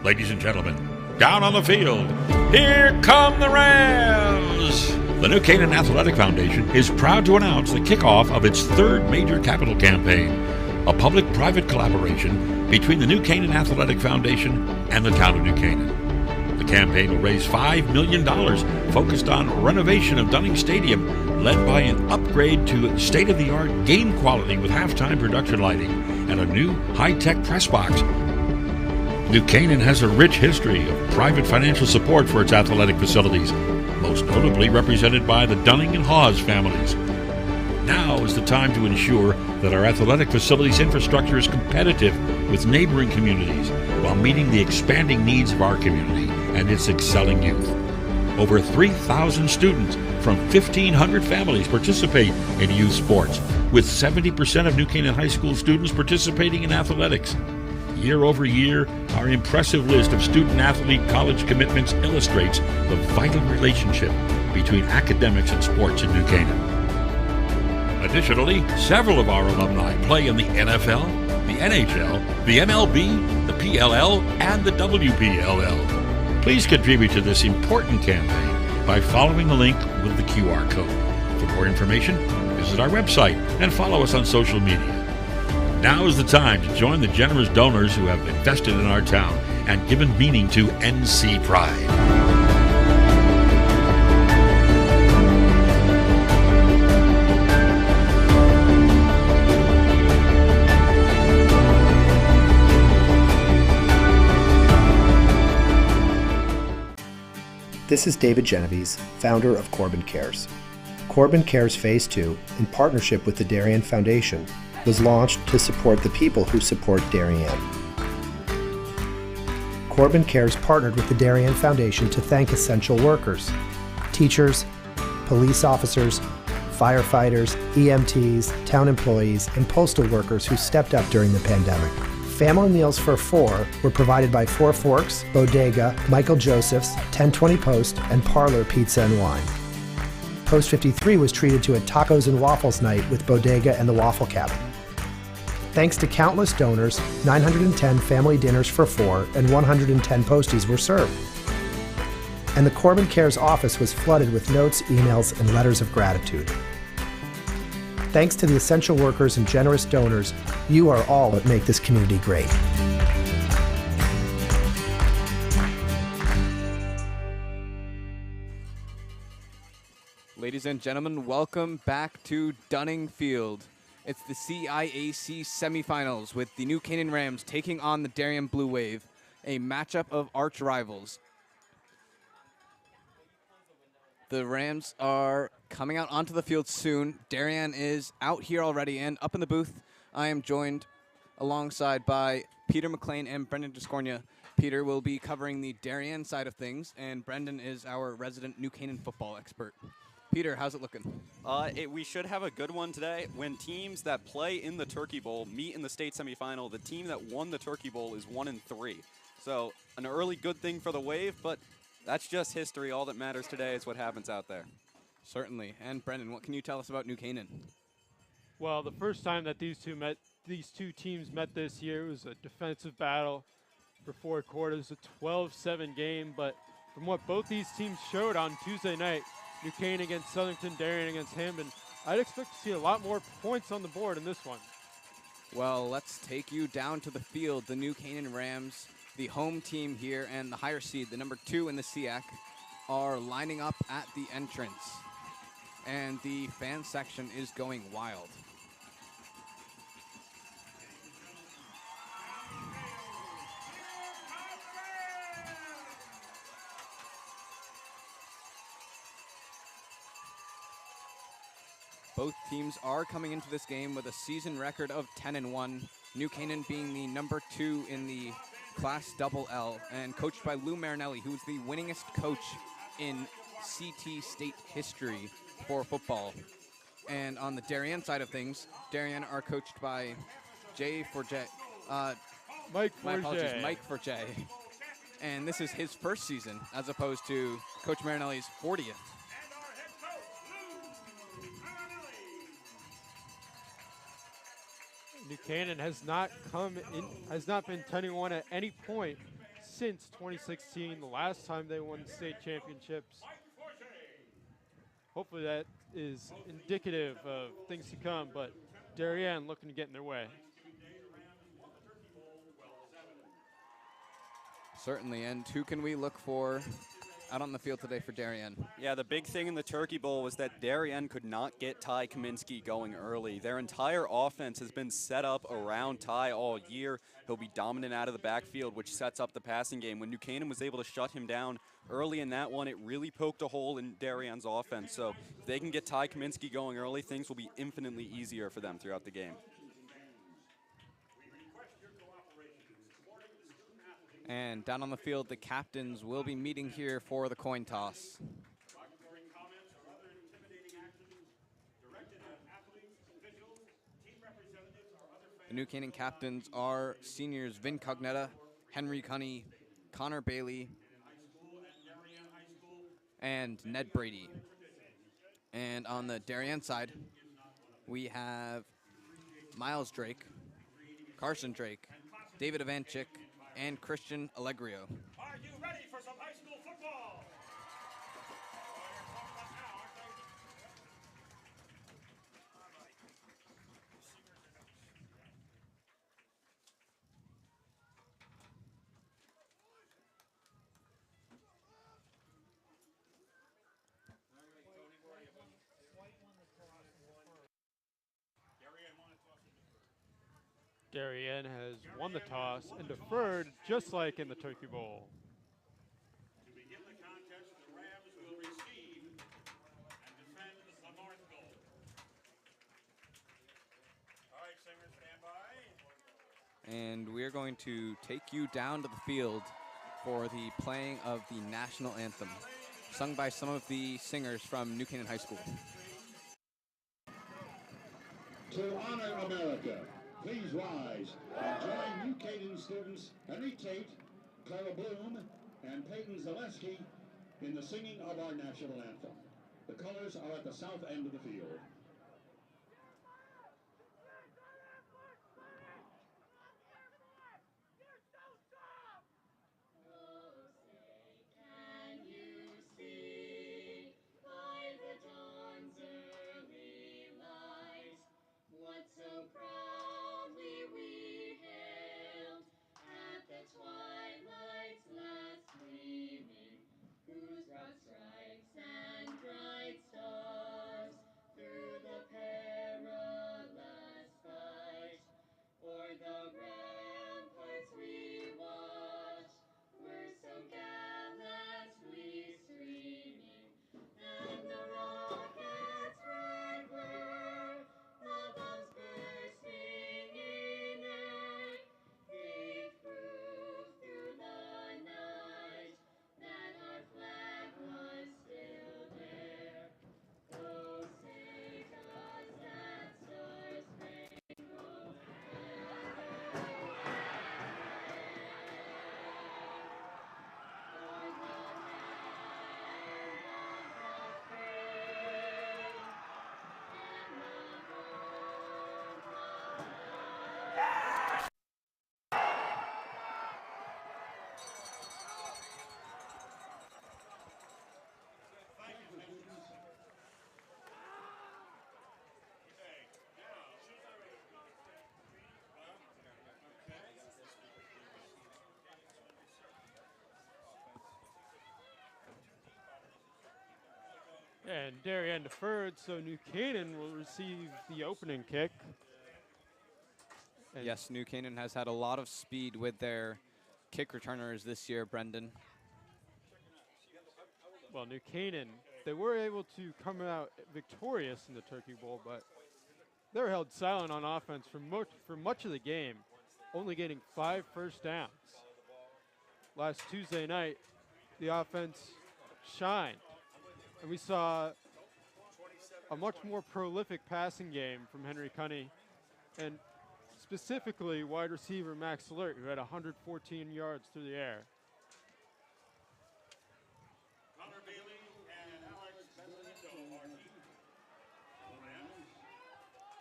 Ladies and gentlemen, down on the field, here come the Rams! The New Canaan Athletic Foundation is proud to announce the kickoff of its third major capital campaign, a public-private collaboration between the New Canaan Athletic Foundation and the town of New Canaan. The campaign will raise $5 million focused on renovation of Dunning Stadium, led by an upgrade to state-of-the-art game quality with halftime production lighting and a new high-tech press box. New Canaan has a rich history of private financial support for its athletic facilities, most notably represented by the Dunning and Hawes families. Now is the time to ensure that our athletic facilities infrastructure is competitive with neighboring communities while meeting the expanding needs of our community and its excelling youth. Over 3,000 students from 1,500 families participate in youth sports, with 70% of New Canaan High School students participating in athletics. Year over year, our impressive list of student-athlete college commitments illustrates the vital relationship between academics and sports in New Canaan. Additionally, several of our alumni play in the NFL, the NHL, the MLB, the PLL, and the WPLL. Please contribute to this important campaign by following the link with the QR code. For more information, visit our website and follow us on social media. Now is the time to join the generous donors who have invested in our town and given meaning to NC Pride. This is David Genovese, founder of Corbin Cares. Corbin Cares Phase 2, in partnership with the Darien Foundation, was launched to support the people who support Darien. Corbin Cares partnered with the Darien Foundation to thank essential workers, teachers, police officers, firefighters, EMTs, town employees, and postal workers who stepped up during the pandemic. Family meals for 4 were provided by Four Forks, Bodega, Michael Joseph's, 1020 Post, and Parlor Pizza and Wine. Post 53 was treated to a tacos and waffles night with Bodega and the Waffle Cabin. Thanks to countless donors, 910 family dinners for 4 and 110 posties were served. And the Corbin Cares office was flooded with notes, emails, and letters of gratitude. Thanks to the essential workers and generous donors, you are all that make this community great. Ladies and gentlemen, welcome back to Dunning Field. It's the CIAC Semifinals with the New Canaan Rams taking on the Darien Blue Wave, a matchup of arch rivals. The Rams are coming out onto the field soon. Darien is out here already, and up in the booth, I am joined alongside by Peter McLean and Brendan Discornia. Peter will be covering the Darien side of things, and Brendan is our resident New Canaan football expert. Peter, how's it looking? We should have a good one today. When teams that play in the Turkey Bowl meet in the state semifinal, the team that won the Turkey Bowl is 1-3. So an early good thing for the Wave, but that's just history. All that matters today is what happens out there. Certainly. And Brendan, what can you tell us about New Canaan? Well, the first time that these two teams met this year, it was a defensive battle for 4 quarters, a 12-7 game. But from what both these teams showed on Tuesday night, New Canaan against Southington, Darien against Hamden, I'd expect to see a lot more points on the board in this one. Well, let's take you down to the field. The New Canaan Rams, the home team here, and the higher seed, the number 2 in the CIAC, are lining up at the entrance. And the fan section is going wild. Both teams are coming into this game with a season record of 10-1. New Canaan being the number 2 in the Class Double L, and coached by Lou Marinelli, who's the winningest coach in CT state history for football. And on the Darien side of things, Darien are coached by Mike Forjay. And this is his first season, as opposed to Coach Marinelli's 40th. New Canaan has not been 10-1 at any point since 2016, the last time they won state championships. Hopefully that is indicative of things to come, but Darien looking to get in their way. Certainly, and who can we look for out on the field today for Darien? Yeah, the big thing in the Turkey Bowl was that Darien could not get Ty Kaminsky going early. Their entire offense has been set up around Ty all year. He'll be dominant out of the backfield, which sets up the passing game. When New Canaan was able to shut him down early in that one, it really poked a hole in Darien's offense. So if they can get Ty Kaminsky going early, things will be infinitely easier for them throughout the game. And down on the field, the captains will be meeting here for the coin toss. The New Canaan captains are seniors Vin Cognetta, Henry Cunny, Connor Bailey, and Ned Brady. And on the Darien side, we have Miles Drake, Carson Drake, David Ivanchik, and Christian Allegrio. Are you ready for some high school football? Darien has won the toss and deferred, just like in the Turkey Bowl. To begin the contest, the Rams will receive and defend the north goal. All right, singers, stand by. And we're going to take you down to the field for the playing of the national anthem, sung by some of the singers from New Canaan High School. To honor America, please rise and join New Canaan students Henry Tate, Clara Bloom, and Peyton Zaleski in the singing of our national anthem. The colors are at the south end of the field. And Darien deferred, so New Canaan will receive the opening kick. And Yes, New Canaan has had a lot of speed with their kick returners this year, Brendan. well, New Canaan, they were able to come out victorious in the Turkey Bowl, but they were held silent on offense for much of the game, only getting 5 first downs. Last Tuesday night, the offense shined, and we saw a much more prolific passing game from Henry Cunny, and specifically wide receiver Max Alert, who had 114 yards through the air. Connor Bailey and Alex Benedetto are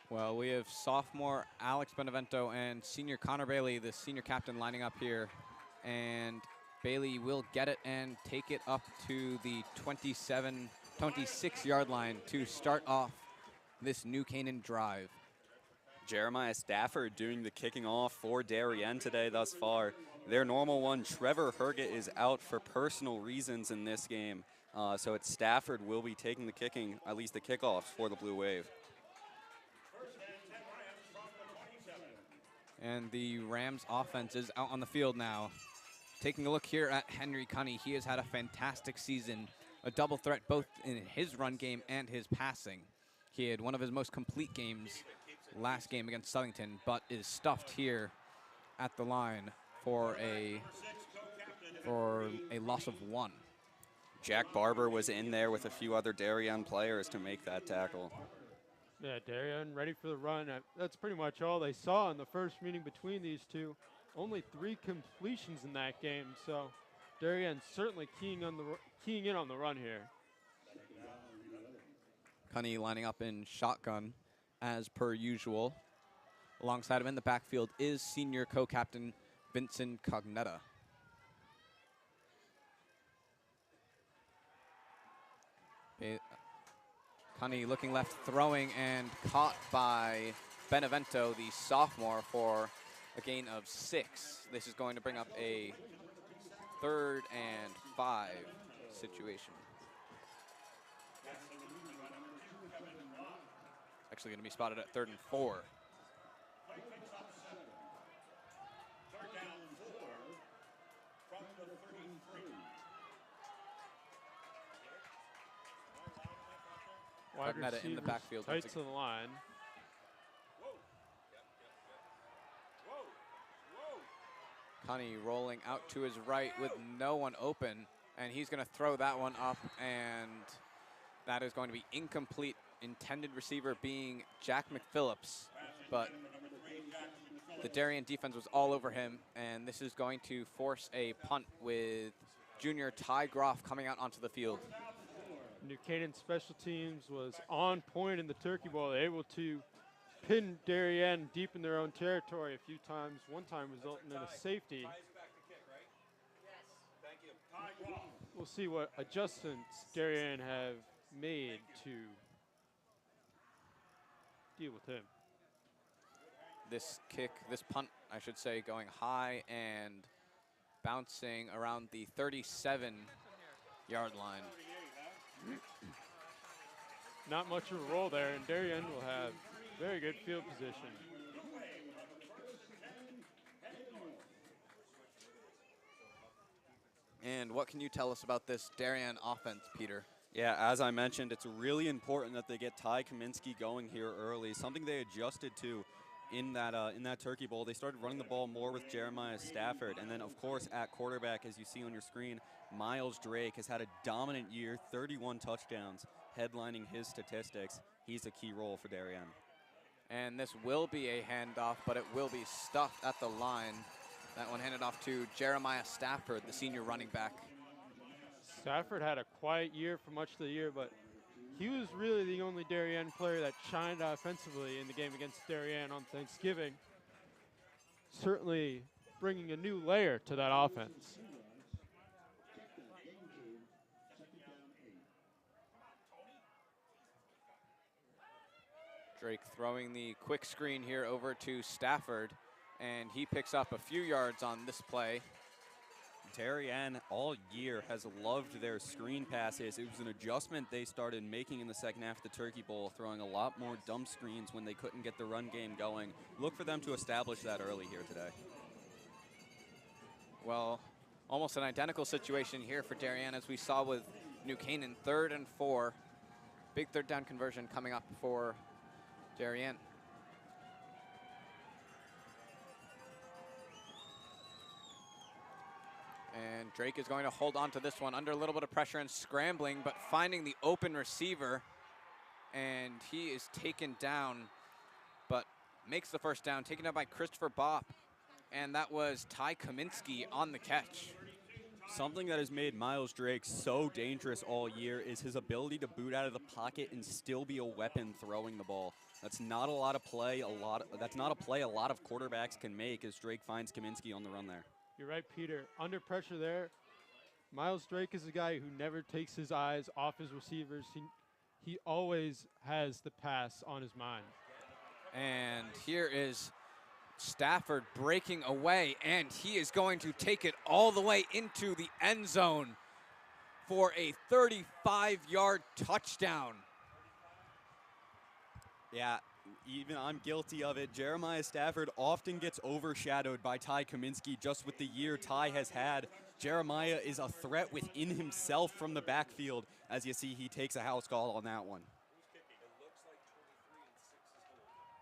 Well, we have sophomore Alex Benevento and senior Connor Bailey, the senior captain, lining up here. And Bailey will get it and take it up to the 26-yard line to start off this New Canaan drive. Jeremiah Stafford doing the kicking off for Darien today thus far. Their normal one, Trevor Herget, is out for personal reasons in this game. So it's Stafford will be taking the kicking, at least the kickoffs for the Blue Wave. And the Rams offense is out on the field now. Taking a look here at Henry Cunny, he has had a fantastic season, a double threat both in his run game and his passing. He had one of his most complete games last game against Southington, but is stuffed here at the line for a loss of 1. Jack Barber was in there with a few other Darien players to make that tackle. Yeah, Darien ready for the run. That's pretty much all they saw in the first meeting between these two. Only 3 completions in that game, so Darien certainly keying in on the run here. Cunny lining up in shotgun as per usual. Alongside him in the backfield is senior co-captain Vincent Cognetta. Cunny looking left, throwing, and caught by Benevento, the sophomore, for a gain of 6. This is going to bring up a 3rd and 5 situation. Actually going to be spotted at 3rd and 4. Wide Cognetta in the receivers backfield. tight to the line. Cunny rolling out to his right with no one open, and he's going to throw that one up, and that is going to be incomplete. Intended receiver being Jack McPhillips, but the Darien defense was all over him, and this is going to force a punt with junior Ty Groff coming out onto the field. New Canaan special teams was on point in the Turkey Bowl. They're able to pin Darien deep in their own territory a few times, one time resulting in a safety. We'll see what adjustments Darien have made to deal with him. This punt, I should say, going high and bouncing around the 37-yard line. Not much of a roll there, and Darien will have very good field position. And what can you tell us about this Darien offense, Peter? Yeah, as I mentioned, it's really important that they get Ty Kaminsky going here early, something they adjusted to in that Turkey Bowl. They started running the ball more with Jeremiah Stafford, and then, of course, at quarterback, as you see on your screen, Miles Drake has had a dominant year, 31 touchdowns, headlining his statistics. He's a key role for Darien. And this will be a handoff, but it will be stuffed at the line. That one handed off to Jeremiah Stafford, the senior running back. Stafford had a quiet year for much of the year, but he was really the only Darien player that shined offensively in the game against Darien on Thanksgiving. Certainly bringing a new layer to that offense. Drake throwing the quick screen here over to Stafford, and he picks up a few yards on this play. Darien all year has loved their screen passes. It was an adjustment they started making in the second half of the Turkey Bowl, throwing a lot more dump screens when they couldn't get the run game going. Look for them to establish that early here today. Well, almost an identical situation here for Darien as we saw with New Canaan, 3rd and 4. Big 3rd down conversion coming up for Darien. And Drake is going to hold on to this one under a little bit of pressure and scrambling, but finding the open receiver. And he is taken down, but makes the first down, taken down by Christopher Bopp. And that was Ty Kaminsky on the catch. Something that has made Miles Drake so dangerous all year is his ability to boot out of the pocket and still be a weapon throwing the ball. That's not a lot of play. That's not a play a lot of quarterbacks can make as Drake finds Kaminsky on the run there. You're right, Peter. Under pressure there, Miles Drake is a guy who never takes his eyes off his receivers. He always has the pass on his mind. And here is Stafford breaking away, and he is going to take it all the way into the end zone for a 35-yard touchdown. Yeah, even I'm guilty of it. Jeremiah Stafford often gets overshadowed by Ty Kaminsky just with the year Ty has had. Jeremiah is a threat within himself from the backfield. As you see, he takes a house call on that one.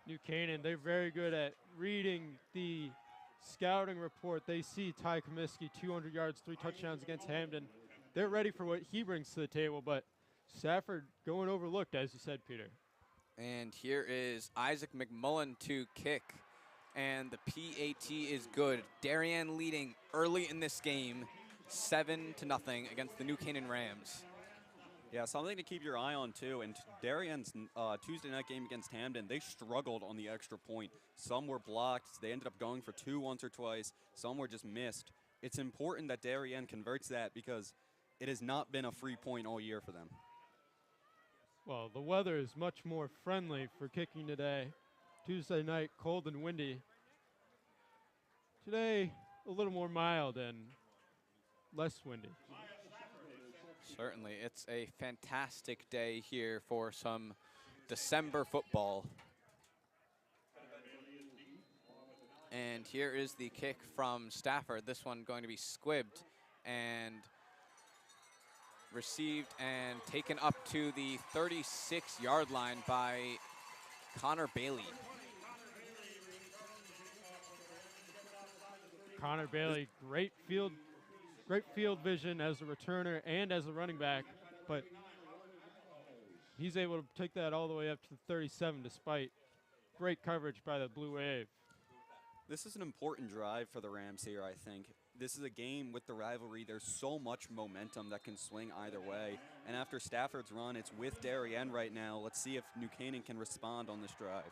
New Canaan, they're very good at reading the scouting report. They see Ty Kaminsky, 200 yards, 3 touchdowns against Hamden. They're ready for what he brings to the table, but Stafford going overlooked, as you said, Peter. And here is Isaac McMullen to kick, and the PAT is good. Darien leading early in this game, 7-0 against the New Canaan Rams. Yeah, something to keep your eye on, too. And Darien's Tuesday night game against Hamden, they struggled on the extra point. Some were blocked. They ended up going for 2 once or twice. Some were just missed. It's important that Darien converts that because it has not been a free point all year for them. Well, the weather is much more friendly for kicking today. Tuesday night, cold and windy. Today, a little more mild and less windy. Certainly, it's a fantastic day here for some December football. And here is the kick from Stafford. This one going to be squibbed and received and taken up to the 36-yard line by Connor Bailey. Connor Bailey, great field vision as a returner and as a running back, but he's able to take that all the way up to the 37 despite great coverage by the Blue Wave. This is an important drive for the Rams here, I think. This is a game with the rivalry. There's so much momentum that can swing either way. And after Stafford's run, it's with Darien right now. Let's see if New Canaan can respond on this drive.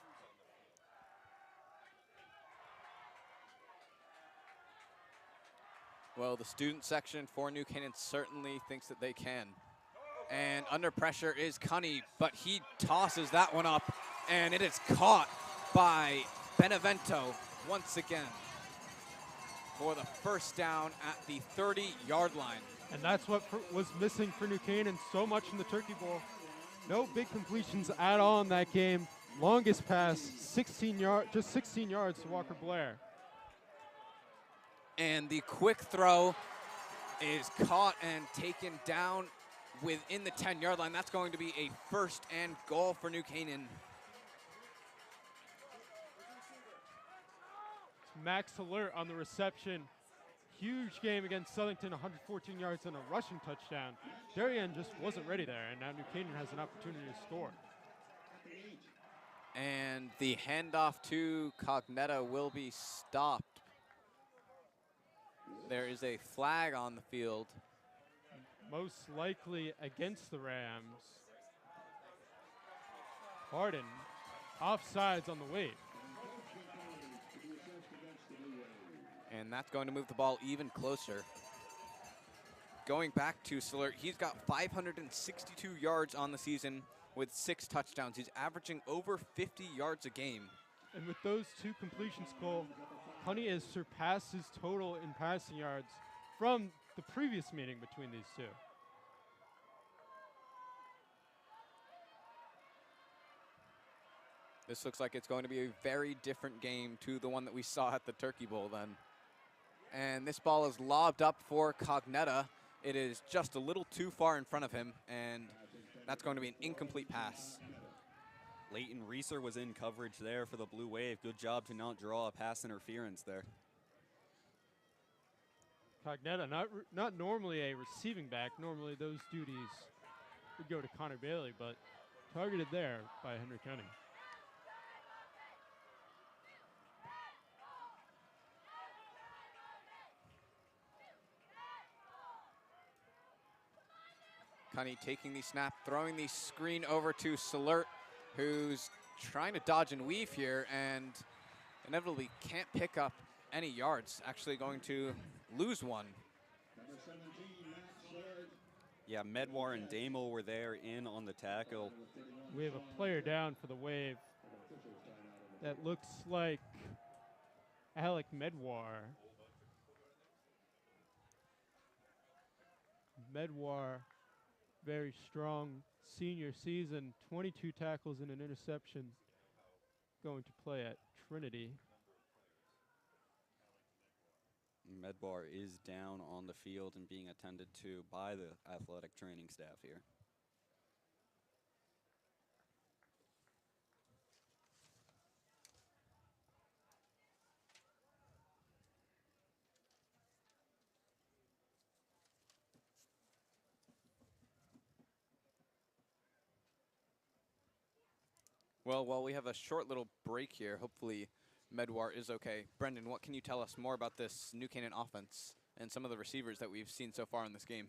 Well, the student section for New Canaan certainly thinks that they can. And under pressure is Cunny, but he tosses that one up, and it is caught by Benevento once again for the first down at the 30-yard line. And that's what was missing for New Canaan so much in the Turkey Bowl. No big completions at all in that game. Longest pass, 16 yards to Walker Blair. And the quick throw is caught and taken down within the 10-yard line. That's going to be a first and goal for New Canaan. Max Alert on the reception. Huge game against Southington, 114 yards and a rushing touchdown. Darien just wasn't ready there, and now New Canaan has an opportunity to score. And the handoff to Cognetta will be stopped. There is a flag on the field. Most likely against the Rams. Harden, offsides on the Wave. And that's going to move the ball even closer. Going back to Salert, he's got 562 yards on the season with 6 touchdowns. He's averaging over 50 yards a game. And with those 2 completions, Cole, Honey has surpassed his total in passing yards from the previous meeting between these 2. This looks like it's going to be a very different game to the one that we saw at the Turkey Bowl then. And this ball is lobbed up for Cognetta. It is just a little too far in front of him, and that's going to be an incomplete pass. Leighton Reeser was in coverage there for the Blue Wave. Good job to not draw a pass interference there. Cognetta, not normally a receiving back. Normally those duties would go to Connor Bailey, but targeted there by Henry Cunning. Cunny taking the snap, throwing the screen over to Salert, who's trying to dodge and weave here and inevitably can't pick up any yards, actually going to lose one. Number 17, Max Sherd. Yeah, Medwar and Damo were there in on the tackle. We have a player down for the Wave. That looks like Alec Medwar. Medwar, very strong senior season, 22 tackles and an interception, going to play at Trinity. Medbar is down on the field and being attended to by the athletic training staff here. Well, while we have a short little break here, hopefully Medwar is okay. Brendan, what can you tell us more about this New Canaan offense and some of the receivers that we've seen so far in this game?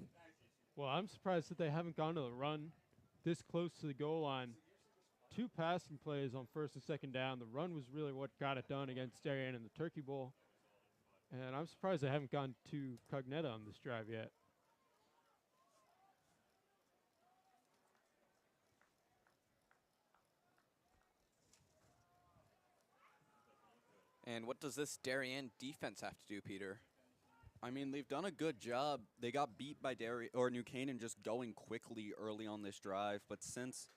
Well, I'm surprised that they haven't gone to the run this close to the goal line. 2 passing plays on first and second down. The run was really what got it done against Darien in the Turkey Bowl. And I'm surprised they haven't gone to Cognetta on this drive yet. And what does this Darien defense have to do, Peter? I mean, they've done a good job. They got beat by New Canaan just going quickly early on this drive, but since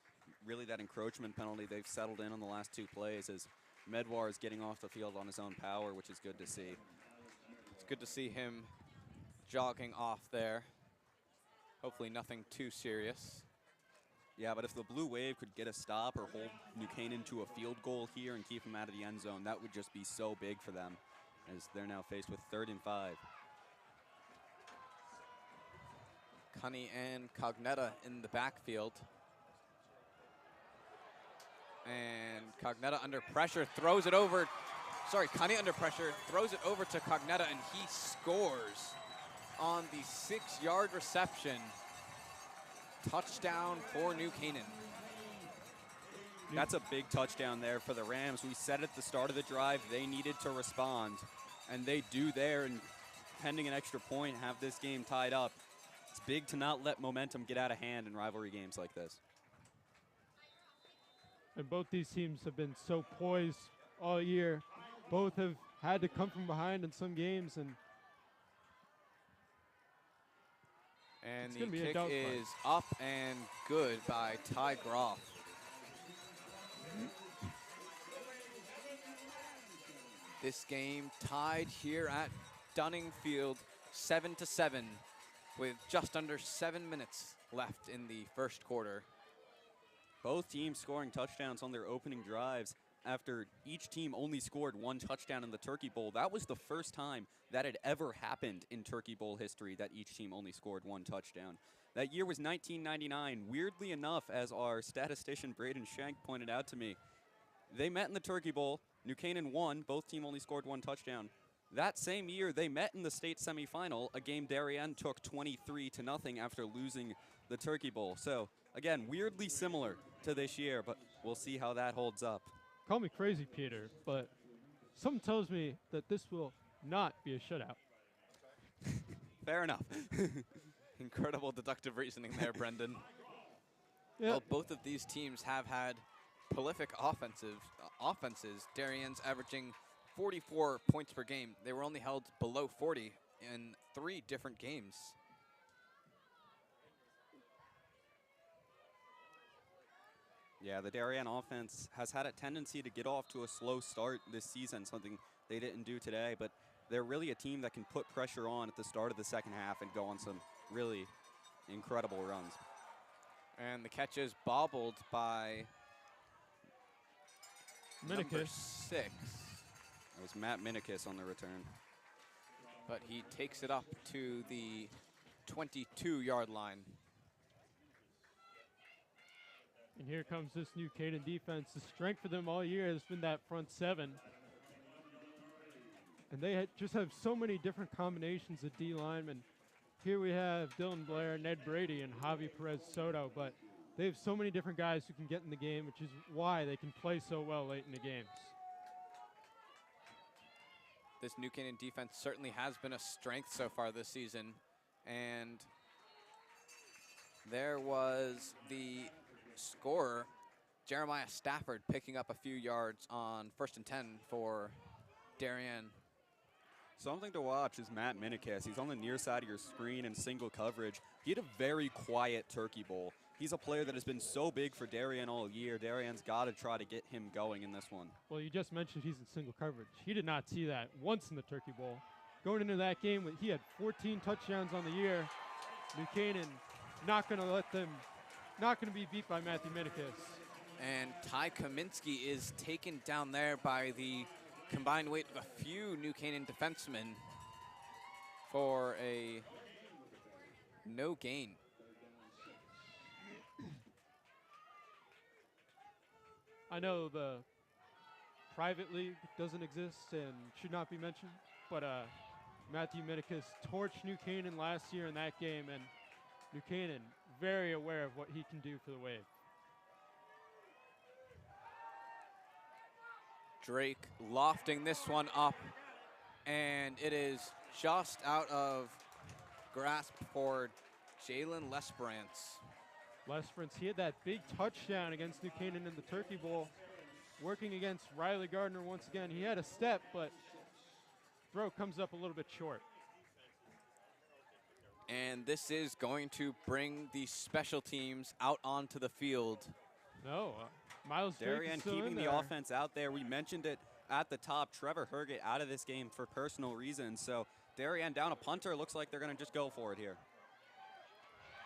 really that encroachment penalty, they've settled in on the last 2 plays as Medwar is getting off the field on his own power, which is good to see. It's good to see him jogging off there. Hopefully nothing too serious. Yeah, but if the Blue Wave could get a stop or hold New Canaan to a field goal here and keep him out of the end zone, that would just be so big for them as they're now faced with 3rd and 5. Cunny and Cognetta in the backfield. And Cognetta under pressure throws it over. Sorry, Cunny under pressure throws it over to Cognetta, and he scores on the 6-yard reception. Touchdown for New Canaan. That's a big touchdown there for the Rams. We said at the start of the drive they needed to respond, and they do there, and pending an extra point, have this game tied up. It's big to not let momentum get out of hand in rivalry games like this. And both these teams have been so poised all year. Both have had to come from behind in some games, and the kick is up and good by Ty Groff. This game tied here at Dunning Field, 7-7, with just under 7 minutes left in the first quarter. Both teams scoring touchdowns on their opening drives after each team only scored 1 touchdown in the Turkey Bowl. That was the first time that had ever happened in Turkey Bowl history, that each team only scored 1 touchdown. That year was 1999. Weirdly enough, as our statistician Braden Schenk pointed out to me, they met in the Turkey Bowl. New Canaan won. Both teams only scored 1 touchdown. That same year, they met in the state semifinal, a game Darien took 23-0 after losing the Turkey Bowl. So, again, weirdly similar to this year, but we'll see how that holds up. call me crazy, Peter, but something tells me that this will not be a shutout. Fair enough. Incredible deductive reasoning there, Brendan. Yeah. Well, both of these teams have had prolific offenses. Darien's averaging 44 points per game. They were only held below 40 in 3 different games. Yeah, the Darien offense has had a tendency to get off to a slow start this season, something they didn't do today, but they're really a team that can put pressure on at the start of the second half and go on some really incredible runs. And the catch is bobbled by number Minikis. 6. It was Matt Minikis on the return. But he takes it up to the 22-yard line. And here comes this new Canaan defense. The strength for them all year has been that front 7. And they just have so many different combinations of D linemen. Here we have Dylan Blair, Ned Brady, and Javi Perez Soto, but they have so many different guys who can get in the game, which is why they can play so well late in the games. this New Canaan defense certainly has been a strength so far this season. And there was the scorer, Jeremiah Stafford, picking up a few yards on 1st and 10 for Darien. Something to watch is Matt Minikis. He's on the near side of your screen in single coverage. He had a very quiet Turkey Bowl. He's a player that has been so big for Darien all year. Darien's got to try to get him going in this one. Well, you just mentioned he's in single coverage. He did not see that once in the Turkey Bowl. Going into that game, he had 14 touchdowns on the year. New Canaan not going to be beat by Matthew Minikis. And Ty Kaminsky is taken down there by the combined weight of a few New Canaan defensemen for a no gain. I know the private league doesn't exist and should not be mentioned, but Matthew Minikis torched New Canaan last year in that game, and New Canaan very aware of what he can do for the Wave. Drake lofting this one up, and it is just out of grasp for Jalen Lesperance. Lesperance, he had that big touchdown against New Canaan in the Turkey Bowl, working against Riley Gardner once again. He had a step, but throw comes up a little bit short. And this is going to bring the special teams out onto the field. No, Miles Darien keeping the offense out there. We mentioned it at the top. Trevor Herget out of this game for personal reasons. So Darien down a punter. Looks like they're going to just go for it here.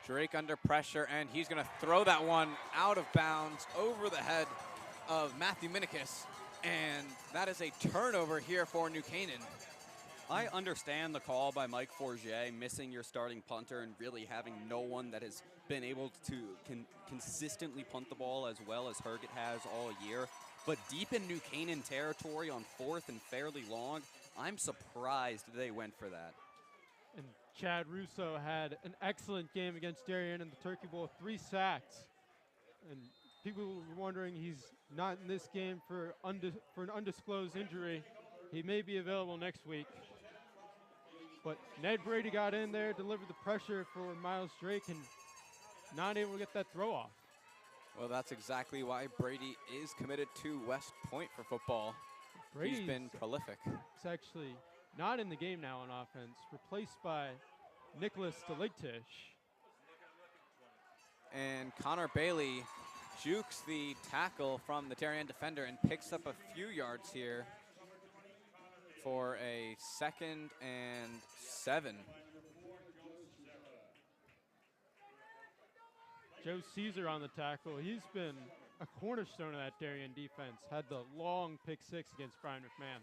Drake under pressure, and he's going to throw that one out of bounds over the head of Matthew Minikis. And that is a turnover here for New Canaan. I understand the call by Mike Forget, missing your starting punter and really having no one that has been able to consistently punt the ball as well as Herget has all year. But deep in New Canaan territory on 4th and fairly long, I'm surprised they went for that. And Chad Russo had an excellent game against Darien in the Turkey Bowl, 3 sacks. And people were wondering he's not in this game for an undisclosed injury. He may be available next week. But Ned Brady got in there, delivered the pressure for Miles Drake, and not able to get that throw off. Well, that's exactly why Brady is committed to West Point for football. He's been prolific. He's actually not in the game now on offense, replaced by Nicholas Deligtish. And Connor Bailey jukes the tackle from the Darien defender and picks up a few yards here for a 2nd and 7. Joe Caesar on the tackle. He's been a cornerstone of that Darien defense. Had the long pick 6 against Brian McMahon.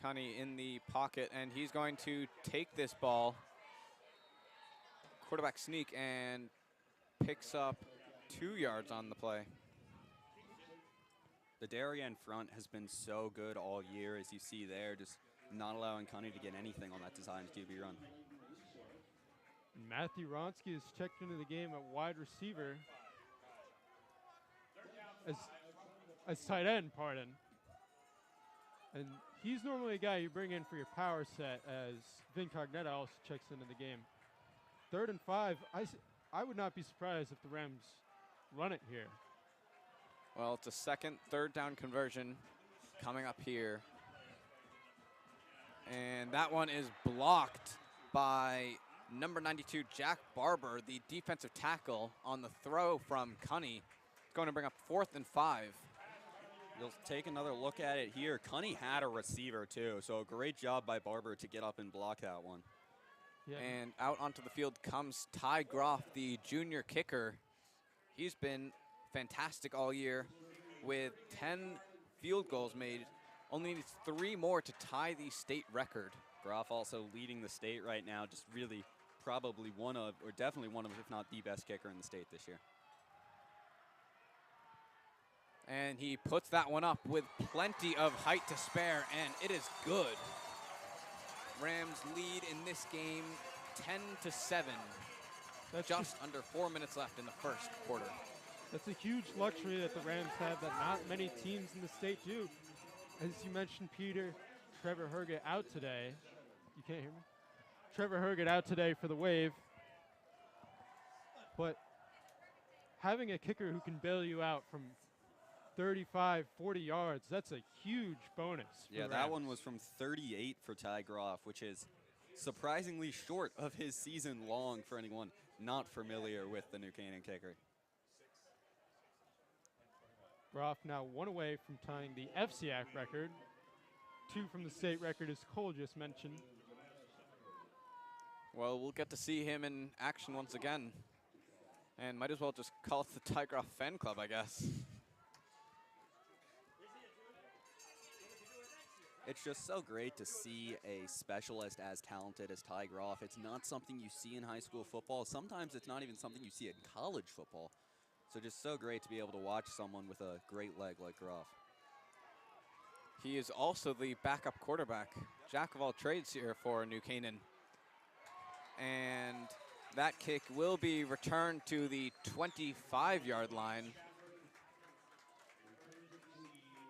Connie in the pocket, and he's going to take this ball. Quarterback sneak, and picks up 2 yards on the play. The Darien front has been so good all year, as you see there, just not allowing Connie to get anything on that designed QB run. Matthew Ronsky has checked into the game at wide receiver. As tight end, pardon. And he's normally a guy you bring in for your power set, as Vin Cognetta also checks into the game. 3rd and 5, I would not be surprised if the Rams run it here. Well, it's a 2nd, 3rd down conversion coming up here. And that one is blocked by number 92, Jack Barber, the defensive tackle, on the throw from Cunny. It's going to bring up 4th and 5. You'll take another look at it here. Cunny had a receiver too, so a great job by Barber to get up and block that one. Yeah. And out onto the field comes Ty Groff, the junior kicker. He's been fantastic all year with 10 field goals made. Only needs 3 more to tie the state record. Groff also leading the state right now, just really probably one of, or definitely one of, if not the best kicker in the state this year. And he puts that one up with plenty of height to spare, and it is good. Rams lead in this game 10-7. That's just under 4 minutes left in the first quarter. That's a huge luxury that the Rams have that not many teams in the state do. As you mentioned, Peter, Trevor Herget out today. You can't hear me? Trevor Herget out today for the Wave. But having a kicker who can bail you out from 35, 40 yards, that's a huge bonus. Yeah, that one was from 38 for Ty Groff, which is surprisingly short of his season long for anyone not familiar with the New Canaan kicker. Groff now 1 away from tying the FCIAC record. 2 from the state record, as Cole just mentioned. Well, we'll get to see him in action once again. And might as well just call it the Ty Groff Fan Club, I guess. It's just so great to see a specialist as talented as Ty Groff. It's not something you see in high school football. Sometimes it's not even something you see in college football. So just so great to be able to watch someone with a great leg like Groff. He is also the backup quarterback, jack of all trades here for New Canaan. And that kick will be returned to the 25-yard line.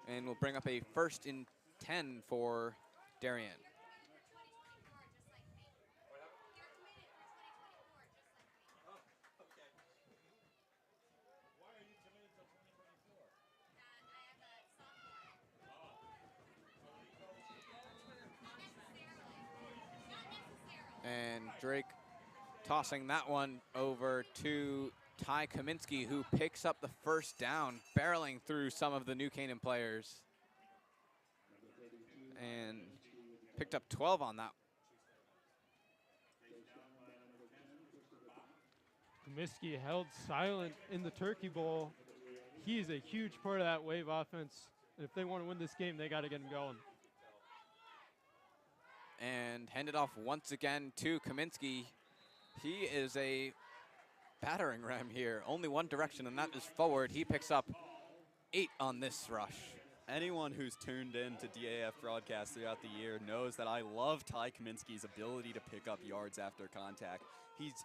And will bring up a 1st and 10 for Darien. And Drake tossing that one over to Ty Kaminsky, who picks up the 1st down, barreling through some of the New Canaan players. And picked up 12 on that. Kaminsky held silent in the Turkey Bowl. He's a huge part of that Wave offense. And if they want to win this game, they got to get him going. And handed off once again to Kaminsky. He is a battering ram here. Only one direction, and that is forward. He picks up 8 on this rush. Anyone who's tuned in to DAF broadcasts throughout the year knows that I love Ty Kaminsky's ability to pick up yards after contact.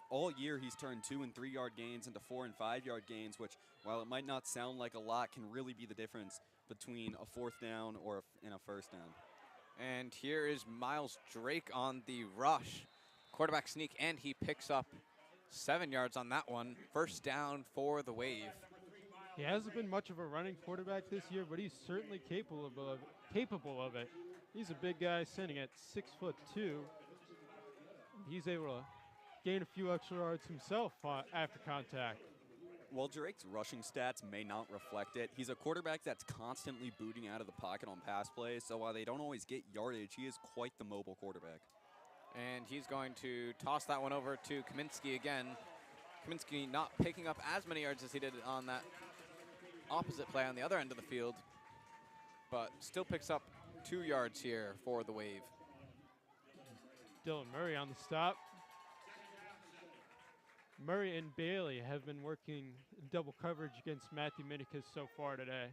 All year he's turned 2- and 3-yard gains into 4- and 5-yard gains, which, while it might not sound like a lot, can really be the difference between a 4th down or a 1st down. And here is Miles Drake on the rush. Quarterback sneak, and he picks up 7 yards on that one. 1st down for the Wave. He hasn't been much of a running quarterback this year, but he's certainly capable of it. He's a big guy, standing at 6'2". He's able to gain a few extra yards himself after contact. While Drake's rushing stats may not reflect it, he's a quarterback that's constantly booting out of the pocket on pass plays, so while they don't always get yardage, he is quite the mobile quarterback. And he's going to toss that one over to Kaminsky again. Kaminsky not picking up as many yards as he did on that opposite play on the other end of the field, but still picks up 2 yards here for the Wave. Dylan Murray on the stop. Murray and Bailey have been working double coverage against Matthew Minicus so far today.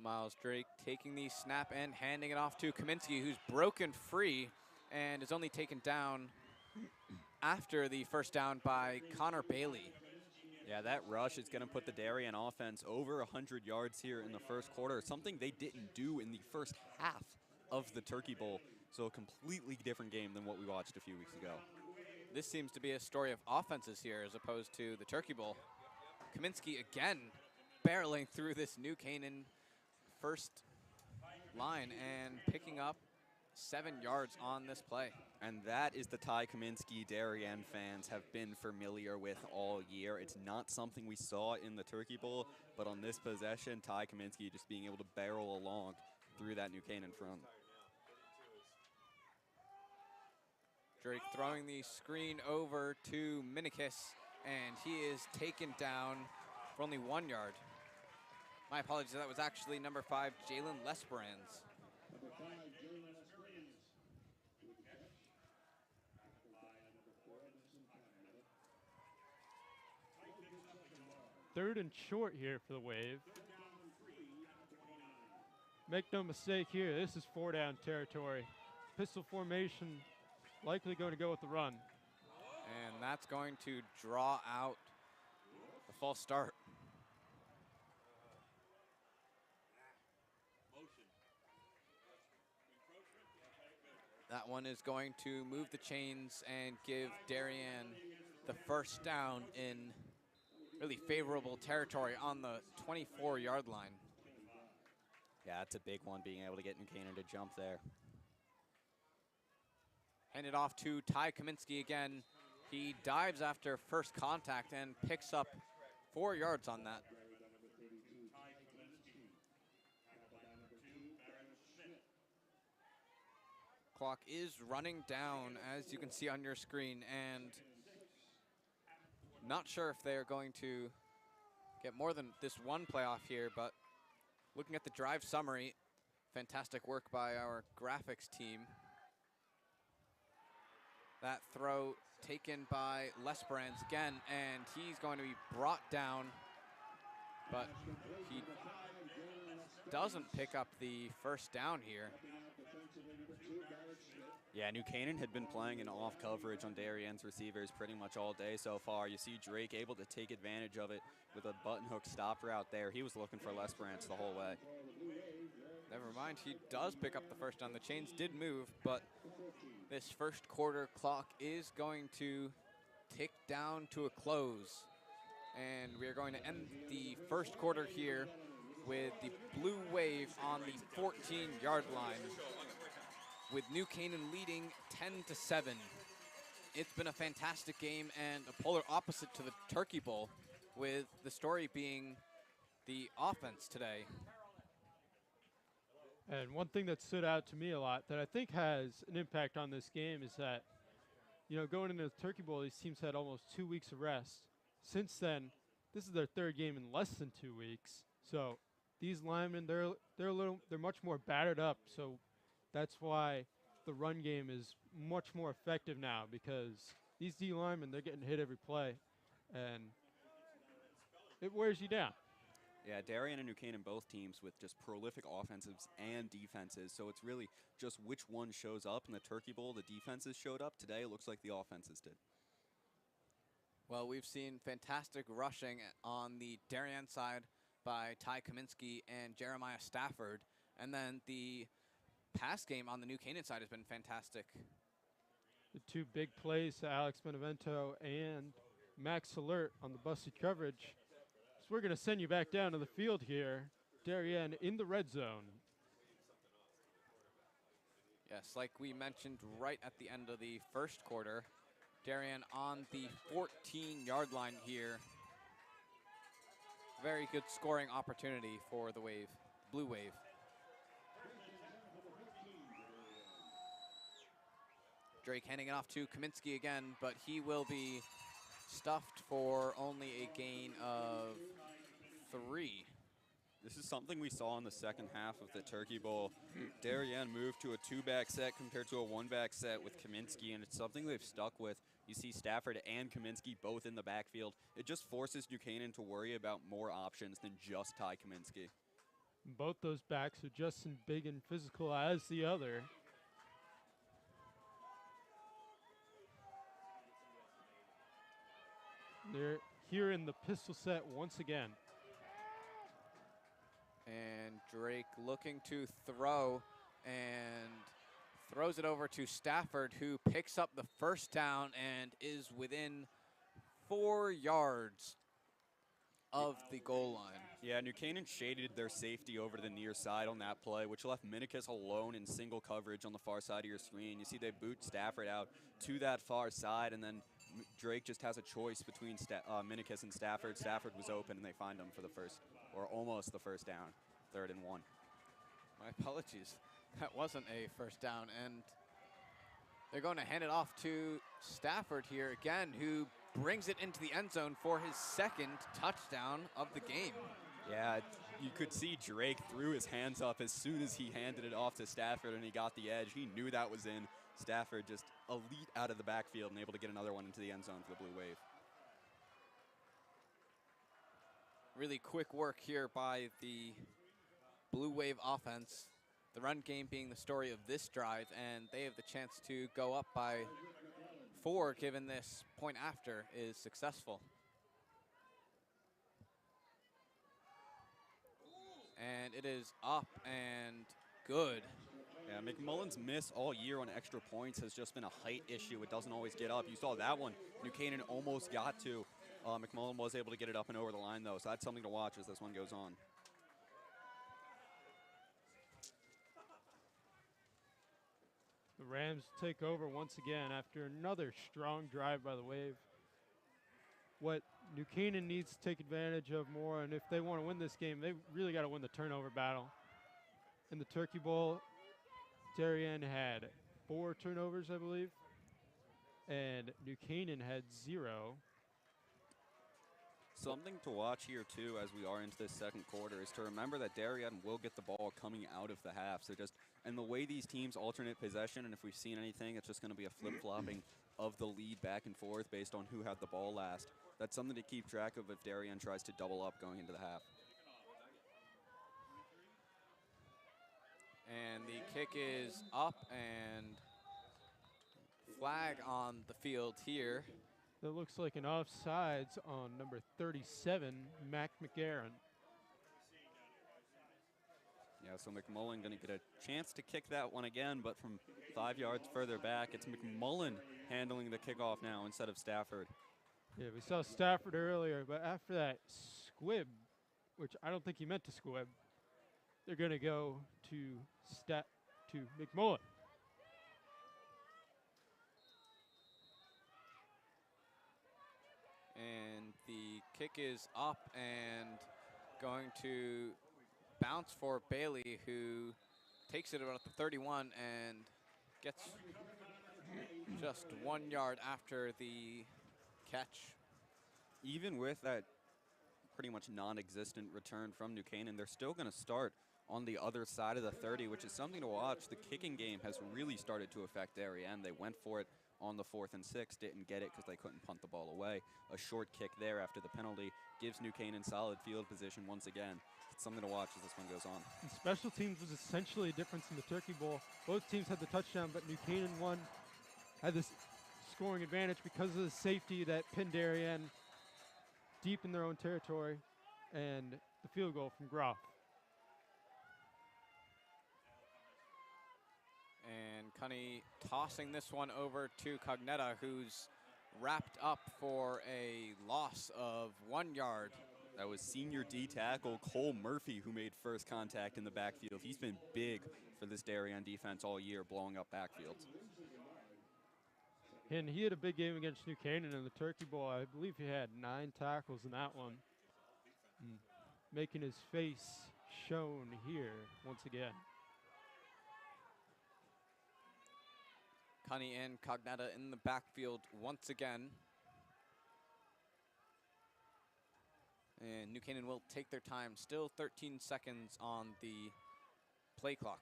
Miles Drake taking the snap and handing it off to Kaminsky, who's broken free and is only taken down after the 1st down by Connor Bailey. Yeah, that rush is going to put the Darien offense over 100 yards here in the first quarter, something they didn't do in the first half of the Turkey Bowl. So a completely different game than what we watched a few weeks ago. This seems to be a story of offenses here as opposed to the Turkey Bowl. Kaminsky again barreling through this New Canaan 1st line and picking up 7 yards on this play. And that is the Ty Kaminsky Darien fans have been familiar with all year. It's not something we saw in the Turkey Bowl, but on this possession, Ty Kaminsky just being able to barrel along through that New Canaan front. Drake throwing the screen over to Minikis, and he is taken down for only 1 yard. My apologies, that was actually number 5, Jalen Lesperance. Number 5, Jalen Esperance. 3rd and short here for the Wave. Make no mistake here, this is 4-down territory. Pistol formation, likely going to go with the run. And that's going to draw out the false start. That one is going to move the chains and give Darien the first down in really favorable territory on the 24-yard line. Yeah, that's a big one, being able to get New Canaan to jump there. Hand it off to Ty Kaminsky again. He dives after first contact and picks up 4 yards on that. Clock is running down, as you can see on your screen, and not sure if they're going to get more than this one playoff here, but looking at the drive summary, fantastic work by our graphics team. That throw taken by Lesperance again, and he's going to be brought down, but he doesn't pick up the first down here. Yeah, New Canaan had been playing an off coverage on Darien's receivers pretty much all day so far. You see Drake able to take advantage of it with a button hook stop route there. He was looking for Lesperance the whole way. Never mind, he does pick up the first down. The chains did move, but this first quarter clock is going to tick down to a close. And we are going to end the first quarter here with the Blue Wave on the 14-yard line, with New Canaan leading 10-7. It's been a fantastic game and a polar opposite to the Turkey Bowl, with the story being the offense today. And one thing that stood out to me a lot that I think has an impact on this game is that, you know, going into the Turkey Bowl, these teams had almost 2 weeks of rest. Since then, this is their 3rd game in less than 2 weeks. So these linemen, they're much more battered up. So that's why the run game is much more effective now, because these D linemen, they're getting hit every play, and it wears you down. Yeah, Darien and New Canaan, both teams with just prolific offensives and defenses, so it's really just which one shows up. In the Turkey Bowl, the defenses showed up. Today, it looks like the offenses did. Well, we've seen fantastic rushing on the Darien side by Ty Kaminsky and Jeremiah Stafford, and then the pass game on the New Canaan side has been fantastic. The 2 big plays to Alex Benevento and Max Alert on the busted coverage. So we're going to send you back down to the field here. Darien in the red zone. Yes, like we mentioned right at the end of the first quarter, Darien on the 14-yard line here. Very good scoring opportunity for the Wave, Blue Wave. Drake handing it off to Kaminsky again, but he will be stuffed for only a gain of 3. This is something we saw in the second half of the Turkey Bowl. Darien moved to a 2-back set compared to a 1-back set with Kaminsky, and it's something they've stuck with. You see Stafford and Kaminsky both in the backfield. It just forces New Canaan to worry about more options than just Ty Kaminsky. Both those backs are just as big and physical as the other. They're here in the pistol set once again. And Drake looking to throw, and throws it over to Stafford, who picks up the first down and is within 4 yards of the goal line. Yeah, New Canaan shaded their safety over to the near side on that play, which left Minikis alone in single coverage on the far side of your screen. You see they boot Stafford out to that far side, and then Drake just has a choice between Minikis and Stafford. Stafford was open, and they find him for the first, or almost the first down, 3rd and 1. My apologies. That wasn't a first down, and they're going to hand it off to Stafford here again, who brings it into the end zone for his 2nd touchdown of the game. Yeah, you could see Drake threw his hands up as soon as he handed it off to Stafford and he got the edge. He knew that was in. Stafford just elite out of the backfield and able to get another one into the end zone for the Blue Wave. Really quick work here by the Blue Wave offense. The run game being the story of this drive, and they have the chance to go up by 4 given this point after is successful. And it is up and good. Yeah, McMullen's miss all year on extra points has just been a height issue. It doesn't always get up. You saw that one. New Canaan almost got to. McMullen was able to get it up and over the line, though, so that's something to watch as this one goes on. The Rams take over once again after another strong drive by the Wave. What New Canaan needs to take advantage of more, and if they want to win this game, they really got to win the turnover battle. In the Turkey Bowl, Darien had 4 turnovers, I believe, and New Canaan had 0. Something to watch here, too, as we are into this second quarter, is to remember that Darien will get the ball coming out of the half. So and the way these teams alternate possession, and if we've seen anything, it's just going to be a flip-flopping of the lead back and forth based on who had the ball last. That's something to keep track of if Darien tries to double up going into the half. And the kick is up, and flag on the field here. That looks like an offsides on number 37, Mac McGarren. Yeah, so McMullen going to get a chance to kick that one again, but from 5 yards further back, it's McMullen handling the kickoff now instead of Stafford. Yeah, we saw Stafford earlier, but after that squib, which I don't think he meant to squib, they're going to go to McMullen. And the kick is up and going to bounce for Bailey, who takes it about the 31 and gets just 1 yard after the catch. Even with that pretty much non-existent return from New Canaan, they're still going to start on the other side of the 30, which is something to watch. The kicking game has really started to affect Darien. They went for it on the 4th and 6, didn't get it because they couldn't punt the ball away. A short kick there after the penalty gives New Canaan solid field position once again. It's something to watch as this one goes on. And special teams was essentially a difference in the Turkey Bowl. Both teams had the touchdown, but New Canaan had this scoring advantage because of the safety that pinned Darien deep in their own territory, and the field goal from Groff. And Cunny tossing this one over to Cognetta, who's wrapped up for a loss of 1 yard. That was senior D tackle Cole Murphy who made first contact in the backfield. He's been big for this Darien defense all year, blowing up backfields. And he had a big game against New Canaan in the Turkey Bowl. I believe he had 9 tackles in that one. Making his face shown here once again. Cunny and Cognetta in the backfield once again. And New Canaan will take their time. Still 13 seconds on the play clock.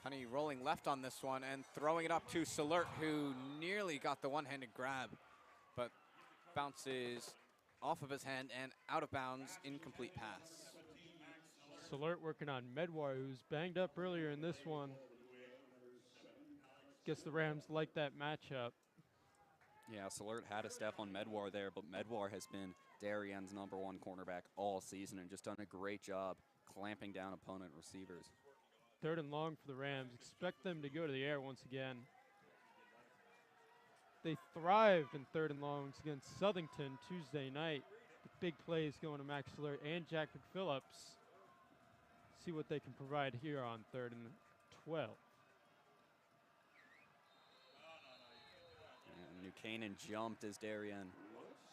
Cunny rolling left on this one and throwing it up to Salert, who nearly got the one-handed grab, but bounces off of his hand and out of bounds, incomplete pass. Salert working on Medwar, who's banged up earlier in this one. Guess the Rams like that matchup. Yeah, Salert had a step on Medwar there, but Medwar has been Darien's #1 cornerback all season and just done a great job clamping down opponent receivers. 3rd and long for the Rams. Expect them to go to the air once again. They thrived in 3rd and longs against Southington Tuesday night. The big plays going to Max Salert and Jack McPhillips. See what they can provide here on 3rd and 12. And New Canaan jumped, as Darien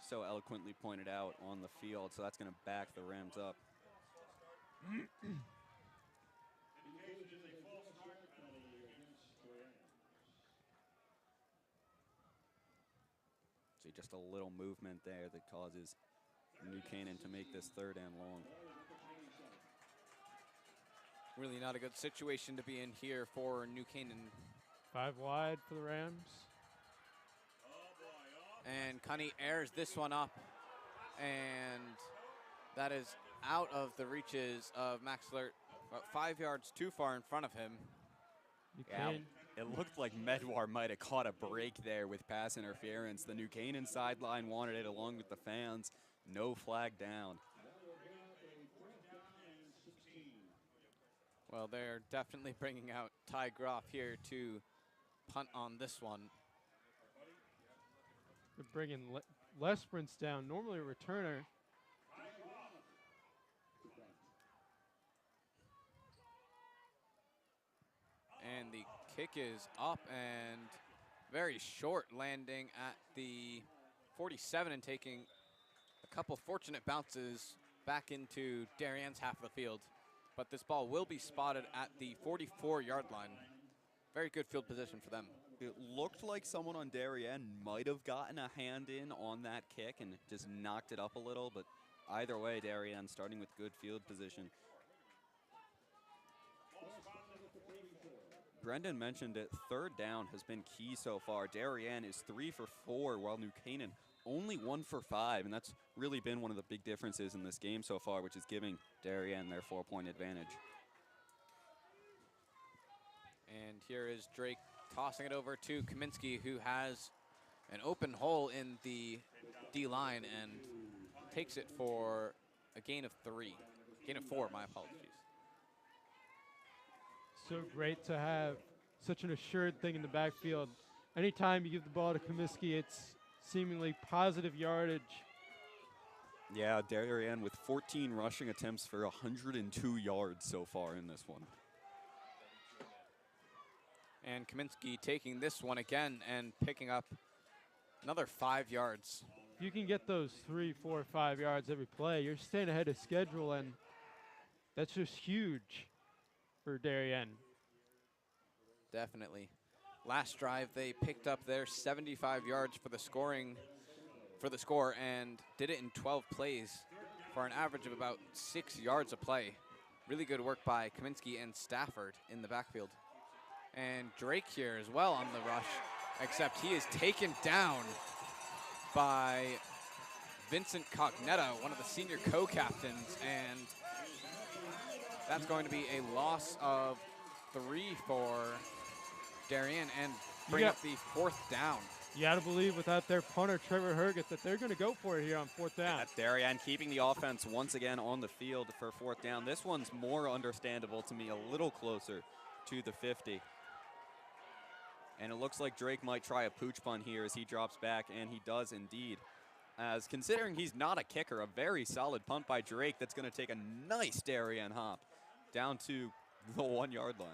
so eloquently pointed out, on the field, so that's going to back the Rams up. See, just a little movement there that causes New Canaan to make this 3rd and long. Really not a good situation to be in here for New Canaan. 5 wide for the Rams. And Cunny airs this one up, and that is out of the reaches of Max Lert, about 5 yards too far in front of him. Yeah, it looked like Medwar might have caught a break there with pass interference. The New Canaan sideline wanted it along with the fans. No flag down. Well, they're definitely bringing out Ty Groff here to punt on this one. They're bringing Les sprints down, normally a returner. And the kick is up and very short, landing at the 47 and taking a couple fortunate bounces back into Darien's half of the field. But this ball will be spotted at the 44-yard line. Very good field position for them. It looked like someone on Darien might have gotten a hand in on that kick and just knocked it up a little, but either way, Darien starting with good field position. Brendan mentioned it, third down has been key so far. Darien is 3 for 4, while New Canaan only 1 for 5, and that's really been one of the big differences in this game so far, which is giving Darien their 4-point advantage. And here is Drake tossing it over to Kaminsky, who has an open hole in the D-line and takes it for a gain of 4, my apologies. So great to have such an assured thing in the backfield. Anytime you give the ball to Kaminsky, it's seemingly positive yardage. Yeah, Darien with 14 rushing attempts for 102 yards so far in this one. And Kaminsky taking this one again and picking up another 5 yards. If you can get those 3, 4, 5 yards every play, you're staying ahead of schedule, and that's just huge for Darien. Definitely. Last drive, they picked up their 75 yards for the score and did it in 12 plays for an average of about 6 yards a play. Really good work by Kaminsky and Stafford in the backfield. And Drake here as well on the rush, except he is taken down by Vincent Cognetta, one of the senior co-captains, and that's going to be a loss of 3 for Darien and bring up the 4th down. You got to believe without their punter, Trevor Herget, that they're going to go for it here on 4th down. That's Darien keeping the offense once again on the field for 4th down. This one's more understandable to me, a little closer to the 50. And it looks like Drake might try a pooch punt here as he drops back, and he does indeed. As considering he's not a kicker, a very solid punt by Drake that's going to take a nice Darien hop down to the 1-yard line.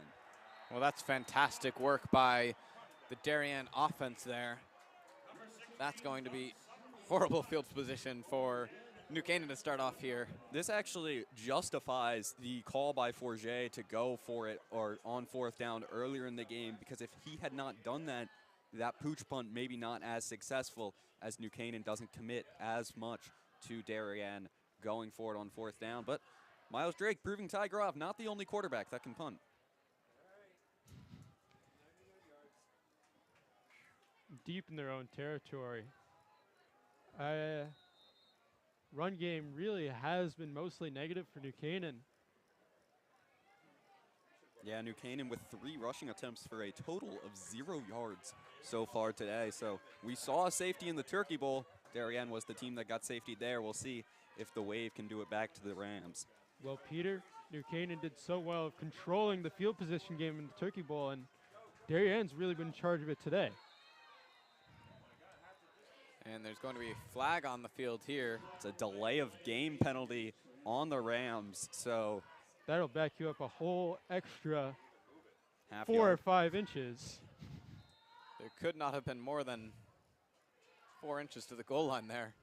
Well, that's fantastic work by the Darien offense there. That's going to be horrible field position for New Canaan to start off here. This actually justifies the call by Forget to go for it or on 4th down earlier in the game, because if he had not done that, that pooch punt maybe not as successful, as New Canaan doesn't commit as much to Darien going for it on 4th down. But Miles Drake proving Ty Groff not the only quarterback that can punt. Deep in their own territory. Run game really has been mostly negative for New Canaan. Yeah, New Canaan with 3 rushing attempts for a total of 0 yards so far today. So we saw a safety in the Turkey Bowl. Darien was the team that got safety there. We'll see if the Wave can do it back to the Rams. Well, Peter, New Canaan did so well of controlling the field position game in the Turkey Bowl, and Darien's really been in charge of it today. And there's going to be a flag on the field here. It's a delay of game penalty on the Rams, so that'll back you up a whole extra half 4 or 5 inches. There could not have been more than 4 inches to the goal line there.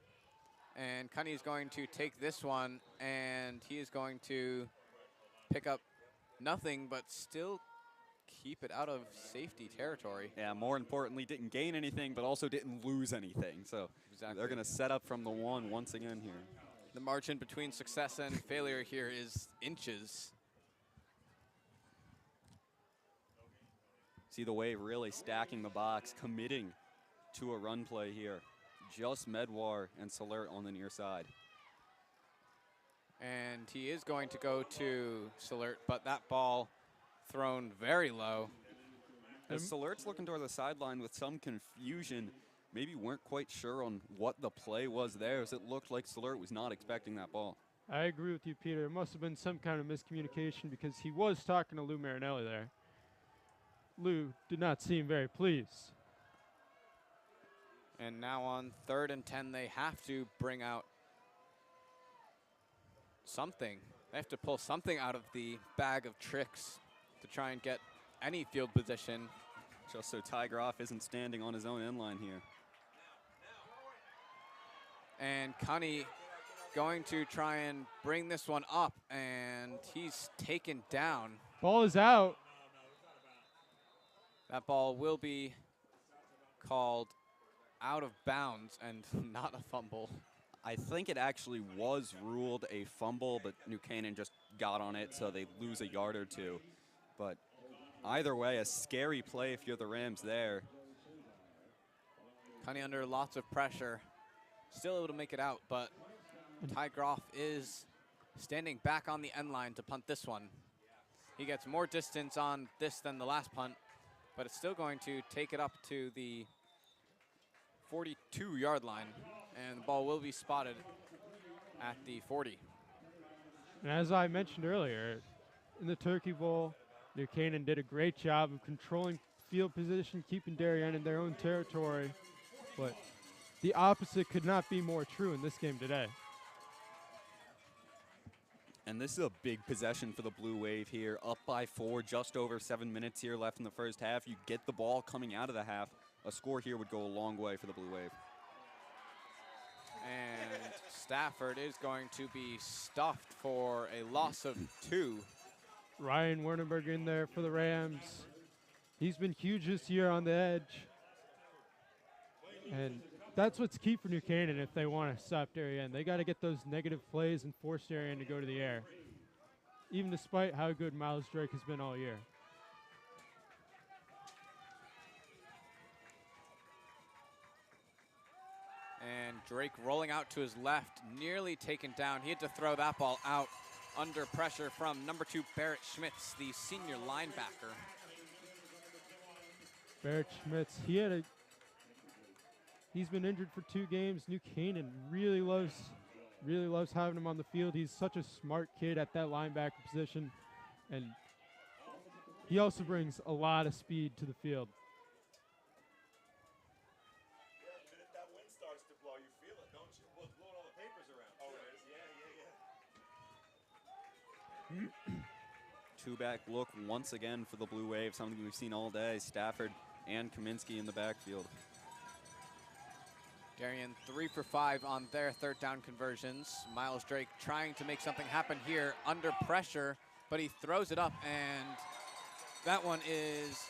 And Cunny is going to take this one, and he is going to pick up nothing, but still keep it out of safety territory. Yeah, more importantly, didn't gain anything, but also didn't lose anything. So exactly. They're going to set up from the 1 once again here. The margin between success and failure here is inches. See the Wave really stacking the box, committing to a run play here. just Medwar and Salert on the near side. And he is going to go to Salert, but that ball thrown very low. As Salert's looking toward the sideline with some confusion, maybe weren't quite sure on what the play was there, as it looked like Salert was not expecting that ball. I agree with you, Peter. It must have been some kind of miscommunication because he was talking to Lou Marinelli there. Lou did not seem very pleased. And now on 3rd and 10, they have to bring out something. They have to pull something out of the bag of tricks to try and get any field position. Just so Ty Groff isn't standing on his own end line here. And Cunny going to try and bring this one up, and he's taken down. Ball is out. That ball will be called out of bounds and not a fumble. I think it actually was ruled a fumble, but New Canaan just got on it, so they lose a yard or two. But either way, a scary play if you're the Rams there. Cunny under lots of pressure. Still able to make it out, but Ty Groff is standing back on the end line to punt this one. He gets more distance on this than the last punt, but it's still going to take it up to the 42-yard line, and the ball will be spotted at the 40. And as I mentioned earlier, in the Turkey Bowl, New Canaan did a great job of controlling field position, keeping Darien in their own territory, but the opposite could not be more true in this game today. And this is a big possession for the Blue Wave here, up by 4, just over 7 minutes here left in the first half. You get the ball coming out of the half. A score here would go a long way for the Blue Wave. And Stafford is going to be stuffed for a loss of 2. Ryan Wernberg in there for the Rams. He's been huge this year on the edge. And that's what's key for New Canaan if they want to stop Darien. They got to get those negative plays and force Darien to go to the air, even despite how good Miles Drake has been all year. And Drake rolling out to his left, nearly taken down. He had to throw that ball out under pressure from number 2 Barrett Schmitz, the senior linebacker. Barrett Schmitz, he's been injured for 2 games. New Canaan really loves having him on the field. He's such a smart kid at that linebacker position, and he also brings a lot of speed to the field. That wind starts to blow, you feel it, don't you? Well, it's blowing all the papers around. Oh, it is? Yeah. Two-back look once again for the Blue Wave, something we've seen all day. Stafford and Kaminsky in the backfield. Darien 3 for 5 on their 3rd down conversions. Miles Drake trying to make something happen here under pressure, but he throws it up, and that one is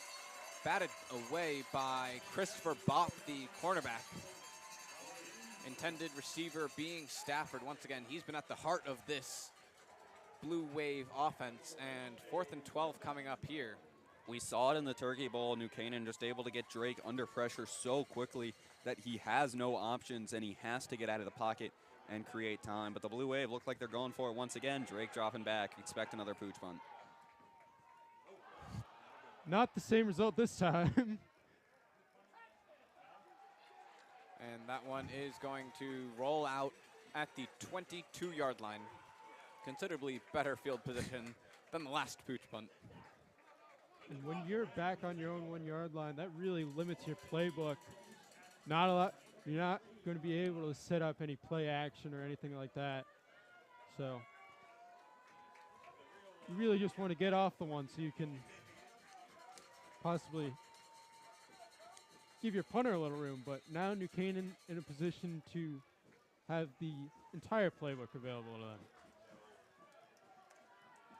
batted away by Christopher Bopp, the cornerback. Intended receiver being Stafford. Once again, he's been at the heart of this Blue Wave offense, and 4th and 12 coming up here. We saw it in the Turkey Bowl. New Canaan just able to get Drake under pressure so quickly that he has no options and he has to get out of the pocket and create time. But the Blue Wave look like they're going for it once again. Drake dropping back. Expect another pooch punt. Not the same result this time. And that one is going to roll out at the 22-yard line. Considerably better field position than the last pooch punt. And when you're back on your own 1-yard line, that really limits your playbook. Not a lot. You're not going to be able to set up any play action or anything like that. So you really just want to get off the one so you can possibly give your punter a little room. But now New Canaan in a position to have the entire playbook available to them.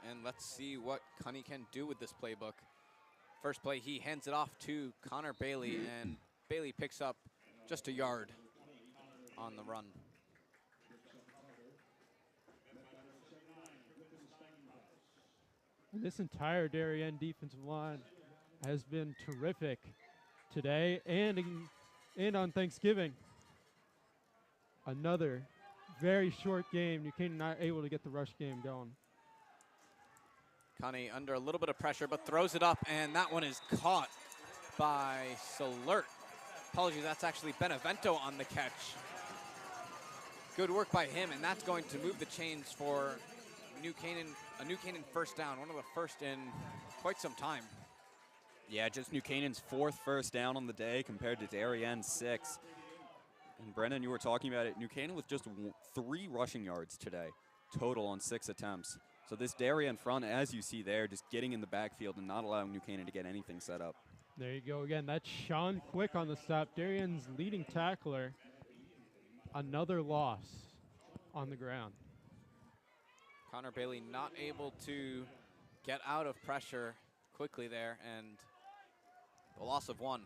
And let's see what Cunny can do with this playbook. First play, he hands it off to Connor Bailey, and Bailey picks up just a yard on the run. This entire Darien defensive line has been terrific today and on Thanksgiving. another very short game. New Canaan not able to get the rush game going. Connie under a little bit of pressure, but throws it up, and that one is caught by Salert. Apologies, that's actually Benevento on the catch. Good work by him, and that's going to move the chains for New Canaan, a New Canaan first down, one of the first in quite some time. Yeah, just New Canaan's 4th first down on the day compared to Darien's 6. And Brendan, you were talking about it, New Canaan with just 3 rushing yards today, total on 6 attempts. So this Darien front, as you see there, just getting in the backfield and not allowing New Canaan to get anything set up. There you go again. That's Sean Quick on the stop. Darien's leading tackler. Another loss on the ground. Connor Bailey not able to get out of pressure quickly there, and the loss of 1.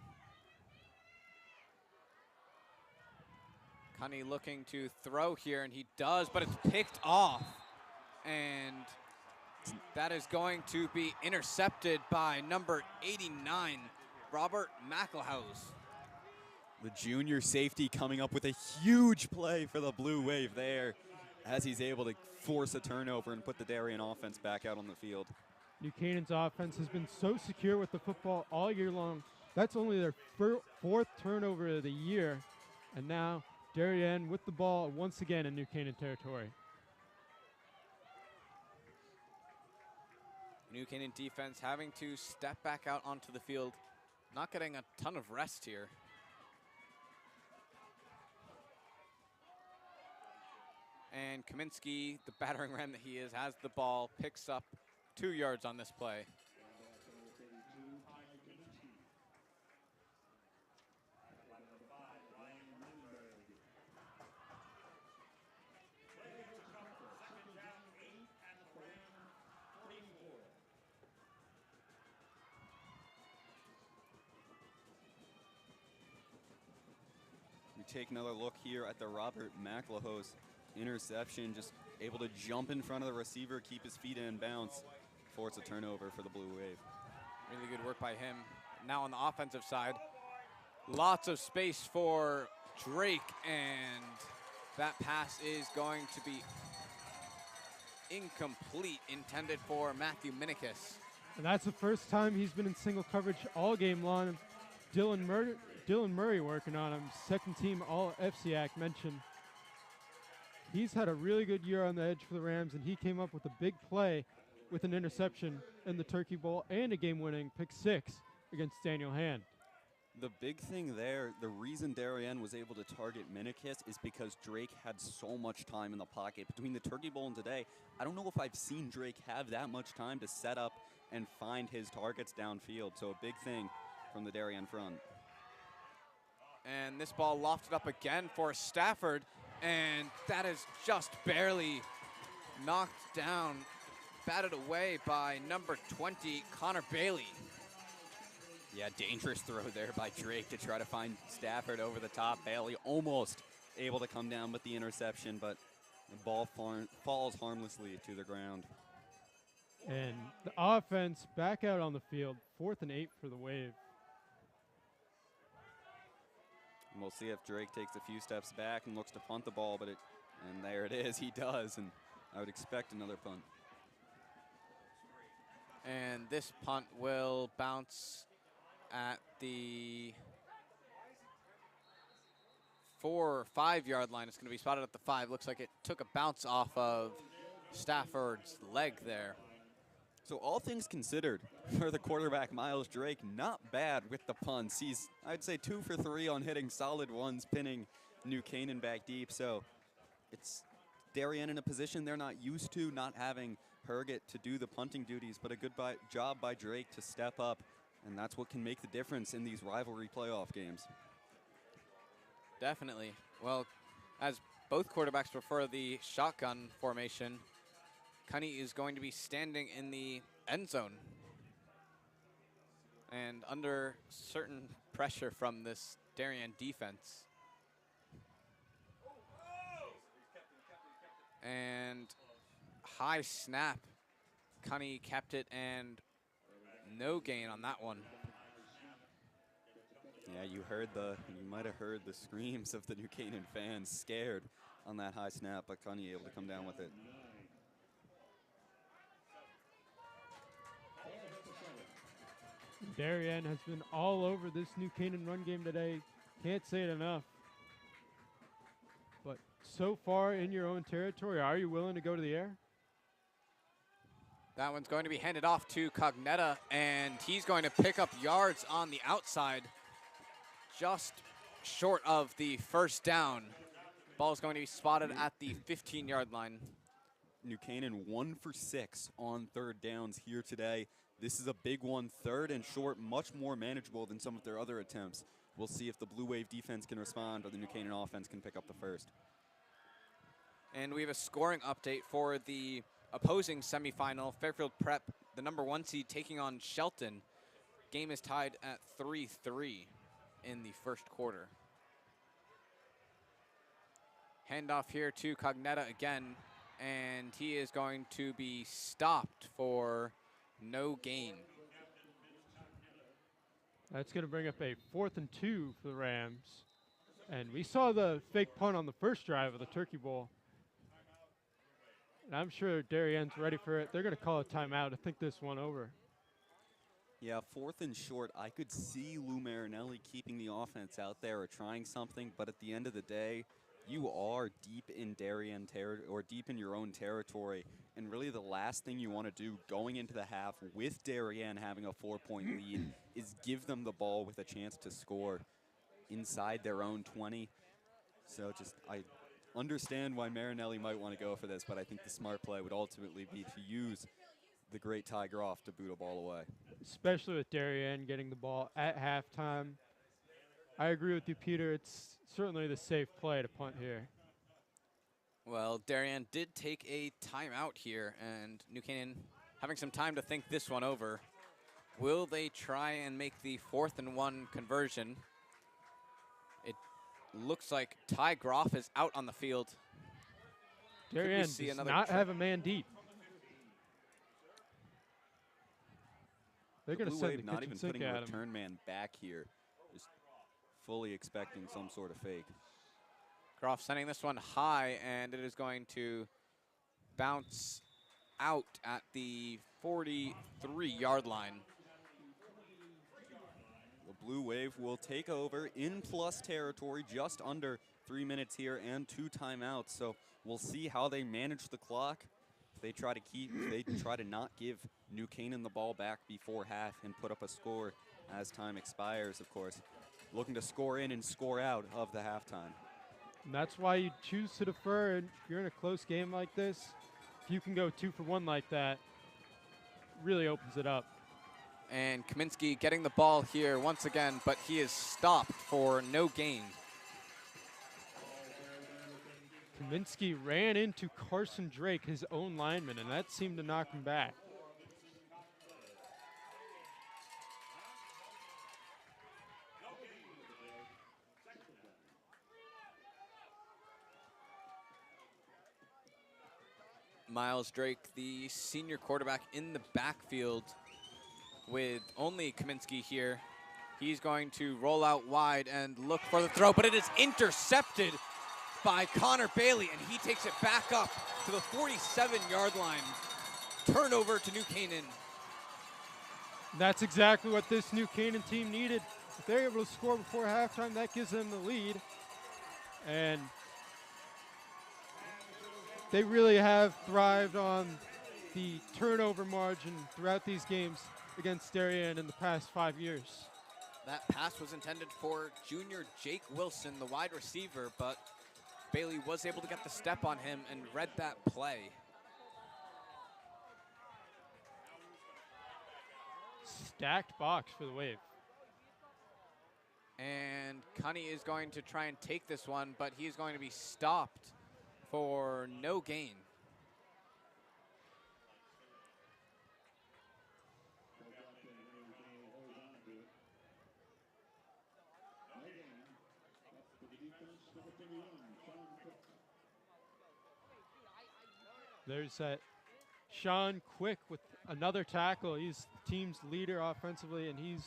Connie looking to throw here, and he does, but it's picked off. And that is going to be intercepted by number 89, Robert McElhouse. The junior safety coming up with a huge play for the Blue Wave there as he's able to force a turnover and put the Darien offense back out on the field. New Canaan's offense has been so secure with the football all year long. That's only their 4th turnover of the year. And now Darien with the ball once again in New Canaan territory. New Canaan defense having to step back out onto the field, not getting a ton of rest here. And Kaminsky, the battering ram that he is, has the ball, picks up 2 yards on this play. We take another look here at the Robert McElhouse interception, just able to jump in front of the receiver, keep his feet in bounce, force a turnover for the Blue Wave. Really good work by him. Now on the offensive side, lots of space for Drake, and that pass is going to be incomplete, intended for Matthew Minikis. And that's the first time he's been in single coverage all game long. Dylan Murray working on him, 2nd team all FCIAC mentioned. He's had a really good year on the edge for the Rams, and he came up with a big play with an interception in the Turkey Bowl and a game-winning pick 6 against Daniel Hand. The big thing there, the reason Darien was able to target Minikis is because Drake had so much time in the pocket. Between the Turkey Bowl and today, I don't know if I've seen Drake have that much time to set up and find his targets downfield. So a big thing from the Darien front. And this ball lofted up again for Stafford, and that is just barely knocked down, batted away by number 20, Connor Bailey. Yeah, dangerous throw there by Drake to try to find Stafford over the top. Bailey almost able to come down with the interception, but the ball falls harmlessly to the ground. And the offense back out on the field, 4th and 8 for the Wave. And we'll see if Drake takes a few steps back and looks to punt the ball, and there it is, he does, and I would expect another punt. And this punt will bounce at the 4 or 5 yard line. It's going to be spotted at the 5. Looks like it took a bounce off of Stafford's leg there. So all things considered, for the quarterback Miles Drake, not bad with the punts. He's, I'd say, 2 for 3 on hitting solid ones, pinning New Canaan back deep. So it's Darien in a position they're not used to, not having Herget to do the punting duties, but a good job by Drake to step up, and that's what can make the difference in these rivalry playoff games. Definitely. Well, as both quarterbacks prefer the shotgun formation, Cunny is going to be standing in the end zone. And under certain pressure from this Darien defense. And high snap. Cunny kept it, and no gain on that one. Yeah, you might have heard the screams of the New Canaan fans, scared on that high snap, but Cunny able to come down with it. Darien has been all over this New Canaan run game today. Can't say it enough. But so far in your own territory, are you willing to go to the air? That one's going to be handed off to Cognetta, and he's going to pick up yards on the outside, just short of the first down. Ball's going to be spotted at the 15-yard line. New Canaan 1 for 6 on third downs here today. This is a big one, third and short, much more manageable than some of their other attempts. We'll see if the Blue Wave defense can respond or the New Canaan offense can pick up the first. And we have a scoring update for the opposing semifinal. Fairfield Prep, the #1 seed, taking on Shelton. Game is tied at 3-3 in the first quarter. Handoff here to Cognetta again, and he is going to be stopped for no gain. That's going to bring up a 4th and 2 for the Rams. And we saw the fake punt on the first drive of the Turkey Bowl. And I'm sure Darien's ready for it. They're going to call a timeout to think this one over. Yeah, 4th and short. I could see Lou Marinelli keeping the offense out there or trying something, but at the end of the day, you are deep in Darien territory or deep in your own territory, and really the last thing you want to do going into the half with Darien having a 4-point lead is give them the ball with a chance to score inside their own 20. So I understand why Marinelli might want to go for this, but I think the smart play would ultimately be to use the great Ty Groff to boot a ball away. Especially with Darien getting the ball at halftime. I agree with you, Peter. It's certainly the safe play to punt here. Well, Darien did take a timeout here, and New Canaan having some time to think this one over. Will they try and make the 4th and 1 conversion? It looks like Ty Groff is out on the field. Darien does not have a man deep. They're going to send the not even kitchen putting sink a at him. return man back here, just fully expecting some sort of fake. Groff sending this one high, and it is going to bounce out at the 43-yard line. The Blue Wave will take over in plus territory, just under 3 minutes here and 2 timeouts. So we'll see how they manage the clock. If they try to not give New Canaan the ball back before half and put up a score as time expires, of course. Looking to score in and score out of the halftime. And that's why you choose to defer. And if you're in a close game like this, if you can go 2 for 1 like that, really opens it up. And Kaminsky getting the ball here once again, but he is stopped for no gain. Kaminsky ran into Carson Drake, his own lineman, and that seemed to knock him back. Miles Drake, the senior quarterback in the backfield with only Kaminsky here. He's going to roll out wide and look for the throw, but it is intercepted by Connor Bailey, and he takes it back up to the 47-yard line. Turnover to New Canaan. That's exactly what this New Canaan team needed. If they're able to score before halftime, that gives them the lead. And they really have thrived on the turnover margin throughout these games against Darien in the past 5 years. That pass was intended for junior Jake Wilson, the wide receiver, but Bailey was able to get the step on him and read that play. Stacked box for the Wave. And Cunny is going to try and take this one, but he's going to be stopped for no gain. There's that Sean Quick with another tackle. He's the team's leader offensively, and he's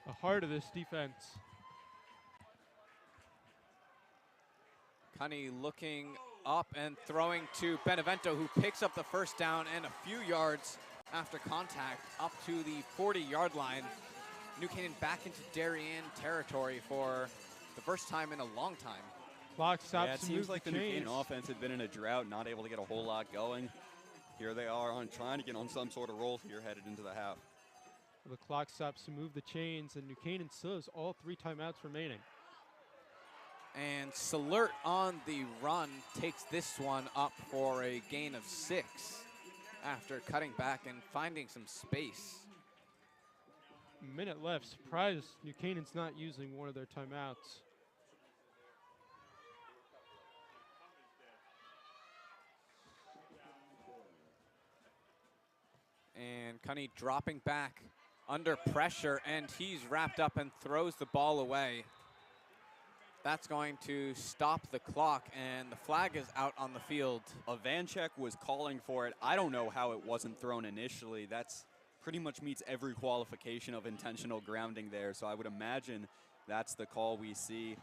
the heart of this defense. Cunny looking up and throwing to Benevento, who picks up the first down and a few yards after contact up to the 40-yard line. New Canaan back into Darien territory for the first time in a long time. Clock stops. Yeah, it to seems move like the New Canaan offense had been in a drought, not able to get a whole lot going. Here they are trying to get on some sort of roll here headed into the half. The clock stops to move the chains, and New Canaan still has all 3 timeouts remaining. And Salert on the run takes this one up for a gain of 6 after cutting back and finding some space. Minute left. Surprised New Canaan's not using one of their timeouts. And Cunny dropping back under pressure, and he's wrapped up and throws the ball away. That's going to stop the clock, and the flag is out on the field. Ivanchek was calling for it. I don't know how it wasn't thrown initially. That's pretty much meets every qualification of intentional grounding there, so I would imagine that's the call we see.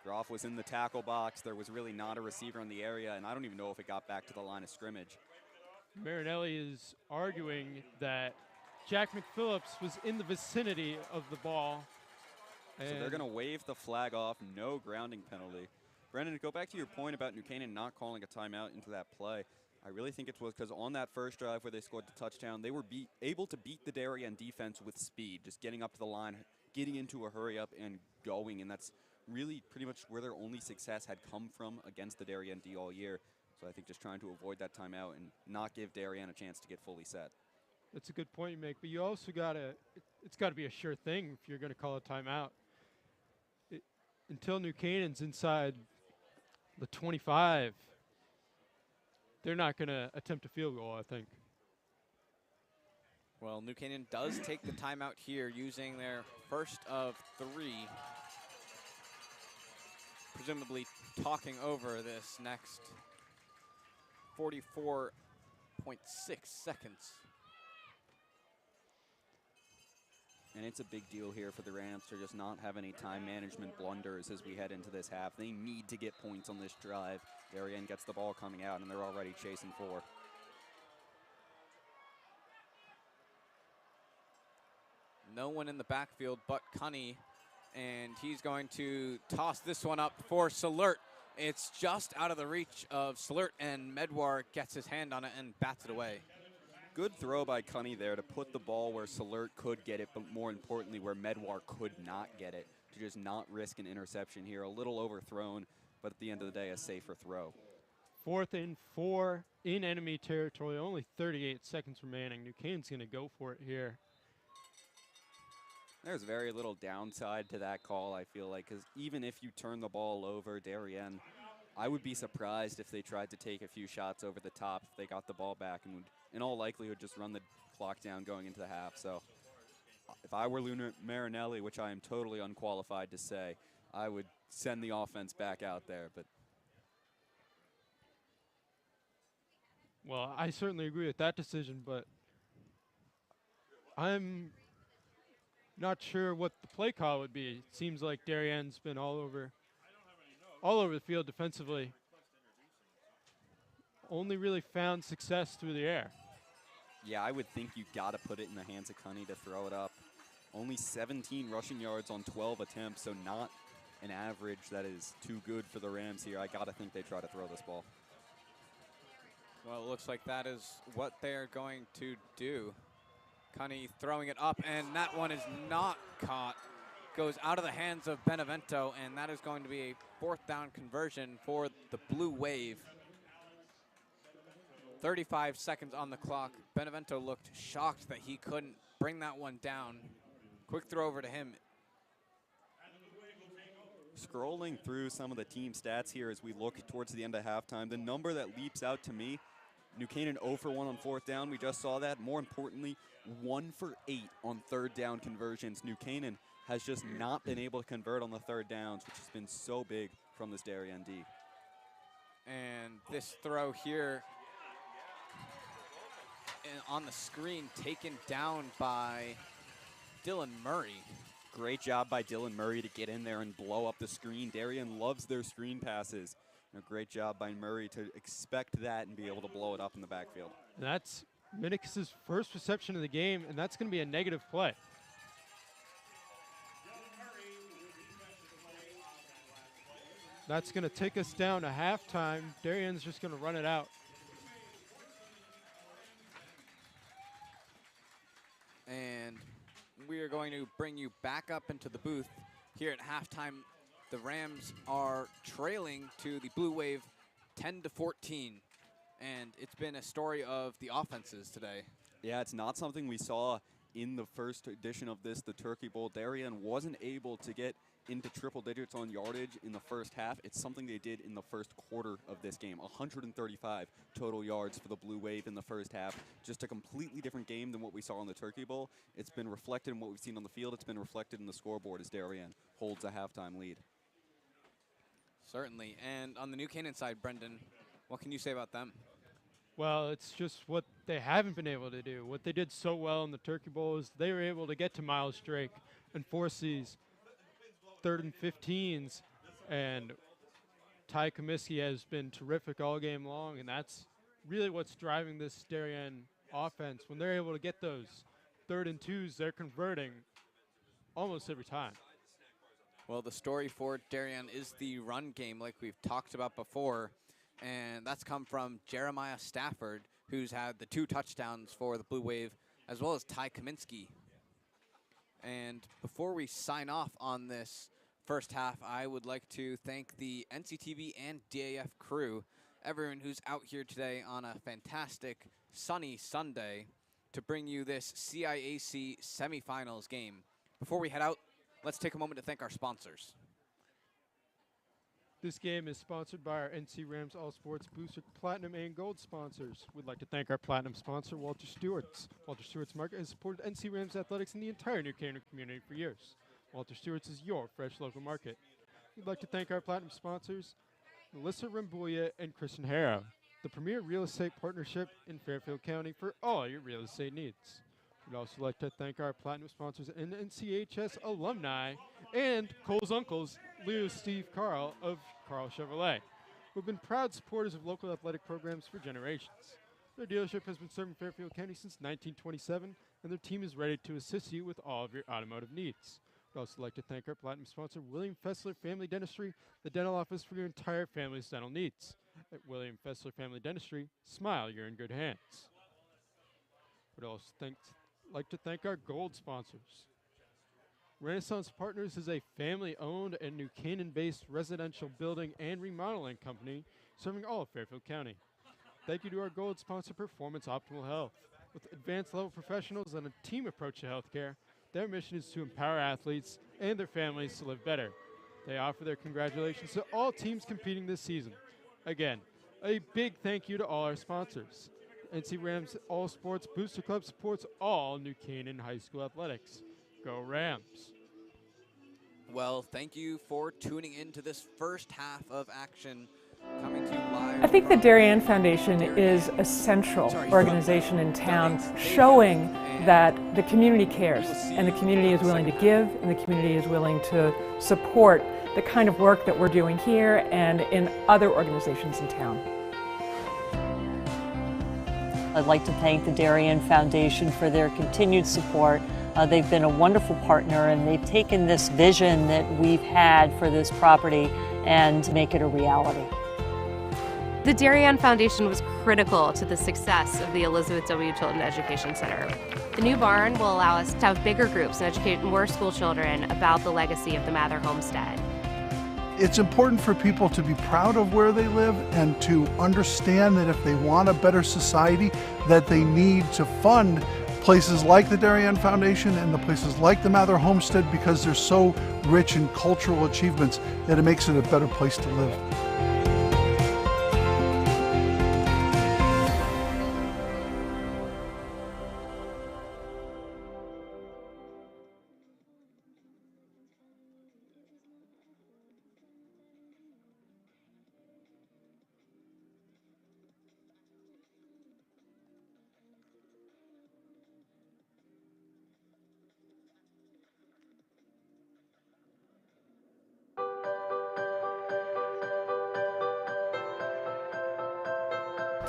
Groff was in the tackle box. There was really not a receiver in the area, and I don't even know if it got back to the line of scrimmage. Marinelli is arguing that Jack McPhillips was in the vicinity of the ball. So they're going to wave the flag off, no grounding penalty. Brendan, to go back to your point about New Canaan not calling a timeout into that play, I really think it was because on that first drive where they scored the touchdown, they were able to beat the Darien defense with speed, just getting up to the line, getting into a hurry up and going, and that's really pretty much where their only success had come from against the Darien D all year. So I think just trying to avoid that timeout and not give Darien a chance to get fully set. That's a good point you make, but you also it's got to be a sure thing if you're going to call a timeout. Until New Canaan's inside the 25, they're not going to attempt a field goal, I think. Well, New Canaan does take the timeout here using their first of 3. Presumably talking over this next 44.6 seconds. And it's a big deal here for the Rams to just not have any time management blunders as we head into this half. They need to get points on this drive. Darien gets the ball coming out, and they're already chasing 4. No one in the backfield but Cunny, and he's going to toss this one up for Salert. It's just out of the reach of Salert, and Medwar gets his hand on it and bats it away. Good throw by Cunny there to put the ball where Salert could get it, but more importantly where Medwar could not get it, to just not risk an interception here. A little overthrown, but at the end of the day, a safer throw. 4th and 4 in enemy territory, only 38 seconds remaining. New Canaan's going to go for it here. There's very little downside to that call, I feel like, because even if you turn the ball over, Darien, I would be surprised if they tried to take a few shots over the top if they got the ball back and would, in all likelihood, just run the clock down going into the half. So if I were Luna Marinelli, which I am totally unqualified to say, I would send the offense back out there. But Well, I certainly agree with that decision, but I'm not sure what the play call would be. It seems like Darien's been all over the field defensively. Only really found success through the air. yeah, I would think you got to put it in the hands of Cunny to throw it up. Only 17 rushing yards on 12 attempts, so not an average that is too good for the Rams here. I got to think they try to throw this ball. Well, it looks like that is what they're going to do. Cunny throwing it up, and that one is not caught. Goes out of the hands of Benevento, and that is going to be a 4th down conversion for the Blue Wave. 35 seconds on the clock. Benevento looked shocked that he couldn't bring that one down. Quick throw over to him. Scrolling through some of the team stats here as we look towards the end of halftime, the number that leaps out to me, New Canaan 0 for 1 on 4th down. We just saw that. More importantly, 1 for 8 on 3rd down conversions. New Canaan has just not been able to convert on the 3rd downs, which has been so big from this Darien D. And this throw here on the screen taken down by Dylan Murray. Great job by Dylan Murray to get in there and blow up the screen. Darien loves their screen passes. Great job by Murray to expect that and be able to blow it up in the backfield. And that's Minnicus's first reception of the game, and that's going to be a negative play. That's going to take us down to halftime. Darien's just going to run it out. And we are going to bring you back up into the booth here at halftime. The Rams are trailing to the Blue Wave 10-14. And it's been a story of the offenses today. Yeah, it's not something we saw in the first edition of this, the Turkey Bowl. Darien wasn't able to get into triple digits on yardage in the first half. It's something they did in the first quarter of this game. 135 total yards for the Blue Wave in the first half. Just a completely different game than what we saw in the Turkey Bowl. It's been reflected in what we've seen on the field. It's been reflected in the scoreboard as Darien holds a halftime lead. Certainly. And on the New Canaan side, Brendan, what can you say about them? Well, it's just what they haven't been able to do. What they did so well in the Turkey Bowl is they were able to get to Miles Drake and force these 3rd and 15s, and Ty Comiskey has been terrific all game long, and that's really what's driving this Darien offense. When they're able to get those 3rd and 2s, they're converting almost every time. Well, the story for Darien is the run game, like we've talked about before, and that's come from Jeremiah Stafford, who's had the 2 touchdowns for the Blue Wave, as well as Ty Comiskey. And before we sign off on this first half, I would like to thank the NCTV and DAF crew, everyone who's out here today on a fantastic sunny Sunday to bring you this CIAC semifinals game. Before we head out, let's take a moment to thank our sponsors. This game is sponsored by our NC Rams All Sports Booster Platinum and Gold sponsors. We'd like to thank our Platinum sponsor, Walter Stewart's. Walter Stewart's Market has supported NC Rams athletics in the entire New Canaan community for years. Walter Stewart's is your fresh local market. We'd like to thank our Platinum sponsors, Melissa Rambuya and Kristen Harrow, the premier real estate partnership in Fairfield County for all your real estate needs. We'd also like to thank our Platinum sponsors and NCHS alumni and Cole's uncles, Leo Steve Carl of Carl Chevrolet, who have been proud supporters of local athletic programs for generations. Their dealership has been serving Fairfield County since 1927, and their team is ready to assist you with all of your automotive needs. We'd also like to thank our Platinum sponsor, William Fessler Family Dentistry, the dental office for your entire family's dental needs. At William Fessler Family Dentistry, smile, you're in good hands. We'd also like to thank our gold sponsors. Renaissance Partners is a family-owned and New Canaan-based residential building and remodeling company serving all of Fairfield County. Thank you to our gold sponsor, Performance Optimal Health. With advanced level professionals and a team approach to healthcare, their mission is to empower athletes and their families to live better. They offer their congratulations to all teams competing this season. Again, a big thank you to all our sponsors. NC Rams All Sports Booster Club supports all New Canaan high school athletics. Go Rams. Well, thank you for tuning into this first half of action coming to you live. I think the Darien Foundation is a central organization in town showing that the community cares and the community is willing to give and the community is willing to support the kind of work that we're doing here and in other organizations in town. I'd like to thank the Darien Foundation for their continued support. They've been a wonderful partner, and they've taken this vision that we've had for this property and make it a reality. The Darien Foundation was critical to the success of the Elizabeth W. Tilton Education Center. The new barn will allow us to have bigger groups and educate more school children about the legacy of the Mather homestead. It's important for people to be proud of where they live and to understand that if they want a better society, that they need to fund places like the Darien Foundation and the places like the Mather Homestead because they're so rich in cultural achievements that it makes it a better place to live.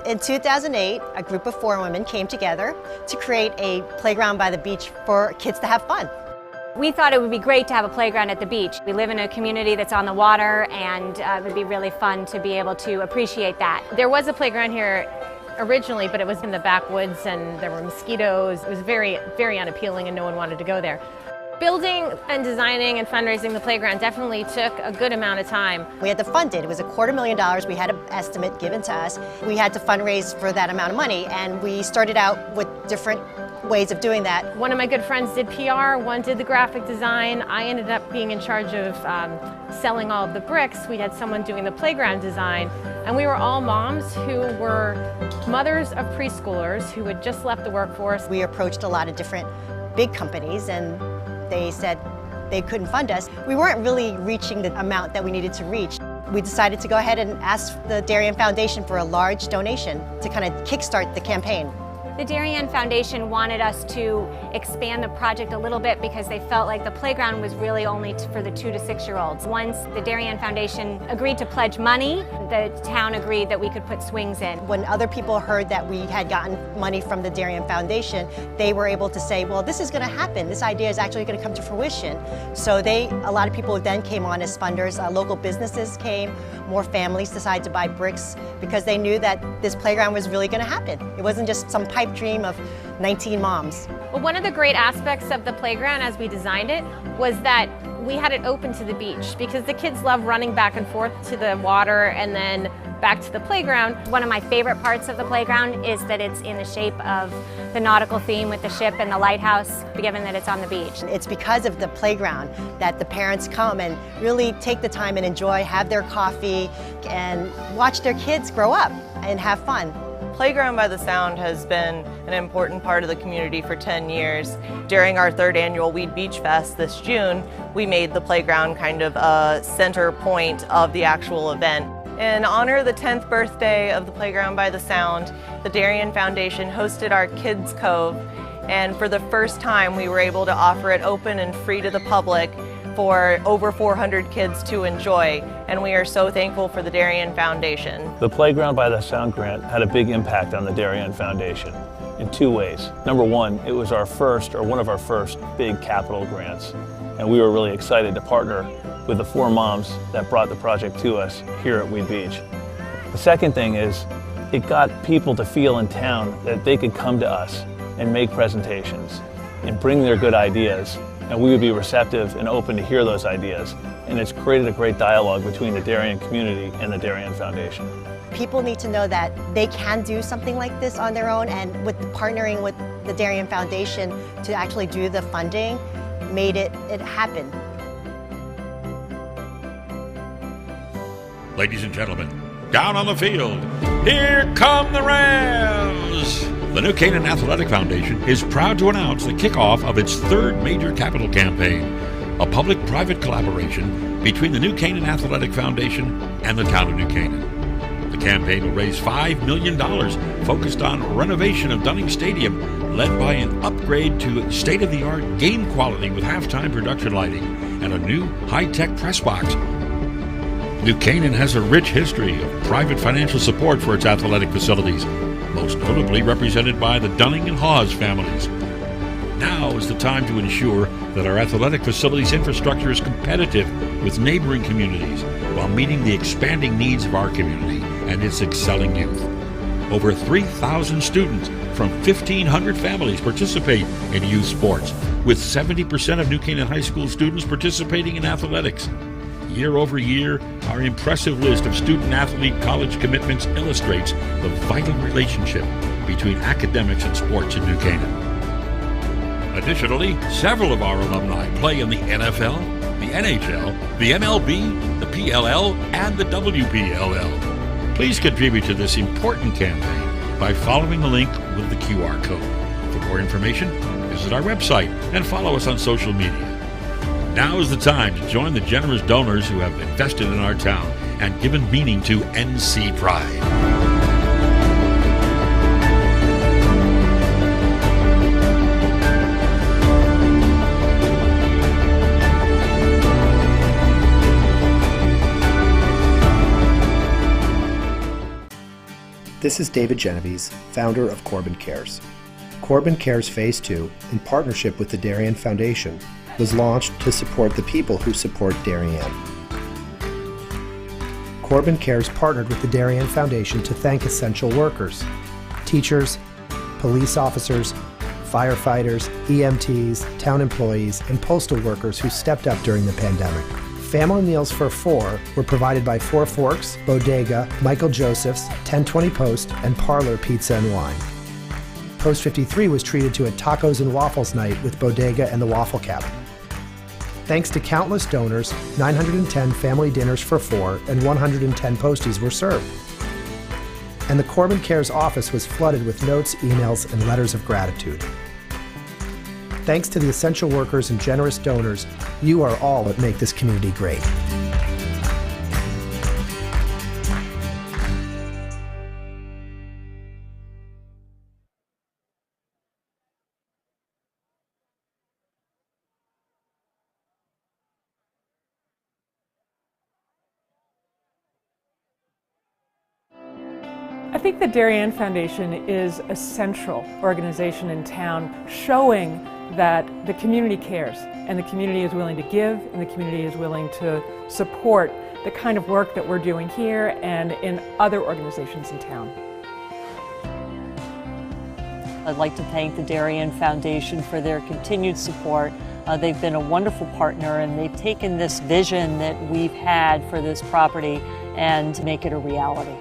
In 2008, a group of 4 women came together to create a playground by the beach for kids to have fun. We thought it would be great to have a playground at the beach. We live in a community that's on the water, and it would be really fun to be able to appreciate that. There was a playground here originally, but it was in the backwoods and there were mosquitoes. It was very, very unappealing and no one wanted to go there. Building and designing and fundraising the playground definitely took a good amount of time. We had to fund it. It was $250,000. We had an estimate given to us. We had to fundraise for that amount of money, and we started out with different ways of doing that. One of my good friends did PR, one did the graphic design. I ended up being in charge of selling all of the bricks. We had someone doing the playground design, and we were all moms who were mothers of preschoolers who had just left the workforce. We approached a lot of different big companies, and they said they couldn't fund us. We weren't really reaching the amount that we needed to reach. We decided to go ahead and ask the Darien Foundation for a large donation to kind of kickstart the campaign. The Darien Foundation wanted us to expand the project a little bit because they felt like the playground was really only for the 2 to 6-year-olds. Once the Darien Foundation agreed to pledge money, the town agreed that we could put swings in. When other people heard that we had gotten money from the Darien Foundation, they were able to say, well, this is going to happen. This idea is actually going to come to fruition. So a lot of people then came on as funders. Local businesses came. More families decided to buy bricks because they knew that this playground was really going to happen. It wasn't just some pipe dream of 19 moms. Well, one of the great aspects of the playground as we designed it was that we had it open to the beach because the kids love running back and forth to the water and then back to the playground. One of my favorite parts of the playground is that it's in the shape of the nautical theme with the ship and the lighthouse, given that it's on the beach. It's because of the playground that the parents come and really take the time and enjoy, have their coffee, and watch their kids grow up and have fun. Playground by the Sound has been an important part of the community for 10 years. During our 3rd annual Weed Beach Fest this June, we made the playground kind of a center point of the actual event. In honor of the 10th birthday of the Playground by the Sound, the Darien Foundation hosted our Kids Cove, and for the first time we were able to offer it open and free to the public for over 400 kids to enjoy, and we are so thankful for the Darien Foundation. The Playground by the Sound grant had a big impact on the Darien Foundation in 2 ways. Number one, it was one of our first big capital grants, and we were really excited to partner with the 4 moms that brought the project to us here at Weed Beach. The second thing is it got people to feel in town that they could come to us and make presentations and bring their good ideas, and we would be receptive and open to hear those ideas. And it's created a great dialogue between the Darien community and the Darien Foundation. People need to know that they can do something like this on their own, and with partnering with the Darien Foundation to actually do the funding made it happen. Ladies and gentlemen, down on the field, here come the Rams! The New Canaan Athletic Foundation is proud to announce the kickoff of its 3rd major capital campaign, a public-private collaboration between the New Canaan Athletic Foundation and the town of New Canaan. The campaign will raise $5 million focused on renovation of Dunning Stadium, led by an upgrade to state-of-the-art game quality with halftime production lighting and a new high-tech press box. New Canaan has a rich history of private financial support for its athletic facilities, most notably represented by the Dunning and Hawes families. Now is the time to ensure that our athletic facilities infrastructure is competitive with neighboring communities while meeting the expanding needs of our community and its excelling youth. Over 3,000 students from 1,500 families participate in youth sports, with 70% of New Canaan High School students participating in athletics. Year over year, our impressive list of student-athlete college commitments illustrates the vital relationship between academics and sports in New Canaan. Additionally, several of our alumni play in the NFL, the NHL, the MLB, the PLL, and the WPLL. Please contribute to this important campaign by following the link with the QR code. For more information, visit our website and follow us on social media. Now is the time to join the generous donors who have invested in our town and given meaning to NC Pride. This is David Genovese, founder of Corbin Cares. Corbin Cares Phase 2, in partnership with the Darien Foundation, was launched to support the people who support Darien. Corbin Cares partnered with the Darien Foundation to thank essential workers, teachers, police officers, firefighters, EMTs, town employees, and postal workers who stepped up during the pandemic. Family meals for 4 were provided by 4 Forks, Bodega, Michael Joseph's, 1020 Post, and Parlor Pizza and Wine. Post 53 was treated to a tacos and waffles night with Bodega and the Waffle Cabin. Thanks to countless donors, 910 family dinners for 4 and 110 posties were served. And the Corbin Cares office was flooded with notes, emails, and letters of gratitude. Thanks to the essential workers and generous donors, you are all what make this community great. I think the Darien Foundation is a central organization in town showing that the community cares and the community is willing to give and the community is willing to support the kind of work that we're doing here and in other organizations in town. I'd like to thank the Darien Foundation for their continued support. They've been a wonderful partner and they've taken this vision that we've had for this property and make it a reality.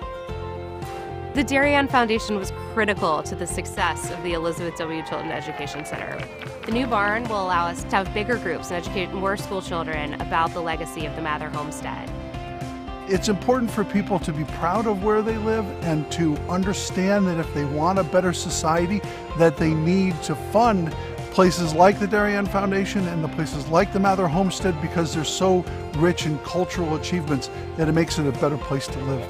The Darien Foundation was critical to the success of the Elizabeth W. Chilton Education Center. The new barn will allow us to have bigger groups and educate more school children about the legacy of the Mather homestead. It's important for people to be proud of where they live and to understand that if they want a better society, that they need to fund places like the Darien Foundation and the places like the Mather homestead because they're so rich in cultural achievements that it makes it a better place to live.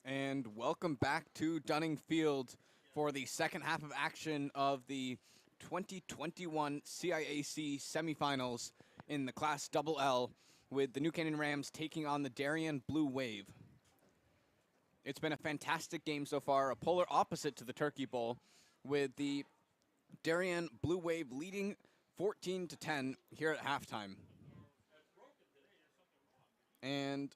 And welcome back to Dunning Field for the second half of action of the 2021 CIAC Semifinals in the Class Double L, with the New Canaan Rams taking on the Darien Blue Wave. It's been a fantastic game so far, a polar opposite to the Turkey Bowl, with the Darien Blue Wave leading 14-10 here at halftime. And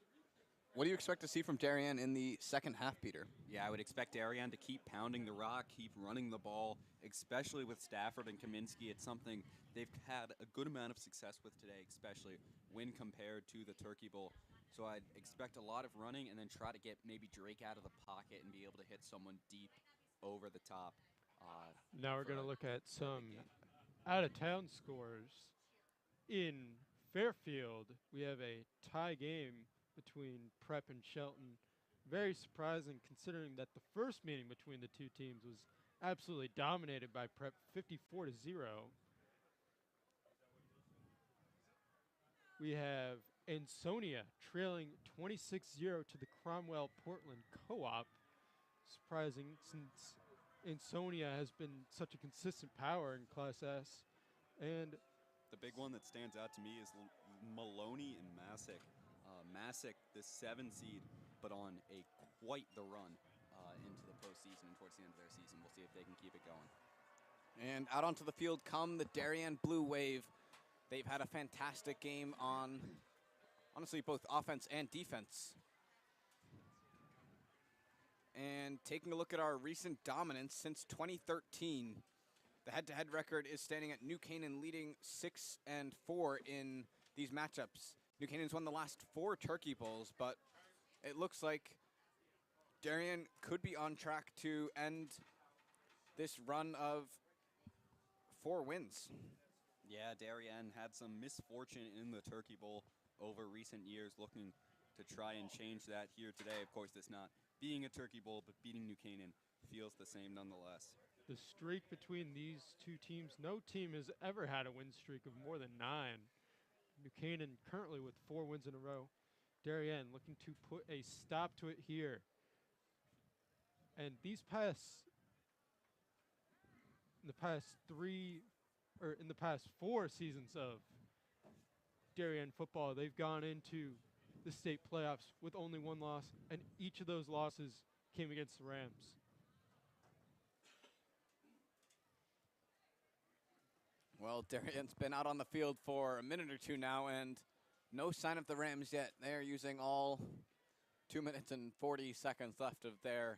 what do you expect to see from Darien in the second half, Peter? Yeah, I would expect Darien to keep pounding the rock, keep running the ball, especially with Stafford and Kaminsky. It's something they've had a good amount of success with today, especially when compared to the Turkey Bowl. So I'd expect a lot of running and then try to get maybe Drake out of the pocket and be able to hit someone deep over the top. Now we're going to look at some out-of-town scores. In Fairfield, we have a tie game between Prep and Shelton. Very surprising considering that the first meeting between the two teams was absolutely dominated by Prep, 54-0. We have Ansonia trailing 26-0 to the Cromwell Portland Co-op. Surprising since Ansonia has been such a consistent power in Class S. And the big one that stands out to me is Maloney and Masick. Masick, the 7 seed, but on quite the run into the postseason and towards the end of their season. We'll see if they can keep it going. And out onto the field come the Darien Blue Wave. They've had a fantastic game on, honestly, both offense and defense. And taking a look at our recent dominance since 2013, the head-to-head record is standing at New Canaan leading 6-4 in these matchups. New Canaan's won the last 4 Turkey Bowls, but it looks like Darien could be on track to end this run of 4 wins. Yeah, Darien had some misfortune in the Turkey Bowl over recent years, looking to try and change that here today. Of course, it's not being a Turkey Bowl, but beating New Canaan feels the same nonetheless. The streak between these two teams, no team has ever had a win streak of more than 9. New Canaan currently with 4 wins in a row. Darien looking to put a stop to it here. And in the past 4 seasons of Darien football, they've gone into the state playoffs with only 1 loss, and each of those losses came against the Rams. Well, Darien's been out on the field for a minute or 2 now, and no sign of the Rams yet. They are using all 2 minutes and 40 seconds left of their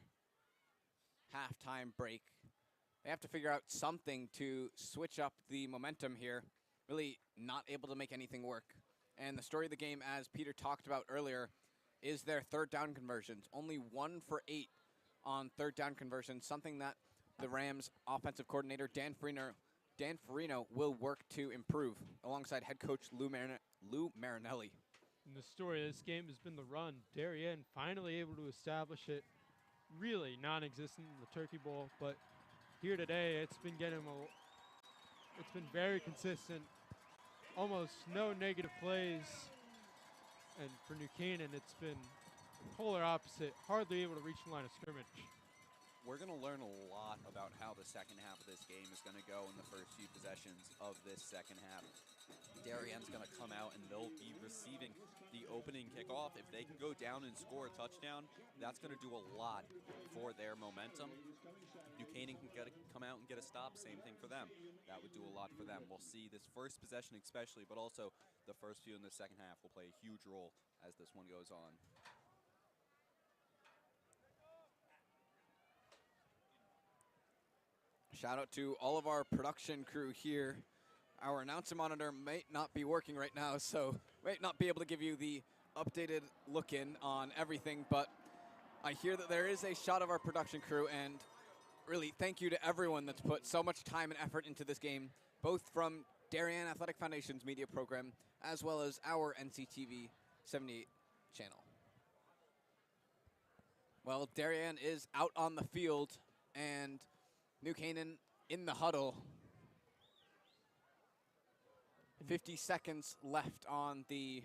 halftime break. They have to figure out something to switch up the momentum here. Really not able to make anything work. And the story of the game, as Peter talked about earlier, is their 3rd down conversions. Only 1 for 8 on 3rd down conversions, something that the Rams offensive coordinator Dan Farino will work to improve alongside head coach Lou Marinelli. And the story of this game has been the run. Darien finally able to establish it. Really non-existent in the Turkey Bowl, but here today it's been it's been very consistent. Almost no negative plays. And for New Canaan, it's been polar opposite, hardly able to reach the line of scrimmage. We're going to learn a lot about how the second half of this game is going to go in the first few possessions of this second half. Darien's going to come out and they'll be receiving the opening kickoff. If they can go down and score a touchdown, that's going to do a lot for their momentum. New Canaan can come out and get a stop, same thing for them. That would do a lot for them. We'll see this first possession especially, but also the first few in the second half will play a huge role as this one goes on. Shout out to all of our production crew here. Our announcer monitor might not be working right now, so might not be able to give you the updated look in on everything, but I hear that there is a shot of our production crew, and really thank you to everyone that's put so much time and effort into this game, both from Darien Athletic Foundation's media program, as well as our NCTV 78 channel. Well, Darien is out on the field, and New Canaan in the huddle. 50 seconds left on the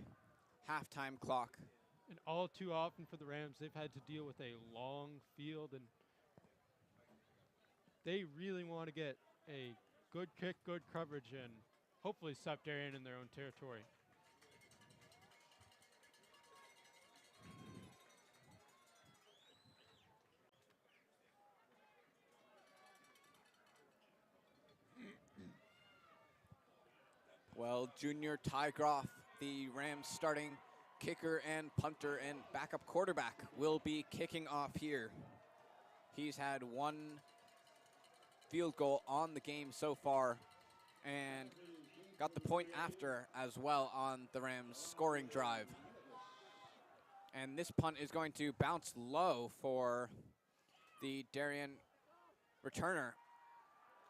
halftime clock. And all too often for the Rams, they've had to deal with a long field, and they really want to get a good kick, good coverage, and hopefully stop Darien in their own territory. Well, Junior Ty Groff, the Rams starting kicker and punter and backup quarterback, will be kicking off here. He's had 1 field goal on the game so far and got the point after as well on the Rams' scoring drive. And this punt is going to bounce low for the Darien returner.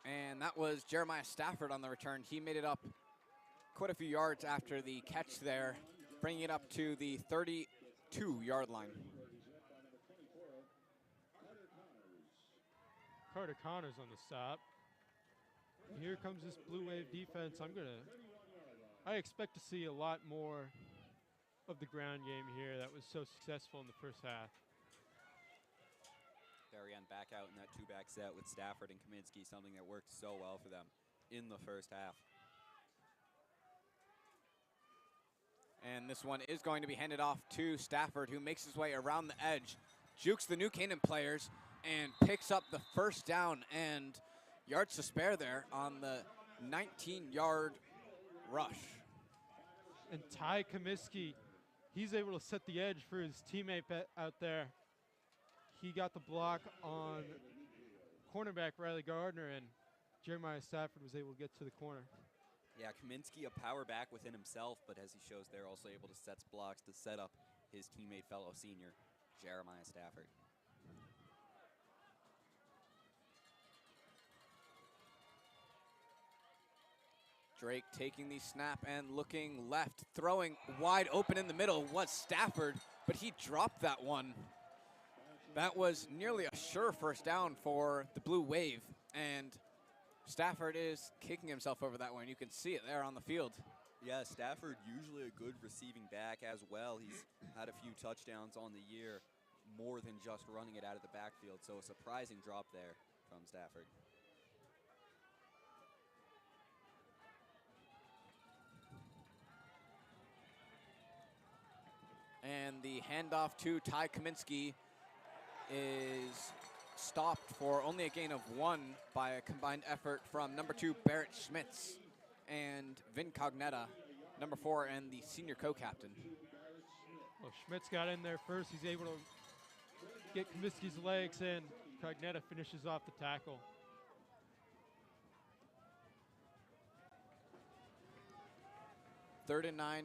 And that was Jeremiah Stafford on the return. He made it up quite a few yards after the catch there, bringing it up to the 32-yard line. Carter Connors on the stop. And here comes this Blue Wave defense. I expect to see a lot more of the ground game here that was so successful in the first half. Darien back out in that 2-back set with Stafford and Kaminsky, something that worked so well for them in the first half. And this one is going to be handed off to Stafford, who makes his way around the edge, jukes the New Canaan players, and picks up the first down and yards to spare there on the 19-yard rush. And Ty Kaminsky, he's able to set the edge for his teammate out there. He got the block on cornerback Riley Gardner, and Jeremiah Stafford was able to get to the corner. Yeah, Kaminsky a power back within himself, but as he shows there, also able to set blocks to set up his teammate, fellow senior, Jeremiah Stafford. Drake taking the snap and looking left, throwing wide open in the middle was Stafford, but he dropped that one. That was nearly a sure first down for the Blue Wave, and Stafford is kicking himself over that one. You can see it there on the field. Yeah, Stafford usually a good receiving back as well. He's had a few touchdowns on the year, more than just running it out of the backfield, so a surprising drop there from Stafford. And the handoff to Ty Kaminsky is stopped for only a gain of 1 by a combined effort from number 2, Barrett Schmitz, and Vin Cognetta, number 4, and the senior co-captain. Well, Schmitz got in there first. He's able to get Kaminsky's legs in. Cognetta finishes off the tackle. Third and 9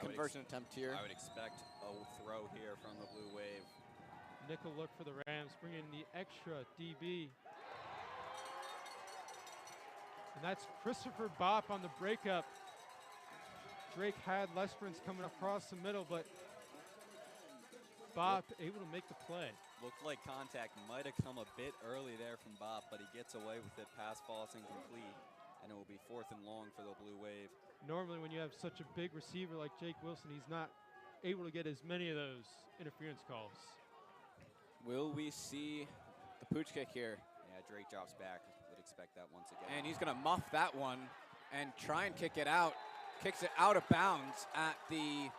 conversion attempt here. I would expect a throw here from the Blue Wave. Nickel look for the Rams, bringing the extra DB. And that's Christopher Bopp on the breakup. Drake had Lesperance coming across the middle, but Bopp able to make the play. Looked like contact might have come a bit early there from Bopp, but he gets away with it. Pass falls incomplete, and it will be 4th and long for the Blue Wave. Normally when you have such a big receiver like Jake Wilson, he's not able to get as many of those interference calls. Will we see the pooch kick here? Yeah, Drake drops back. Would expect that once again. And he's going to muff that one and try and kick it out. Kicks it out of bounds at the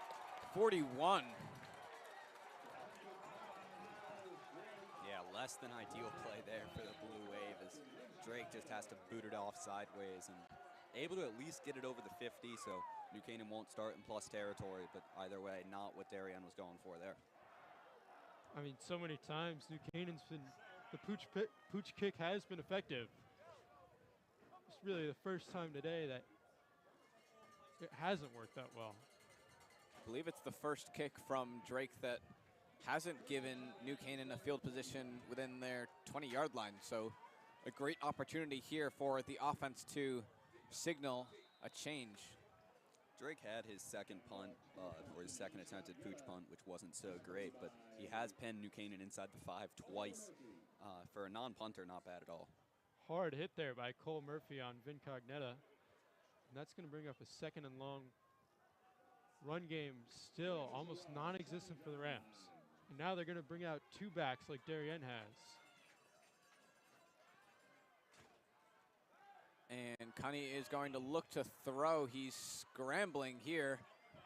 41. Yeah, less than ideal play there for the Blue Wave as Drake just has to boot it off sideways and able to at least get it over the 50, so New Canaan won't start in plus territory, but either way, not what Darien was going for there. I mean, so many times New Canaan's been, the pooch kick has been effective. It's really the first time today that it hasn't worked that well. I believe it's the first kick from Drake that hasn't given New Canaan a field position within their 20-yard line, so a great opportunity here for the offense to signal a change. Drake had his second punt, or his second attempted pooch punt, which wasn't so great, but he has pinned New Canaan inside the 5 twice. For a non-punter, not bad at all. Hard hit there by Cole Murphy on Vin Cognetta. And that's going to bring up a 2nd and long. Run game still almost non-existent for the Rams. And now they're going to bring out 2 backs like Darien has. And Cunny is going to look to throw. He's scrambling here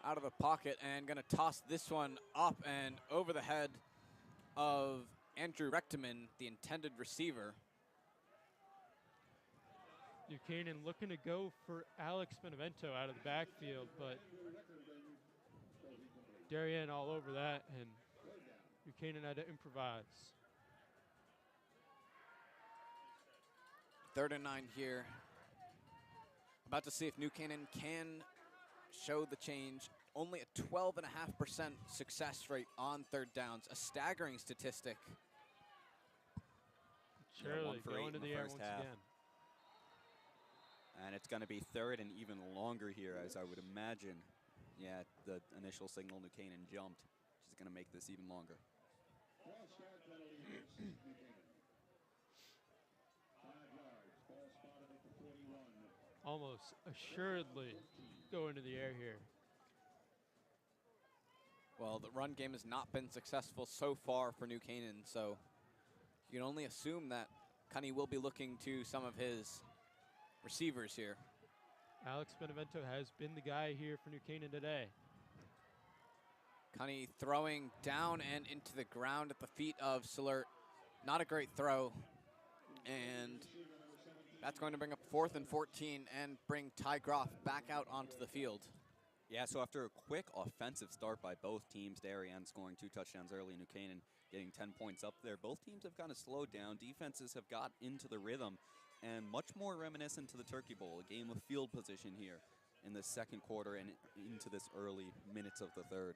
out of the pocket and going to toss this one up and over the head of Andrew Rechteman, the intended receiver. New Canaan looking to go for Alex Benevento out of the backfield, but Darien all over that, and New Canaan had to improvise. 3rd and 9 here. About to see if New Canaan can show the change. Only a 12.5% success rate on 3rd downs, a staggering statistic. Shirley going to the air once again. And it's going to be 3rd and even longer here, as I would imagine. Yeah, the initial signal New Canaan jumped, which is going to make this even longer. Almost assuredly go into the air here. Well, the run game has not been successful so far for New Canaan, so you can only assume that Cunny will be looking to some of his receivers here. Alex Benevento has been the guy here for New Canaan today. Cunny throwing down and into the ground at the feet of Salert. Not a great throw. And that's going to bring up 4th and 14 and bring Ty Groff back out onto the field. Yeah, so after a quick offensive start by both teams, Darien scoring 2 touchdowns early, New Canaan getting 10 points up there. Both teams have kind of slowed down. Defenses have got into the rhythm, and much more reminiscent to the Turkey Bowl, a game of field position here in the 2nd quarter and into this early minutes of the 3rd.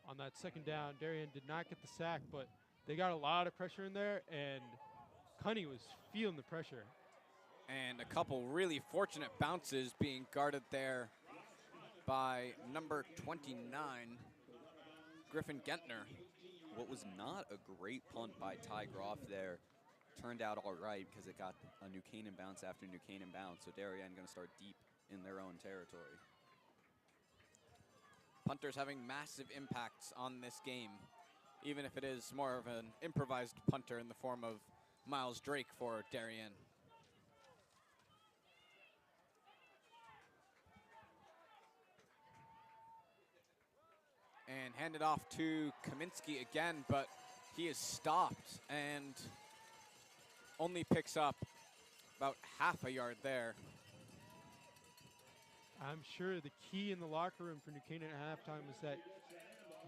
On that 2nd down, Darien did not get the sack, but they got a lot of pressure in there, and Cunny was feeling the pressure. And a couple really fortunate bounces being guarded there by number 29, Griffin Gentner. What was not a great punt by Ty Groff there turned out all right because it got a New Canaan bounce after New Canaan bounce. So Darien going to start deep in their own territory. Punters having massive impacts on this game, even if it is more of an improvised punter in the form of Miles Drake for Darien. And handed off to Kaminsky again, but he is stopped and only picks up about half a yard there. I'm sure the key in the locker room for New Canaan at halftime was that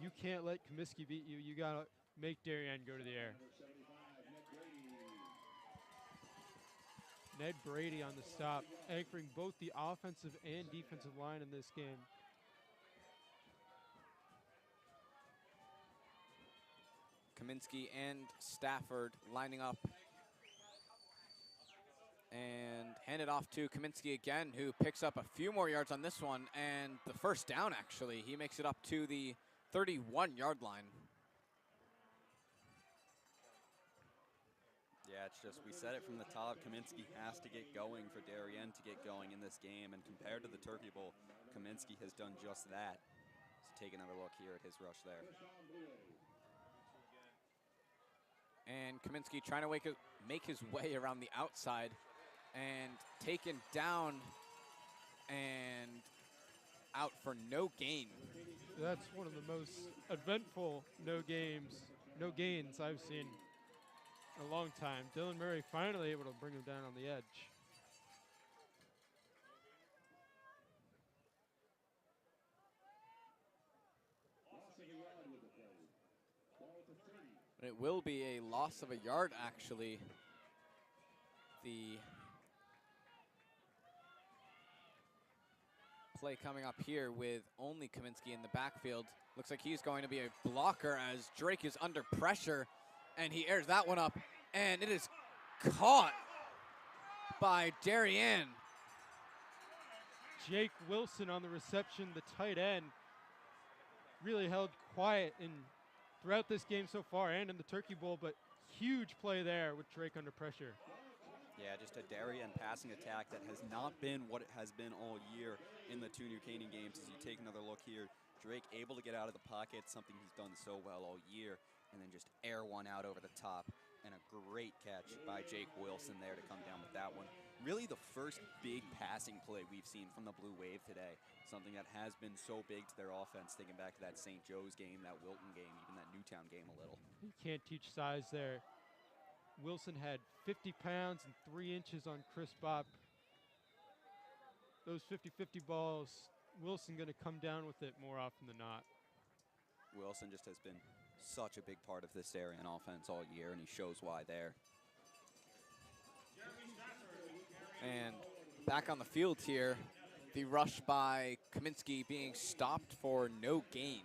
you can't let Comiskey beat you. You got to make Darien go to the air. Ned Brady on the stop, anchoring both the offensive and defensive line in this game. Kaminsky and Stafford lining up. And handed off to Kaminsky again, who picks up a few more yards on this one, and the first down, actually. He makes it up to the 31-yard line. Yeah, it's just, we said it from the top, Kaminsky has to get going for Darien to get going in this game, and compared to the Turkey Bowl, Kaminsky has done just that. So take another look here at his rush there. And Kaminsky trying to make his way around the outside and taken down and out for no gain. That's one of the most eventful no gains I've seen in a long time. Dylan Murray finally able to bring him down on the edge. It will be a loss of a yard, actually. The play coming up here with only Kaminsky in the backfield. Looks like he's going to be a blocker as Drake is under pressure, and he airs that one up, and it is caught by Darien. Jake Wilson on the reception, the tight end, really held quiet throughout this game so far and in the Turkey Bowl, but huge play there with Drake under pressure. Yeah, just a Darien passing attack that has not been what it has been all year in the two New Canaan games. As you take another look here, Drake able to get out of the pocket, something he's done so well all year, and then just air one out over the top. And a great catch by Jake Wilson there to come down with that one. Really the first big passing play we've seen from the Blue Wave today. Something that has been so big to their offense, thinking back to that St. Joe's game, that Wilton game, even that Newtown game a little. You can't teach size there. Wilson had 50 pounds and 3 inches on Chris Bopp. Those 50-50 balls, Wilson going to come down with it more often than not. Wilson just has been such a big part of this Darien offense all year, and he shows why there. And back on the field here, the rush by Kaminsky being stopped for no gain.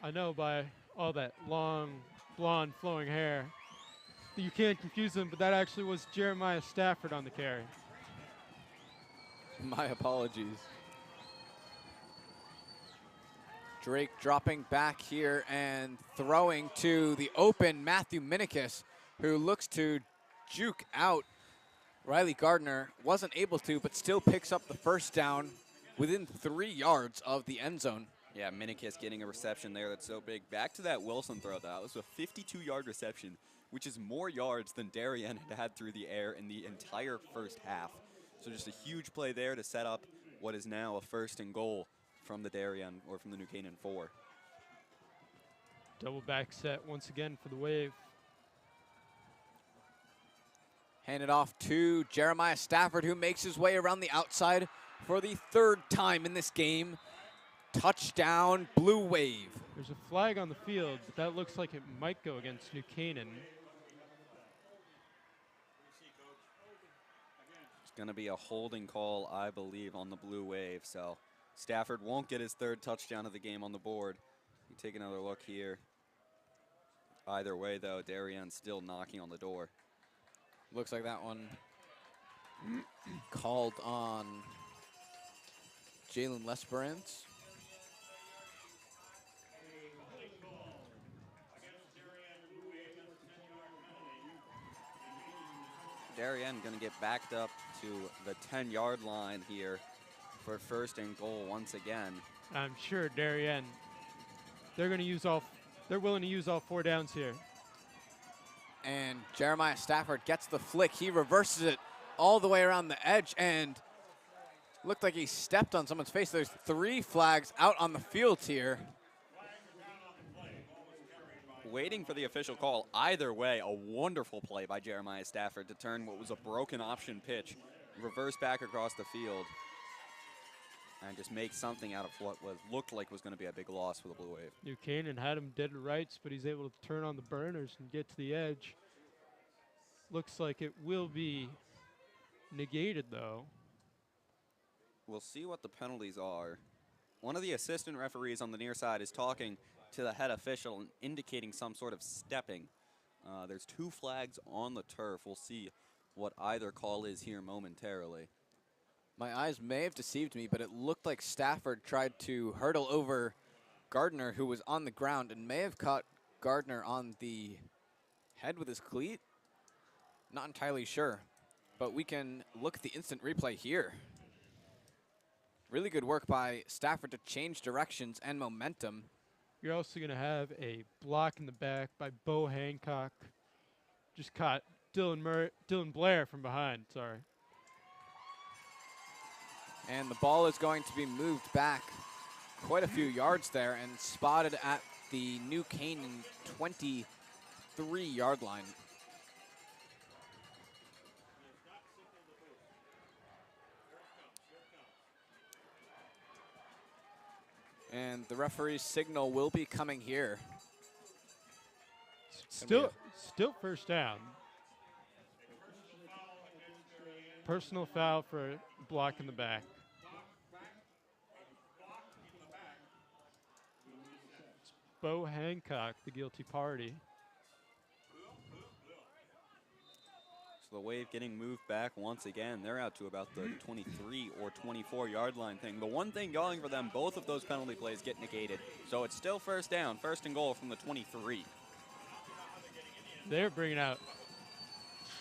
I know by all that long, blonde, flowing hair, you can't confuse them, but that actually was Jeremiah Stafford on the carry. My apologies. Drake dropping back here and throwing to the open Matthew Minikis, who looks to juke out Riley Gardner. Wasn't able to, but still picks up the first down within 3 yards of the end zone. Yeah, Minikis getting a reception there that's so big. Back to that Wilson throw, though. That was a 52-yard reception, which is more yards than Darien had through the air in the entire first half. So just a huge play there to set up what is now a 1st and goal from the Darien, or from the New Canaan 4. Double back set once again for the Wave. Handed off to Jeremiah Stafford, who makes his way around the outside for the 3rd time in this game. Touchdown, Blue Wave. There's a flag on the field, but that looks like it might go against New Canaan. It's going to be a holding call, I believe, on the Blue Wave. So Stafford won't get his 3rd touchdown of the game on the board. You take another look here. Either way, though, Darien still knocking on the door. Looks like that one called on Jalen Lesperance. Darien going to get backed up to the 10-yard line here for first and goal once again. I'm sure Darien, they're willing to use all 4 downs here. And Jeremiah Stafford gets the flick. He reverses it all the way around the edge and looked like he stepped on someone's face. There's 3 flags out on the field here. Waiting for the official call. Either way, a wonderful play by Jeremiah Stafford to turn what was a broken option pitch, reverse back across the field, and just make something out of what looked like was going to be a big loss for the Blue Wave. New Canaan had him dead to rights, but he's able to turn on the burners and get to the edge. Looks like it will be negated, though. We'll see what the penalties are. One of the assistant referees on the near side is talking to the head official and indicating some sort of stepping. There's 2 flags on the turf. We'll see what either call is here momentarily. My eyes may have deceived me, but it looked like Stafford tried to hurdle over Gardner, who was on the ground, and may have caught Gardner on the head with his cleat. Not entirely sure, but we can look at the instant replay here. Really good work by Stafford to change directions and momentum. You're also going to have a block in the back by Bo Hancock. Just caught Dylan Blair from behind, sorry. And the ball is going to be moved back quite a few yards there and spotted at the New Canaan 23-yard line. And the referee's signal will be coming here. Still first down. Personal foul for a block in the back. It's Bo Hancock, the guilty party. So the Wave getting moved back once again. They're out to about the 23 or 24-yard line thing. The one thing going for them, both of those penalty plays get negated. So it's still first down, first and goal from the 23. They're bringing out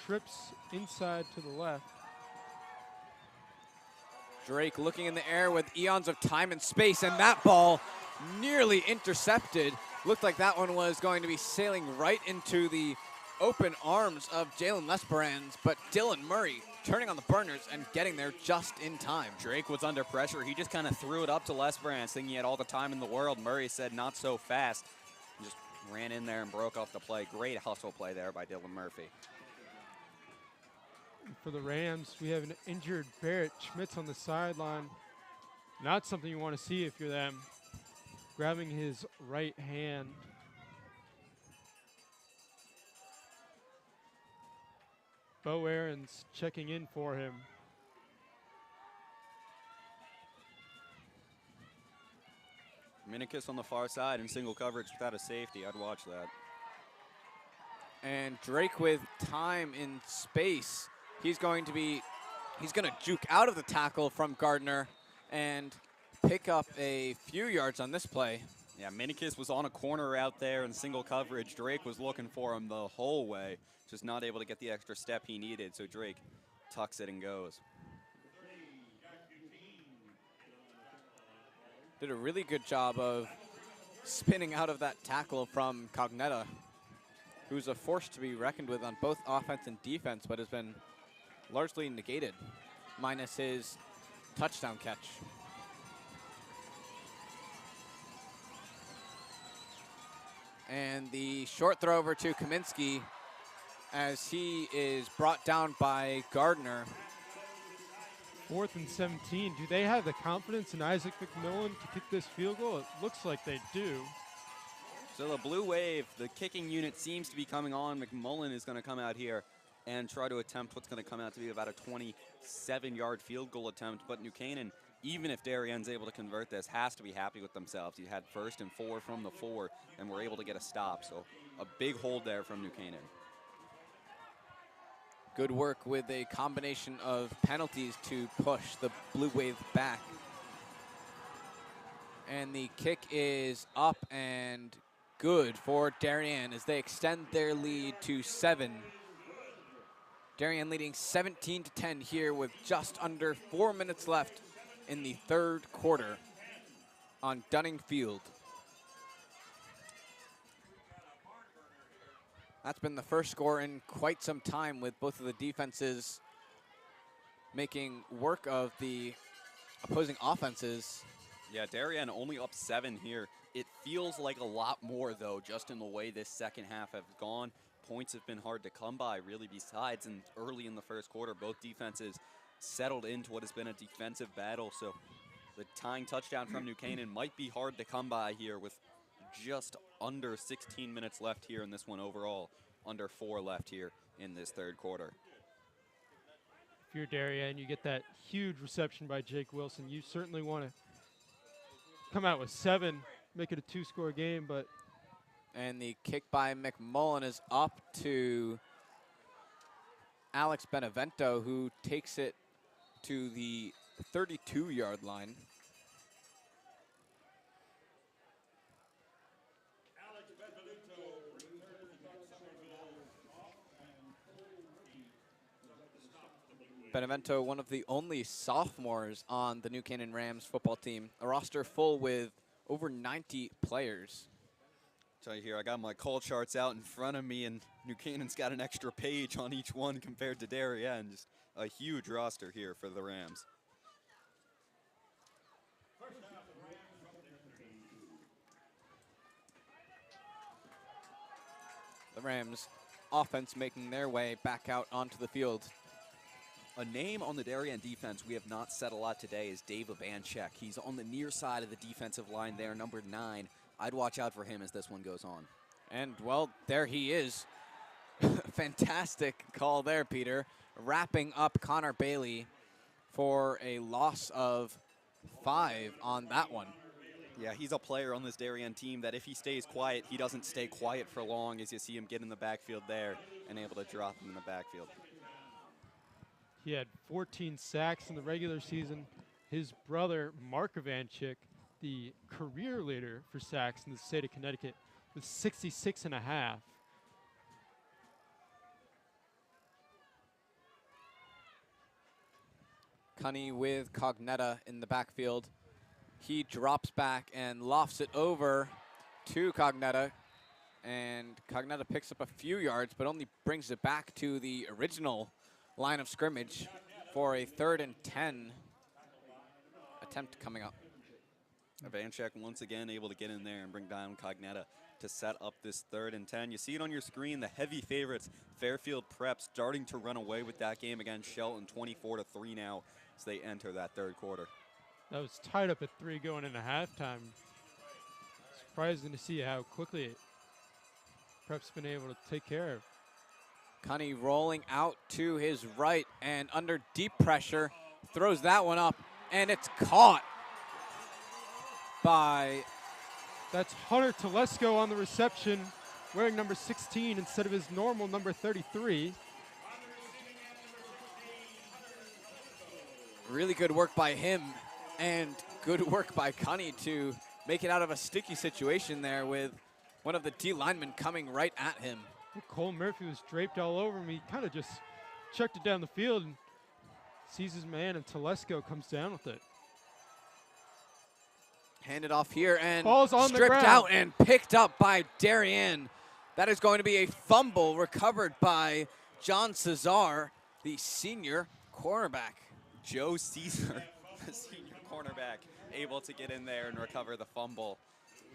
trips inside to the left. Drake looking in the air with eons of time and space, and that ball nearly intercepted. Looked like that one was going to be sailing right into the open arms of Jalen Lesperance, but Dylan Murray turning on the burners and getting there just in time. Drake was under pressure. He just kind of threw it up to Lesperance, thinking he had all the time in the world. Murray said not so fast. Just ran in there and broke off the play. Great hustle play there by Dylan Murphy. For the Rams, we have an injured Barrett Schmitz on the sideline. Not something you want to see if you're them. Grabbing his right hand. Bo Aaron's checking in for him. Minikis on the far side in single coverage without a safety. I'd watch that. And Drake with time in space. He's going to juke out of the tackle from Gardner and pick up a few yards on this play. Yeah, Minikis was on a corner out there in single coverage. Drake was looking for him the whole way, just not able to get the extra step he needed, so Drake tucks it and goes. Did a really good job of spinning out of that tackle from Cognetta, who's a force to be reckoned with on both offense and defense, but has been largely negated, minus his touchdown catch. And the short throw over to Kaminsky as he is brought down by Gardner. 4th and 17. Do they have the confidence in Isaac McMillan to kick this field goal? It looks like they do. So the Blue Wave, the kicking unit seems to be coming on. McMullen is going to come out here and try to attempt what's going to come out to be about a 27-yard field goal attempt. But New Canaan even if Darien's able to convert this, has to be happy with themselves. You had 1st and 4 from the 4 and were able to get a stop. So a big hold there from New Canaan. Good work with a combination of penalties to push the Blue Wave back. And the kick is up and good for Darien as they extend their lead to 7. Darien leading 17-10 here with just under 4 minutes left in the 3rd quarter on Dunning Field. That's been the first score in quite some time, with both of the defenses making work of the opposing offenses. Yeah, Darien only up 7 here. It feels like a lot more, though, just in the way this second half has gone. Points have been hard to come by, really, besides. And early in the first quarter, both defenses settled into what has been a defensive battle. So the tying touchdown from New Canaan might be hard to come by here with just under 16 minutes left here in this one overall. Under 4 left here in this 3rd quarter. If you're Darien, you get that huge reception by Jake Wilson. You certainly want to come out with 7, make it a 2-score game, but. And the kick by McMullen is up to Alex Benevento, who takes it to the 32-yard line. Benevento, one of the only sophomores on the New Canaan Rams football team, a roster full with over 90 players. Tell you here, I got my call charts out in front of me, and New Canaan's got an extra page on each one compared to Darien. Just a huge roster here for the Rams. The Rams offense making their way back out onto the field. A name on the Darien defense we have not said a lot today is Dave Abanchek. He's on the near side of the defensive line there, number 9. I'd watch out for him as this one goes on. And, well, there he is. Fantastic call there, Peter. Wrapping up Connor Bailey for a loss of 5 on that one. Yeah, he's a player on this Darien team that if he stays quiet, he doesn't stay quiet for long, as you see him get in the backfield there and able to drop him in the backfield. He had 14 sacks in the regular season. His brother, Mark Ivanchik, the career leader for sacks in the state of Connecticut, with 66.5. Cunny with Cognetta in the backfield. He drops back and lofts it over to Cognetta. And Cognetta picks up a few yards, but only brings it back to the original line of scrimmage for a 3rd and 10 attempt coming up. Ivanchek once again able to get in there and bring down Cognetta to set up this 3rd and 10. You see it on your screen, the heavy favorites, Fairfield Prep, starting to run away with that game against Shelton, 24-3 now as they enter that 3rd quarter. That was tied up at 3 going into halftime. Surprising to see how quickly Prep's been able to take care of. Cunny rolling out to his right and under deep pressure, throws that one up, and it's caught by... That's Hunter Telesco on the reception, wearing number 16 instead of his normal number 33. Really good work by him, and good work by Cunny to make it out of a sticky situation there with one of the D linemen coming right at him. Cole Murphy was draped all over him. He kind of just chucked it down the field and sees his man, and Telesco comes down with it. Handed off here and Ball's on the stripped ground. out and picked up by Darien. That is going to be a fumble recovered by John Cesar, the senior cornerback. Joe Caesar, the senior cornerback, able to get in there and recover the fumble.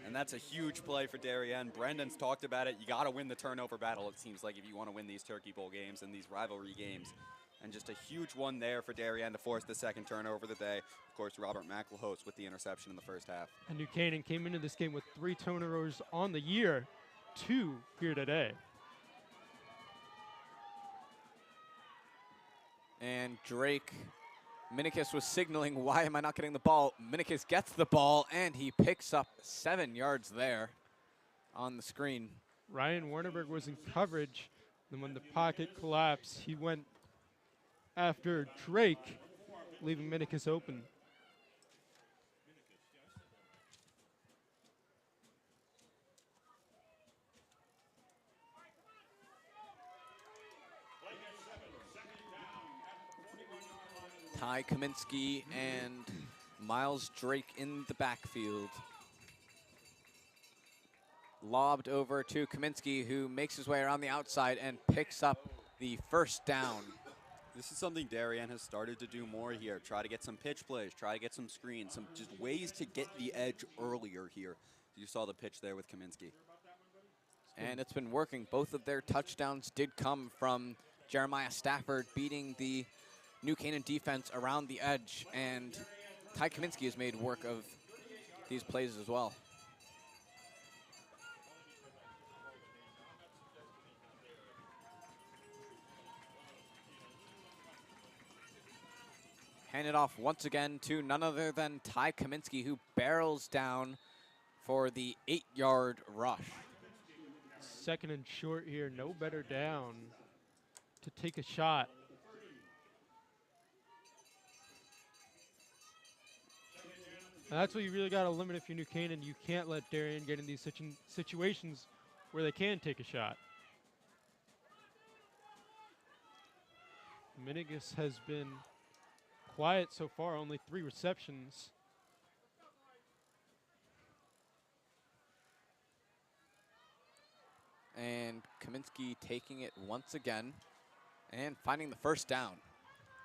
And that's a huge play for Darien. Brendan's talked about it. You got to win the turnover battle, it seems like, if you want to win these Turkey Bowl games and these rivalry games. And just a huge one there for Darien to force the 2nd turnover of the day. Of course, Robert McElhouse with the interception in the first half. And New Canaan came into this game with 3 turnovers on the year, 2 here today. And Drake Minikis was signaling, why am I not getting the ball? Minikis gets the ball, and he picks up 7 yards there on the screen. Ryan Wernerberg was in coverage, and when the pocket collapsed, he went after Drake, leaving Minikis open. Ty Kaminsky and Miles Drake in the backfield. Lobbed over to Kaminsky, who makes his way around the outside and picks up the first down. This is something Darien has started to do more here. Try to get some pitch plays, try to get some screens, some just ways to get the edge earlier here. You saw the pitch there with Kaminsky. And it's been working. Both of their touchdowns did come from Jeremiah Stafford beating the New Canaan defense around the edge, and Ty Kaminsky has made work of these plays as well. Handed off once again to none other than Ty Kaminsky, who barrels down for the 8-yard rush. Second and short here, no better down to take a shot. And that's what you really got to limit if you're New Canaan. You can't let Darien get in these situations where they can take a shot. Minikis has been quiet so far, only 3 receptions. And Kaminsky taking it once again and finding the first down.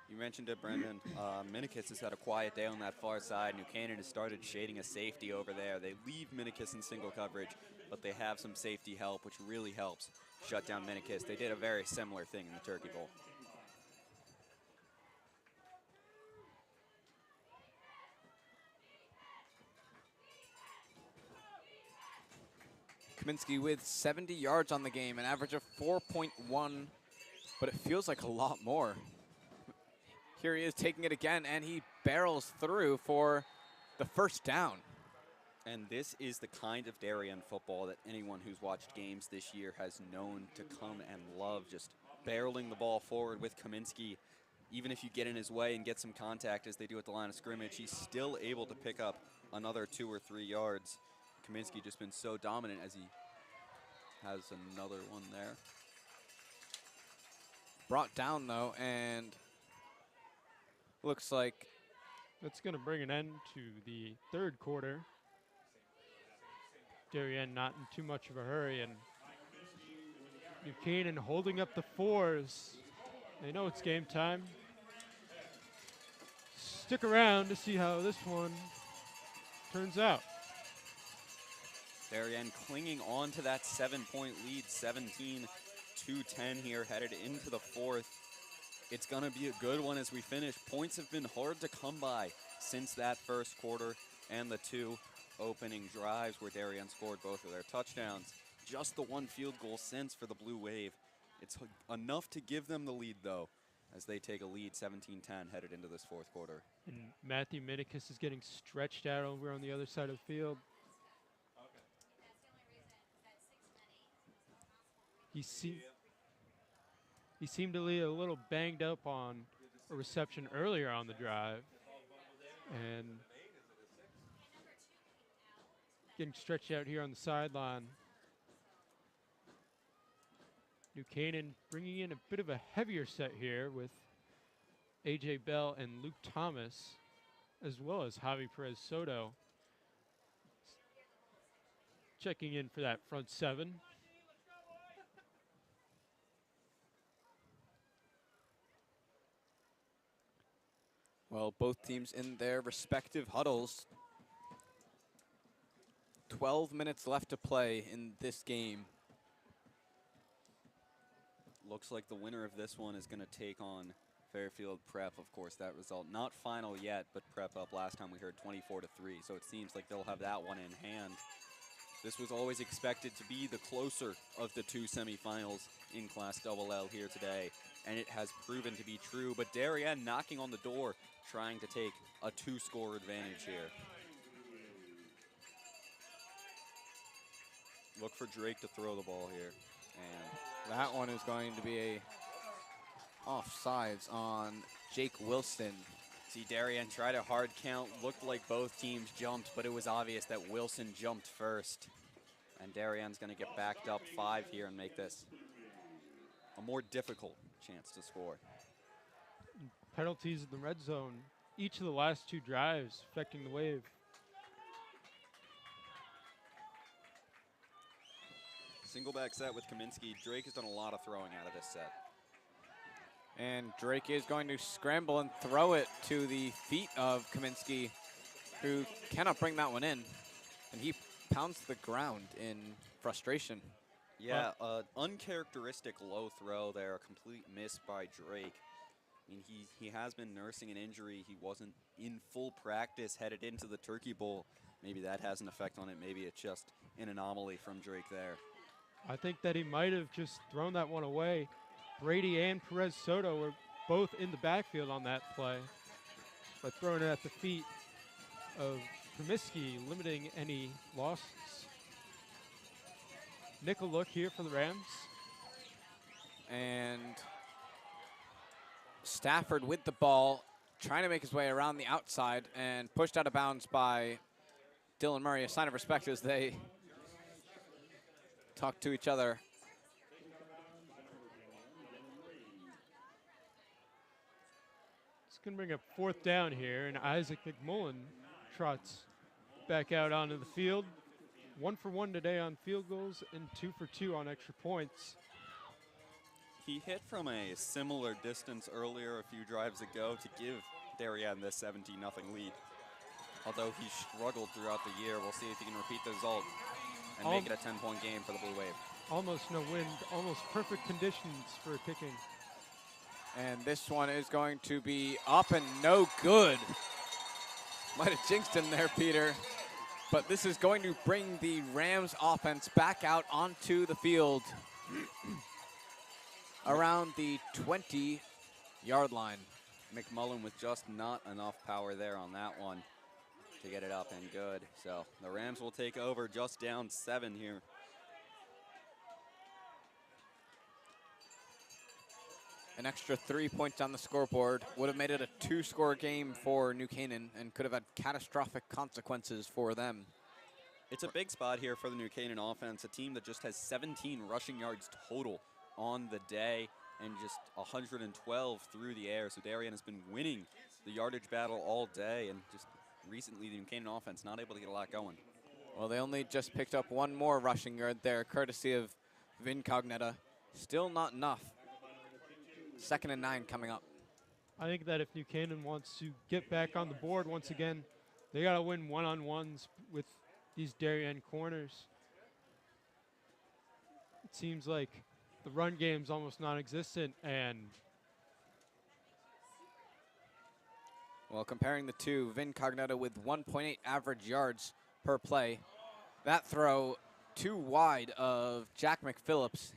You mentioned it, Brendan. Minikis has had a quiet day on that far side. New Canaan has started shading a safety over there. They leave Minikis in single coverage, but they have some safety help, which really helps shut down Minikis. They did a very similar thing in the Turkey Bowl. Kaminsky with 70 yards on the game, an average of 4.1, but it feels like a lot more. Here he is taking it again, and he barrels through for the first down. And this is the kind of Darien football that anyone who's watched games this year has known to come and love, just barreling the ball forward with Kaminsky. Even if you get in his way and get some contact, as they do at the line of scrimmage, he's still able to pick up another 2 or 3 yards. Kaminsky just been so dominant, as he has another one there. Brought down, though, and looks like that's going to bring an end to the third quarter. Darien not in too much of a hurry, and New Canaan holding up the 4s. They know it's game time. Stick around to see how this one turns out. Darien clinging on to that 7-point lead, 17-10 here, headed into the fourth. It's going to be a good one as we finish. Points have been hard to come by since that first quarter and the 2 opening drives where Darien scored both of their touchdowns. Just the 1 field goal since for the Blue Wave. It's enough to give them the lead, though, as they take a lead 17-10 headed into this fourth quarter. And Matthew Minikis is getting stretched out over on the other side of the field. He seemed to be a little banged up on a reception earlier on the drive, and getting stretched out here on the sideline. New Canaan bringing in a bit of a heavier set here with A.J. Bell and Luke Thomas, as well as Javi Perez Soto checking in for that front 7. Well, both teams in their respective huddles. 12 minutes left to play in this game. Looks like the winner of this one is going to take on Fairfield Prep. Of course, that result not final yet, but Prep up last time we heard 24-3. So it seems like they'll have that one in hand. This was always expected to be the closer of the two semifinals in Class LL here today, and it has proven to be true. But Darien knocking on the door, trying to take a 2-score advantage here. Look for Drake to throw the ball here. And that one is going to be a offsides on Jake Wilson. See, Darien tried a hard count. Looked like both teams jumped, but it was obvious that Wilson jumped first. And Darien's going to get backed up 5 here and make this a more difficult chance to score. Penalties in the red zone. Each of the last 2 drives affecting the Wave. Single back set with Kaminsky. Drake has done a lot of throwing out of this set. And Drake is going to scramble and throw it to the feet of Kaminsky, who cannot bring that one in. And he pounds the ground in frustration. Yeah, uncharacteristic low throw there, a complete miss by Drake. I mean, he has been nursing an injury. He wasn't in full practice headed into the Turkey Bowl. Maybe that has an effect on it. Maybe it's just an anomaly from Drake there. I think that he might have just thrown that one away. Brady and Perez Soto were both in the backfield on that play, but throwing it at the feet of Kaminsky, limiting any losses. Nickel look here for the Rams. And Stafford with the ball, trying to make his way around the outside and pushed out of bounds by Dylan Murray. A sign of respect as they talk to each other. It's going to bring up 4th down here, and Isaac McMullen trots back out onto the field. 1 for 1 today on field goals and 2 for 2 on extra points. He hit from a similar distance earlier a few drives ago to give Darien this 17-0 lead. Although he struggled throughout the year, we'll see if he can repeat the result and make it a 10-point game for the Blue Wave. Almost no wind, almost perfect conditions for kicking. And this one is going to be up and no good. Might have jinxed him there, Peter. But this is going to bring the Rams offense back out onto the field around the 20-yard line. McMullen with just not enough power there on that one to get it up and good. So the Rams will take over, just down 7 here. An extra 3 points on the scoreboard would have made it a 2-score game for New Canaan and could have had catastrophic consequences for them. It's a big spot here for the New Canaan offense, a team that just has 17 rushing yards total on the day and just 112 through the air. So Darien has been winning the yardage battle all day, and just recently the New Canaan offense not able to get a lot going. Well, they only just picked up 1 more rushing yard there, courtesy of Vin Cognetta. Still not enough. 2nd and 9 coming up. I think that if New Canaan wants to get back on the board once again, they got to win one-on-ones with these Darien corners. It seems like the run game's almost non-existent, and well, comparing the two, Vin Cognetta with 1.8 average yards per play. That throw too wide of Jack McPhillips,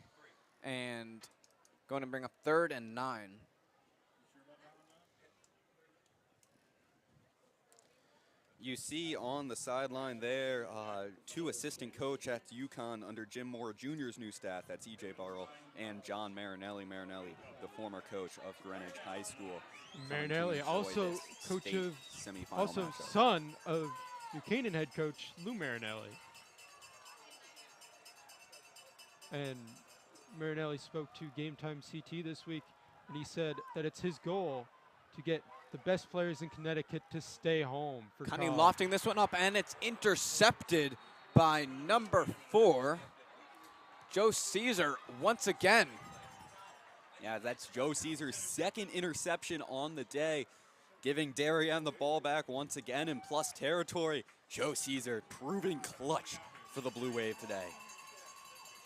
and going to bring up 3rd and 9. You see on the sideline there, 2 assistant coach at UConn under Jim Moore Jr.'s new staff. That's E.J. Burrell and John Marinelli. Marinelli, the former coach of Greenwich High School. Marinelli, also coach of, also matchup. Son of New Canaan head coach Lou Marinelli. And Marinelli spoke to Game Time CT this week, and he said that it's his goal to get the best players in Connecticut to stay home for Connie college. lofting this one up, and it's intercepted by number 4, Joe Caesar, once again. Yeah, that's Joe Caesar's 2nd interception on the day, giving Darien the ball back once again in plus territory. Joe Caesar proving clutch for the Blue Wave today.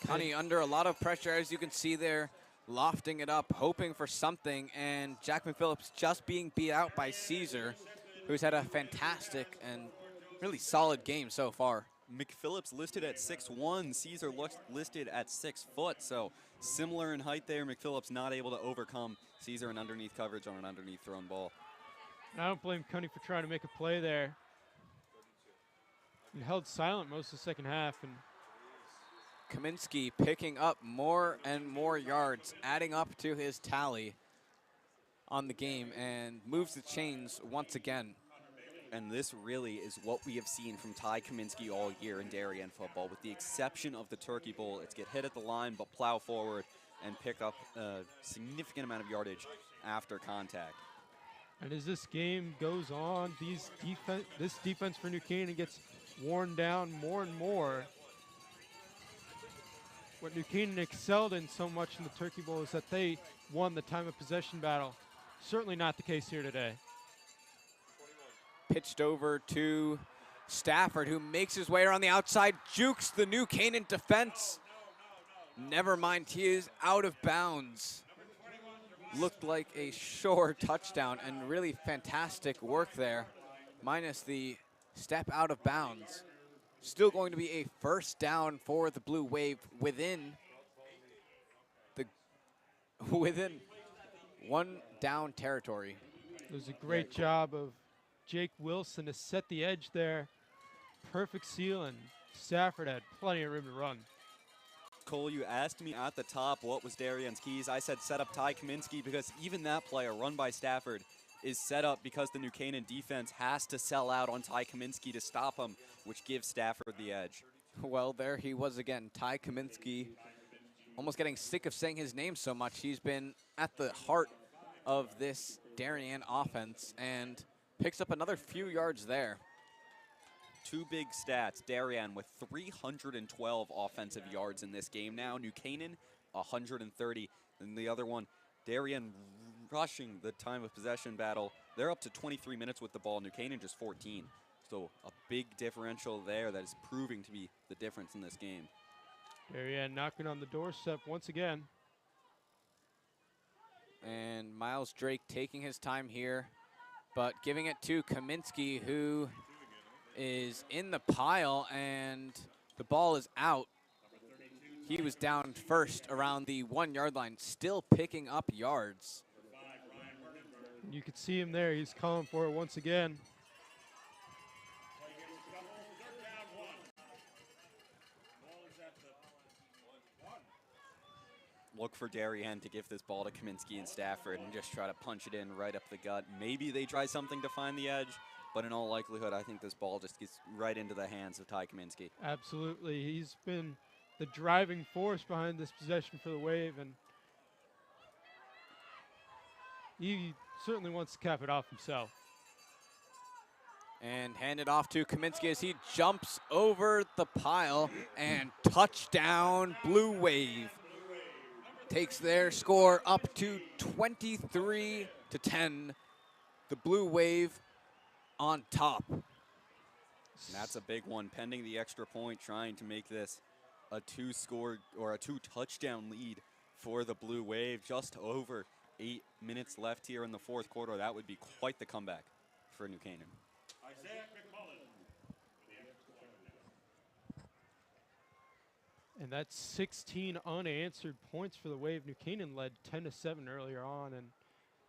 Connie under a lot of pressure, as you can see there, lofting it up, hoping for something, and Jack McPhillips just being beat out by Caesar, who's had a fantastic and really solid game so far. McPhillips listed at 6'1", Caesar listed at 6 foot, so similar in height there. McPhillips not able to overcome Caesar in underneath coverage on an underneath thrown ball. And I don't blame Coney for trying to make a play there. He held silent most of the second half. And Kaminsky picking up more and more yards, adding up to his tally on the game, and moves the chains once again. And this really is what we have seen from Ty Kaminsky all year in Darien football. With the exception of the Turkey Bowl, it's get hit at the line but plow forward and pick up a significant amount of yardage after contact. And as this game goes on, this defense for New Canaan gets worn down more and more. What New Canaan excelled in so much in the Turkey Bowl is that they won the time of possession battle. Certainly not the case here today. Pitched over to Stafford, who makes his way around the outside, jukes the New Canaan defense. Never mind, he is out of bounds. Looked like a sure touchdown, and really fantastic work there, minus the step out of bounds. Still going to be a first down for the Blue Wave within one down territory. It was a great job of Jake Wilson to set the edge there. Perfect seal, and Stafford had plenty of room to run. Cole, you asked me at the top what was Darien's keys. I said set up Ty Kaminsky, because even that play, a run by Stafford, is set up because the New Canaan defense has to sell out on Ty Kaminsky to stop him, which gives Stafford the edge. Well, there he was again, Ty Kaminsky, almost getting sick of saying his name so much. He's been at the heart of this Darien offense and picks up another few yards there. Two big stats. Darien with 312 offensive yards in this game now. New Canaan, 130. And the other one, Darien rushing the time of possession battle. They're up to 23 minutes with the ball. New Canaan just 14. So a big differential there that is proving to be the difference in this game. Darien knocking on the doorstep once again. And Miles Drake taking his time here, but giving it to Kaminsky, who is in the pile, and the ball is out. He was down first around the 1 yard line, still picking up yards. You could see him there. He's calling for it once again. Look for Darien to give this ball to Kaminsky and Stafford and just try to punch it in right up the gut. Maybe they try something to find the edge, but in all likelihood, I think this ball just gets right into the hands of Ty Kaminsky. Absolutely. He's been the driving force behind this possession for the Wave, and he certainly wants to cap it off himself. And hand it off to Kaminsky as he jumps over the pile, and touchdown Blue Wave. Takes their score up to 23-10. The Blue Wave on top. And that's a big one, pending the extra point, trying to make this a two touchdown lead for the Blue Wave. Just over 8 minutes left here in the fourth quarter. That would be quite the comeback for New Canaan. And that's 16 unanswered points for the Wave. New Canaan led 10-7 earlier on, and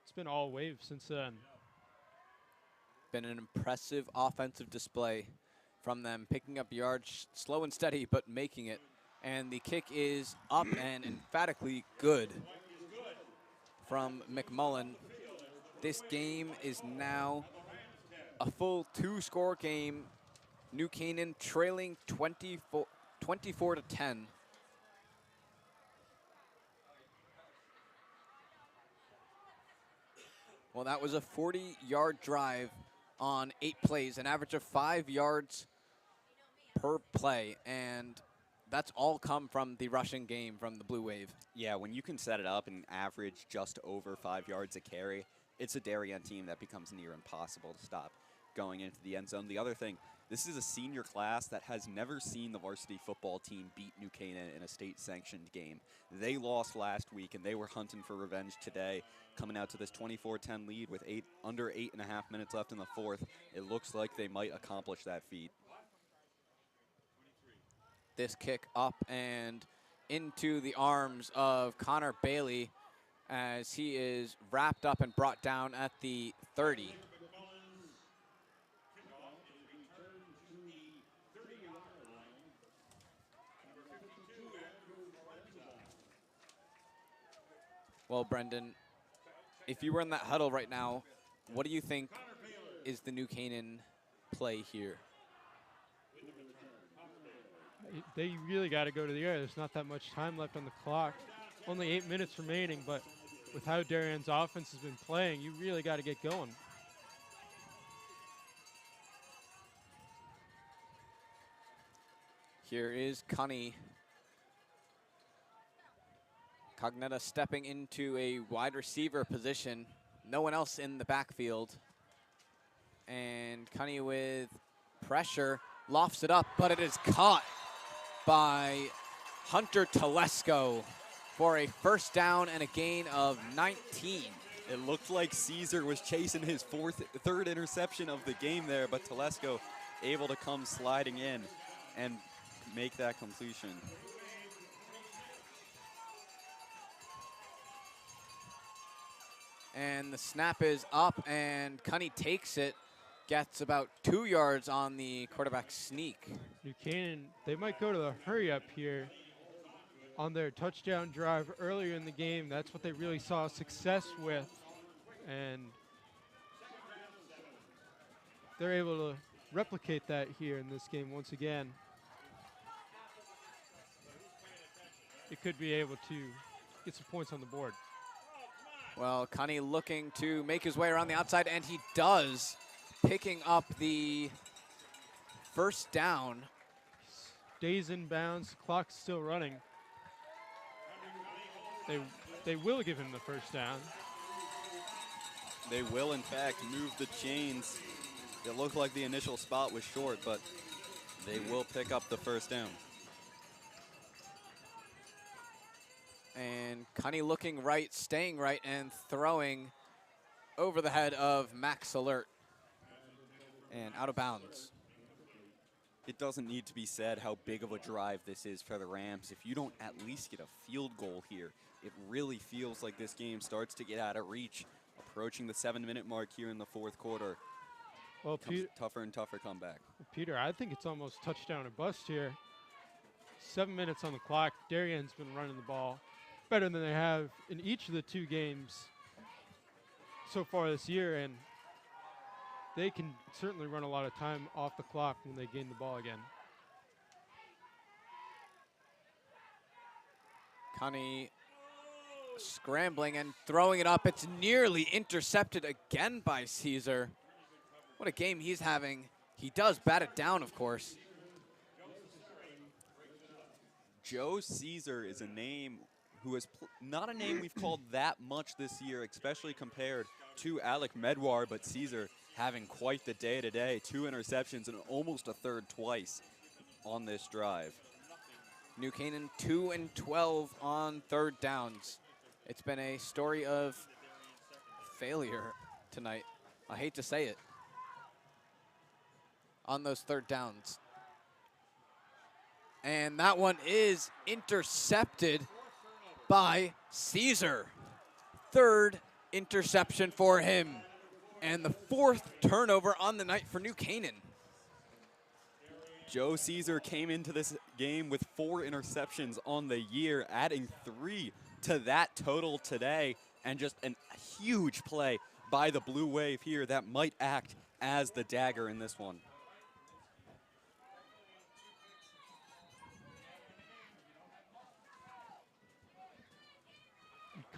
it's been all Wave since then. Been an impressive offensive display from them, picking up yards slow and steady, but making it. And the kick is up and emphatically good from McMullen. This game is now a full 2-score game. New Canaan trailing 24-10. Well, that was a 40-yard drive on 8 plays, an average of 5 yards per play, and that's all come from the rushing game from the Blue Wave. Yeah, when you can set it up and average just over 5 yards a carry, it's a Darien team that becomes near impossible to stop going into the end zone. The other thing, this is a senior class that has never seen the varsity football team beat New Canaan in a state-sanctioned game. They lost last week, and they were hunting for revenge today, coming out to this 24-10 lead with under 8.5 minutes left in the fourth. It looks like they might accomplish that feat. this kick up and into the arms of Connor Bailey as he is wrapped up and brought down at the 30. Well, Brendan, if you were in that huddle right now, what do you think is the New Canaan play here? They really got to go to the air. There's not that much time left on the clock. Only 8 minutes remaining, but with how Darien's offense has been playing, you really got to get going. Here is Cunny. Cognetta stepping into a wide receiver position. No one else in the backfield. And Cunny with pressure, lofts it up, but it is caught by Hunter Telesco for a first down and a gain of 19. It looked like Caesar was chasing his third interception of the game there, but Telesco able to come sliding in and make that completion. And the snap is up, and Cunny takes it, gets about 2 yards on the quarterback sneak. New Canaan, they might go to the hurry up here on their touchdown drive earlier in the game. That's what they really saw success with, and they're able to replicate that here in this game once again. It could be able to get some points on the board. Well, Cunny looking to make his way around the outside, and he does, picking up the first down. Stays in bounds, clock's still running. They will give him the first down. They will, in fact, move the chains. It looked like the initial spot was short, but they will pick up the first down. And Cunny looking right, staying right, and throwing over the head of Max Alert. And out of bounds. It doesn't need to be said how big of a drive this is for the Rams. If you don't at least get a field goal here, it really feels like this game starts to get out of reach. Approaching the 7-minute mark here in the fourth quarter. Well, tougher and tougher comeback. Peter, I think it's almost touchdown or bust here. 7 minutes on the clock. Darien's been running the ball better than they have in each of the two games so far this year, and they can certainly run a lot of time off the clock when they gain the ball again. Cunny scrambling and throwing it up. It's nearly intercepted again by Caesar. What a game he's having. He does bat it down, of course. Joe Caesar is a name who is not a name we've called that much this year, especially compared to Alec Medwar, but Caesar having quite the day today. 2 interceptions and almost a third twice on this drive. New Canaan 2 and 12 on third downs. It's been a story of failure tonight. I hate to say it. On those third downs. And that one is intercepted by Caesar. Third interception for him. And the 4th turnover on the night for New Canaan. Joe Caesar came into this game with 4 interceptions on the year, adding 3 to that total today. And just a huge play by the Blue Wave here that might act as the dagger in this one.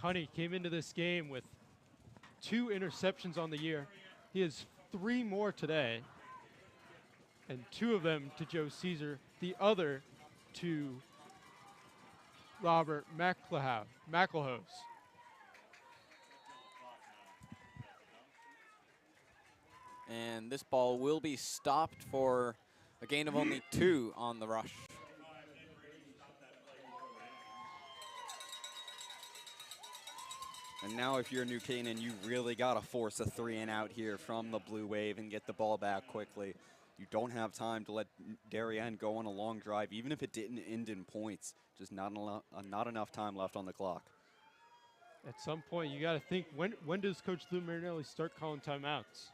Cunny came into this game with 2 interceptions on the year. He has 3 more today, and 2 of them to Joe Caesar, the other to Robert McElhose. And this ball will be stopped for a gain of only 2 on the rush. And now if you're New Canaan, you really got to force a 3-and-out here from the Blue Wave and get the ball back quickly. You don't have time to let Darien go on a long drive, even if it didn't end in points. Just not enough time left on the clock. At some point, you got to think, when does Coach Lou Marinelli start calling timeouts?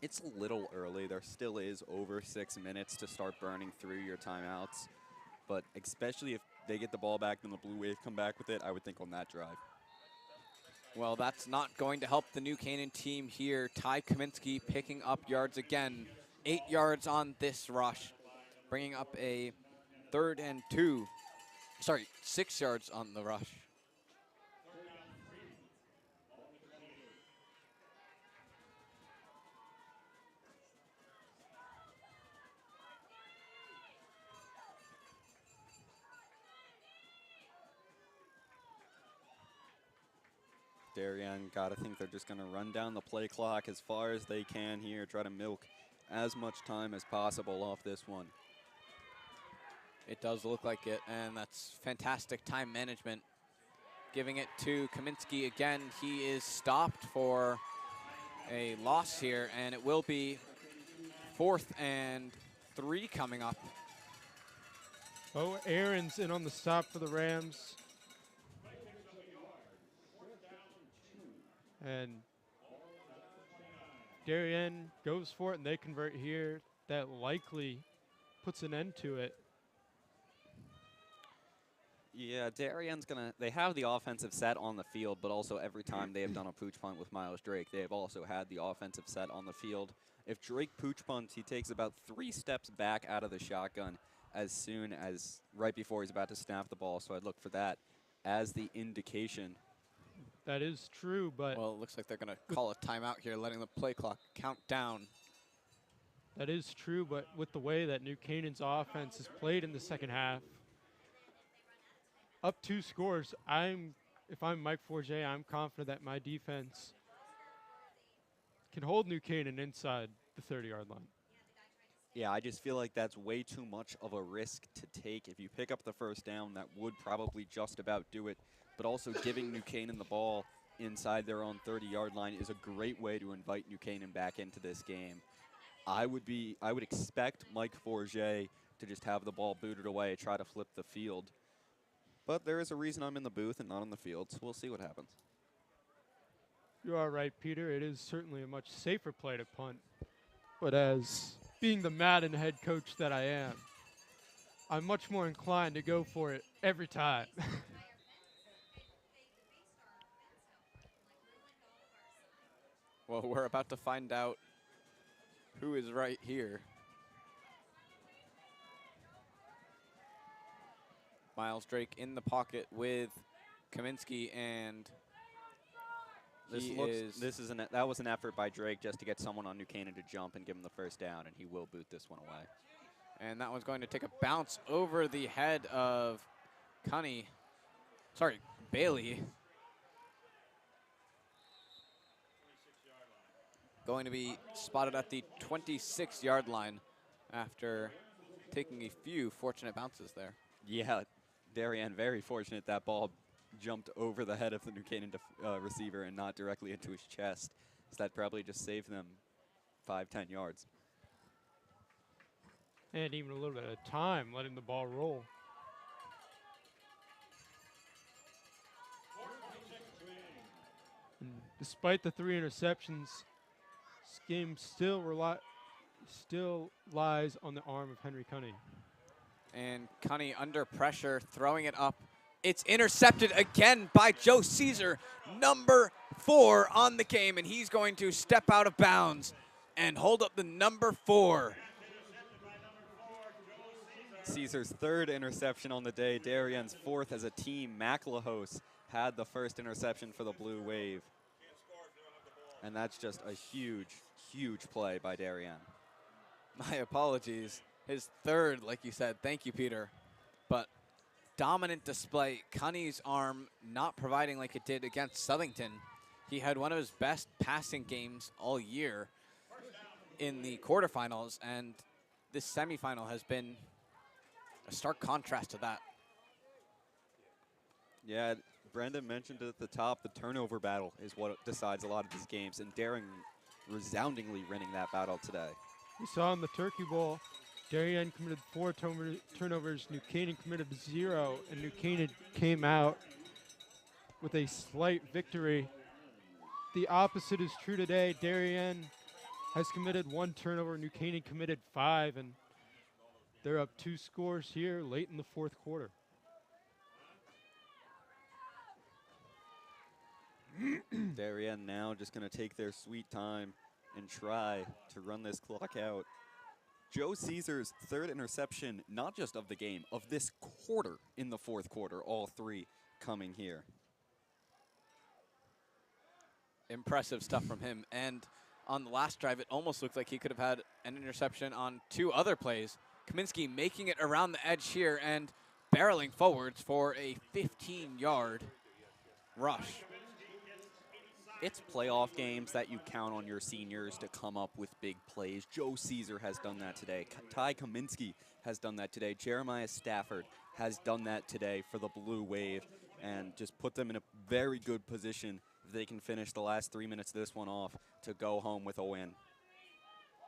It's a little early. There still is over 6 minutes to start burning through your timeouts. But especially if they get the ball back and the Blue Wave come back with it, I would think on that drive. Well, that's not going to help the New Canaan team here. Ty Kaminsky picking up yards again. 8 yards on this rush, bringing up a 3rd and 2. Sorry, 6 yards on the rush. Darien got to think they're just going to run down the play clock as far as they can here, try to milk as much time as possible off this one. It does look like it, and that's fantastic time management. Giving it to Kaminsky again. He is stopped for a loss here, and it will be 4th and 3 coming up. Oh, Aaron's in on the stop for the Rams. And Darien goes for it, and they convert here. That likely puts an end to it. Yeah, Darien's they have the offensive set on the field, but also every time they have done a pooch punt with Miles Drake, they have also had the offensive set on the field. If Drake pooch punts, he takes about 3 steps back out of the shotgun as soon as right before he's about to snap the ball. So I'd look for that as the indication. That is true, but... Well, it looks like they're going to call a timeout here, letting the play clock count down. That is true, but with the way that New Canaan's offense has played in the second half, up 2 scores, if I'm Mike Forget, I'm confident that my defense can hold New Canaan inside the 30-yard line. Yeah, I just feel like that's way too much of a risk to take. If you pick up the first down, that would probably just about do it. But also giving New Canaan the ball inside their own 30-yard line is a great way to invite New Canaan back into this game. I would expect Mike Forget to just have the ball booted away, try to flip the field. But there is a reason I'm in the booth and not on the field, so we'll see what happens. You are right, Peter. It is certainly a much safer play to punt. But as being the Madden head coach that I am, I'm much more inclined to go for it every time. Well, we're about to find out who is right here. Miles Drake in the pocket with Kaminsky, and that was an effort by Drake just to get someone on New Canaan to jump and give him the first down, and he will boot this one away. And that one's going to take a bounce over the head of Bailey. Going to be spotted at the 26-yard line after taking a few fortunate bounces there. Yeah, Darien very fortunate that ball jumped over the head of the New Canaan receiver and not directly into his chest. So that probably just saved them 5-10 yards. And even a little bit of time letting the ball roll. And despite the 3 interceptions, this game still lies on the arm of Henry Cunny. And Cunny under pressure, throwing it up. It's intercepted again by Joe Caesar, number 4 on the game, and he's going to step out of bounds and hold up the number 4. Caesar's 3rd interception on the day, Darien's 4th as a team. McLahose had the first interception for the Blue Wave. And that's just a huge, huge play by Darien. My apologies. His 3rd, like you said. Thank you, Peter. But dominant display. Cunny's arm not providing like it did against Southington. He had one of his best passing games all year in the quarterfinals, and this semifinal has been a stark contrast to that. Yeah, Brendan mentioned at the top, the turnover battle is what decides a lot of these games, and Darien resoundingly winning that battle today. We saw in the Turkey Bowl, Darien committed 4 turnovers, New Canaan committed 0, and New Canaan came out with a slight victory. The opposite is true today. Darien has committed 1 turnover, New Canaan committed 5, and they're up 2 scores here late in the 4th quarter. Darien now just going to take their sweet time and try to run this clock out. Joe Caesar's 3rd interception, not just of the game, of this quarter in the 4th quarter, all 3 coming here. Impressive stuff from him. And on the last drive, it almost looked like he could have had an interception on 2 other plays. Kaminsky making it around the edge here and barreling forwards for a 15-yard rush. It's playoff games that you count on your seniors to come up with big plays. Joe Caesar has done that today. Ty Kaminsky has done that today. Jeremiah Stafford has done that today for the Blue Wave and just put them in a very good position if they can finish the last 3 minutes of this one off to go home with a win.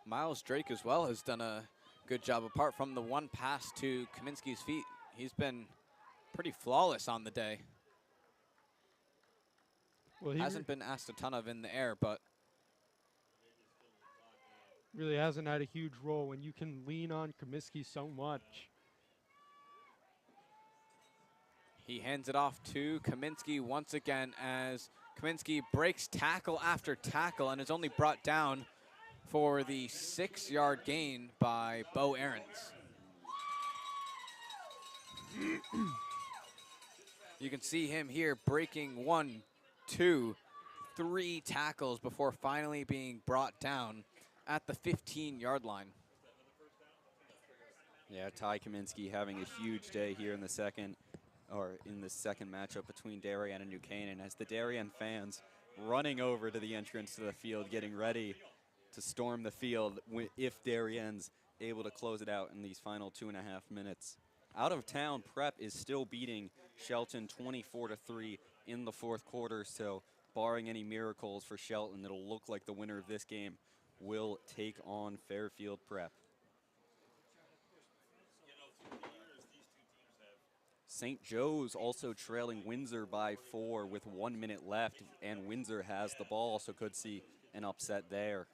Miles Drake as well has done a good job. Apart from the 1 pass to Kaminsky's feet, he's been pretty flawless on the day. Well, he hasn't been asked a ton of in the air, but really hasn't had a huge role when you can lean on Kaminsky so much. He hands it off to Kaminsky once again as Kaminsky breaks tackle after tackle and is only brought down for the 6-yard gain by Bo Aarons. You can see him here breaking 1, 2, 3 tackles before finally being brought down at the 15-yard line. Yeah, Ty Kaminsky having a huge day here in the second matchup between Darien and New Canaan, as the Darien fans running over to the entrance to the field, getting ready to storm the field if Darien's able to close it out in these final 2.5 minutes. Out of town, Prep is still beating Shelton 24-3 in the 4th quarter, so barring any miracles for Shelton, it'll look like the winner of this game will take on Fairfield Prep. St. Joe's also trailing Windsor by 4 with 1 minute left, and Windsor has the ball, so could see an upset there.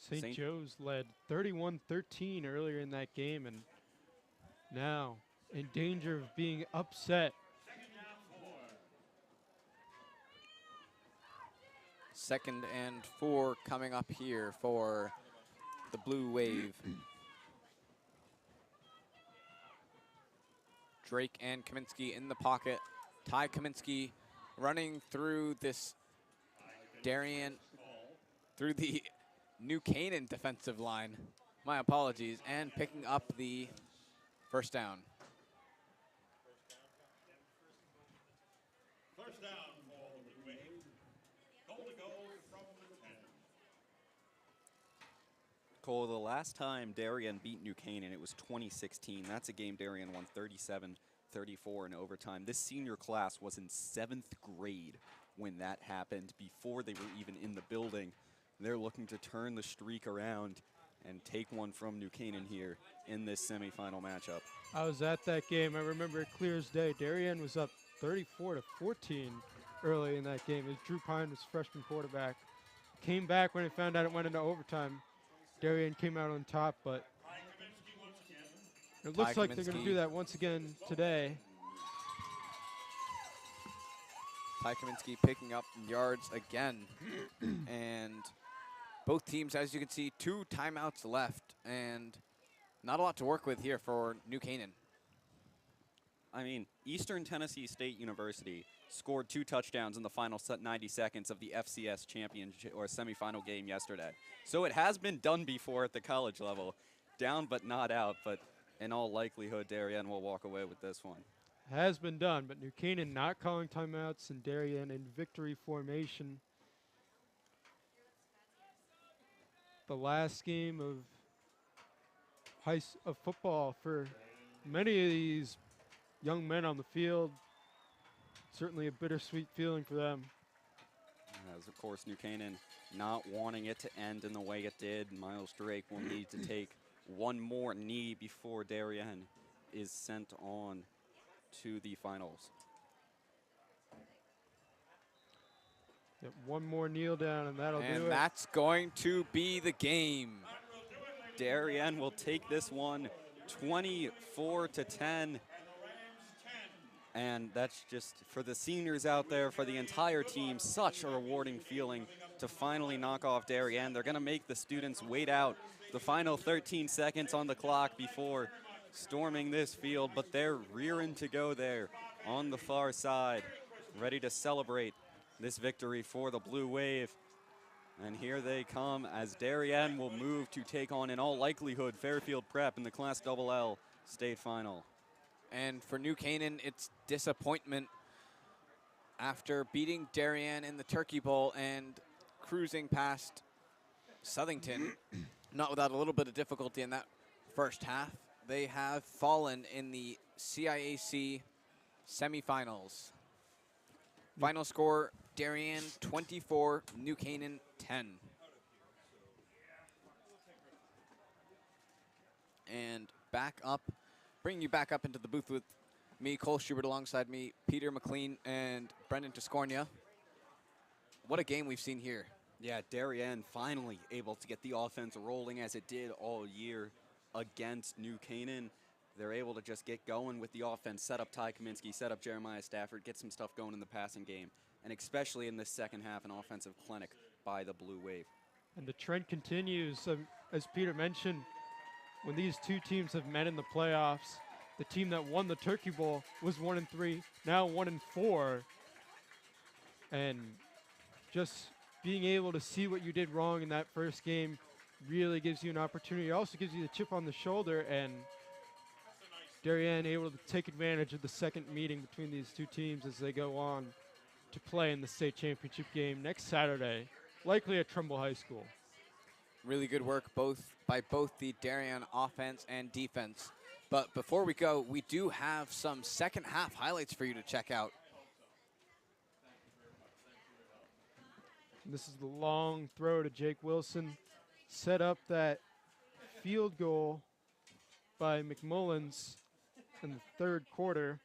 St. Joe's led 31-13 earlier in that game, and now in danger of being upset. 2nd and 4 coming up here for the Blue Wave. Drake and Kaminsky in the pocket. Ty Kaminsky running through this Darien, through the New Canaan defensive line. My apologies. And picking up the 1st down. First down for the Blue Wave. Goal to go from the 10. Cole, the last time Darien beat New Canaan, it was 2016. That's a game Darien won 37-34 in overtime. This senior class was in 7th grade when that happened, before they were even in the building. They're looking to turn the streak around and take one from New Canaan here in this semifinal matchup. I was at that game. I remember it clear as day. Darien was up 34-14 early in that game as Drew Pine was freshman quarterback. Came back when he found out it went into overtime. Darien came out on top, but it looks like they're going to do that once again today. Ty Kaminsky picking up yards again. And both teams, as you can see, 2 timeouts left, and not a lot to work with here for New Canaan. I mean, Eastern Tennessee State University scored 2 touchdowns in the final 90 seconds of the FCS championship or semifinal game yesterday. So it has been done before at the college level. Down but not out, but in all likelihood, Darien will walk away with this one. Has been done, but New Canaan not calling timeouts, and Darien in victory formation. The last game of football for many of these young men on the field. Certainly a bittersweet feeling for them. As, of course, New Canaan not wanting it to end in the way it did. Miles Drake will need to take one more knee before Darien is sent on to the finals. Yep, one more kneel down, and that'll do it. And that's going to be the game. Darien will take this one 24-10. And that's just, for the seniors out there, for the entire team, such a rewarding feeling to finally knock off Darien. They're going to make the students wait out the final 13 seconds on the clock before storming this field, but they're rearing to go there on the far side, ready to celebrate this victory for the Blue Wave. And here they come as Darien will move to take on, in all likelihood, Fairfield Prep in the Class LL state final. And for New Canaan, it's disappointment after beating Darien in the Turkey Bowl and cruising past Southington, not without a little bit of difficulty in that first half. They have fallen in the CIAC semifinals. Final score, Darien 24, New Canaan 10. And back up, bringing you back up into the booth with me, Cole Schubert, alongside me, Peter McLean and Brendan Tiscornia. What a game we've seen here. Yeah, Darien finally able to get the offense rolling as it did all year against New Canaan. They're able to just get going with the offense, set up Ty Kaminsky, set up Jeremiah Stafford, get some stuff going in the passing game, and especially in this second half, an offensive clinic by the Blue Wave. And the trend continues. As Peter mentioned, when these two teams have met in the playoffs, the team that won the Turkey Bowl was 1-3, now 1-4. And just being able to see what you did wrong in that first game really gives you an opportunity. It also gives you the chip on the shoulder, and Darien able to take advantage of the second meeting between these two teams as they go on to play in the state championship game next Saturday, likely at Trumbull High School. Really good work by both the Darien offense and defense. But before we go, we do have some second half highlights for you to check out. This is the long throw to Jake Wilson. Set up that field goal by McMullins in the third quarter.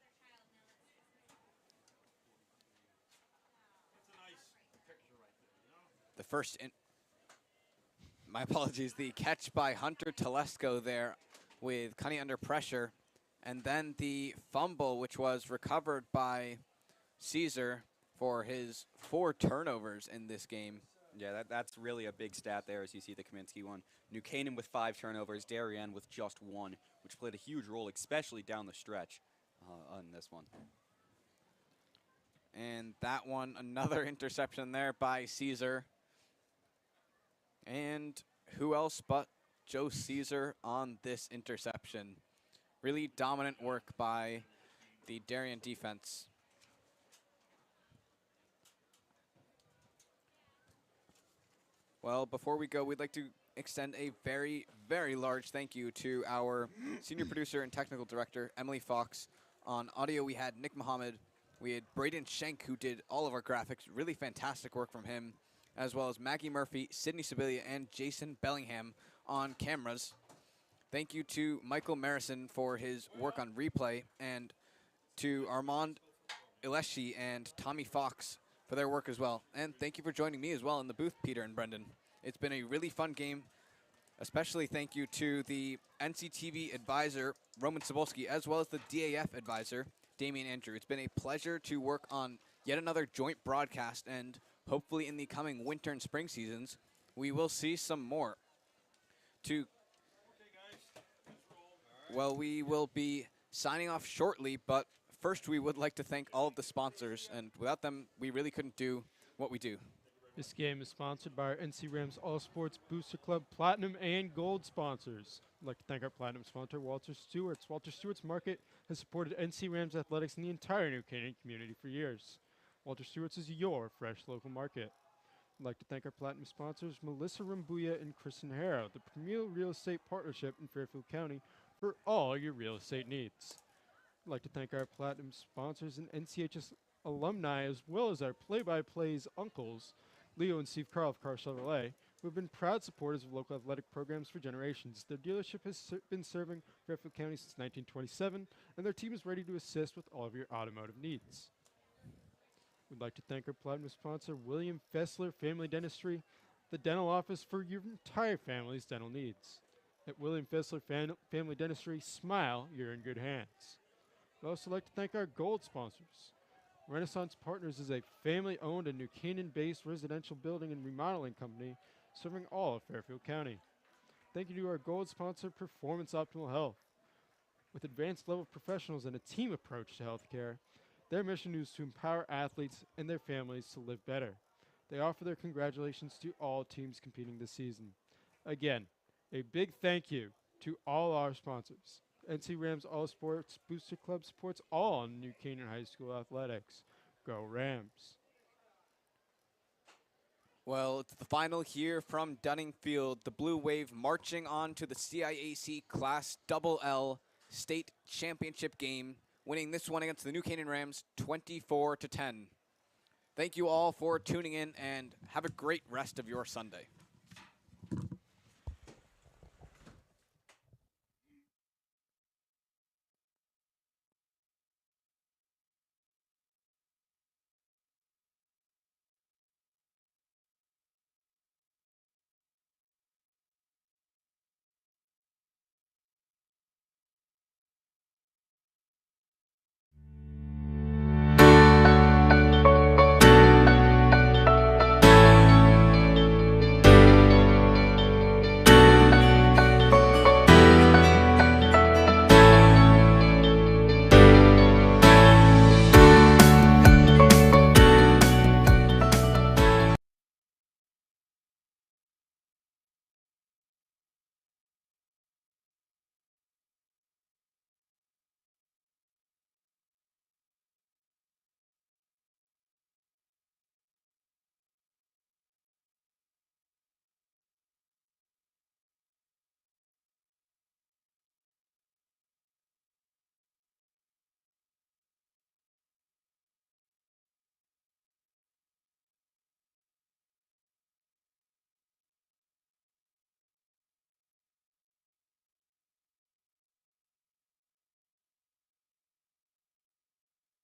The first, my apologies, the catch by Hunter Telesco there with Cunny under pressure. And then the fumble, which was recovered by Caesar for his 4 turnovers in this game. Yeah, that's really a big stat there as you see the Kaminsky one. New Canaan with 5 turnovers, Darien with just 1, which played a huge role, especially down the stretch on this one. And that one, another interception there by Caesar. And who else but Joe Caesar on this interception. Really dominant work by the Darien defense. Well, before we go, we'd like to extend a very, very large thank you to our senior producer and technical director, Emily Fox. On audio, we had Nick Muhammad. We had Braden Schenk, who did all of our graphics. Really fantastic work from him, as well as Maggie Murphy, Sydney Sibilia, and Jason Bellingham on cameras. Thank you to Michael Marison for his work on replay, and to Armand Ileshi and Tommy Fox for their work as well. And thank you for joining me as well in the booth, Peter and Brendan. It's been a really fun game. Especially thank you to the NCTV advisor, Roman Sobolski, as well as the DAF advisor, Damian Andrew. It's been a pleasure to work on yet another joint broadcast, and hopefully in the coming winter and spring seasons, we will see some more. Well, we will be signing off shortly, but first we would like to thank all of the sponsors, and without them, we really couldn't do what we do. This game is sponsored by our NC Rams All Sports Booster Club Platinum and Gold sponsors. I'd like to thank our Platinum sponsor, Walter Stewart's. Walter Stewart's Market has supported NC Rams athletics in the entire New Canaan community for years. Walter Stewart's is your fresh local market. I'd like to thank our Platinum sponsors, Melissa Rambuya and Kristen Harrow, the premier real estate partnership in Fairfield County for all your real estate needs. I'd like to thank our Platinum sponsors and NCHS alumni, as well as our play-by-plays uncles, Leo and Steve Carl of Car Chevrolet, who have been proud supporters of local athletic programs for generations. Their dealership has been serving Fairfield County since 1927, and their team is ready to assist with all of your automotive needs. We'd like to thank our platinum sponsor, William Fessler Family Dentistry, the dental office for your entire family's dental needs. At William Fessler Family Dentistry, smile, you're in good hands. We'd also like to thank our gold sponsors. Renaissance Partners is a family-owned and New Canaan-based residential building and remodeling company serving all of Fairfield County. Thank you to our gold sponsor, Performance Optimal Health. With advanced level professionals and a team approach to healthcare, their mission is to empower athletes and their families to live better. They offer their congratulations to all teams competing this season. Again, a big thank you to all our sponsors. NC Rams All Sports Booster Club supports all New Canaan High School athletics. Go Rams. Well, it's the final here from Dunning Field. The Blue Wave marching on to the CIAC Class LL State Championship game, winning this one against the New Canaan Rams 24-10. Thank you all for tuning in, and have a great rest of your Sunday.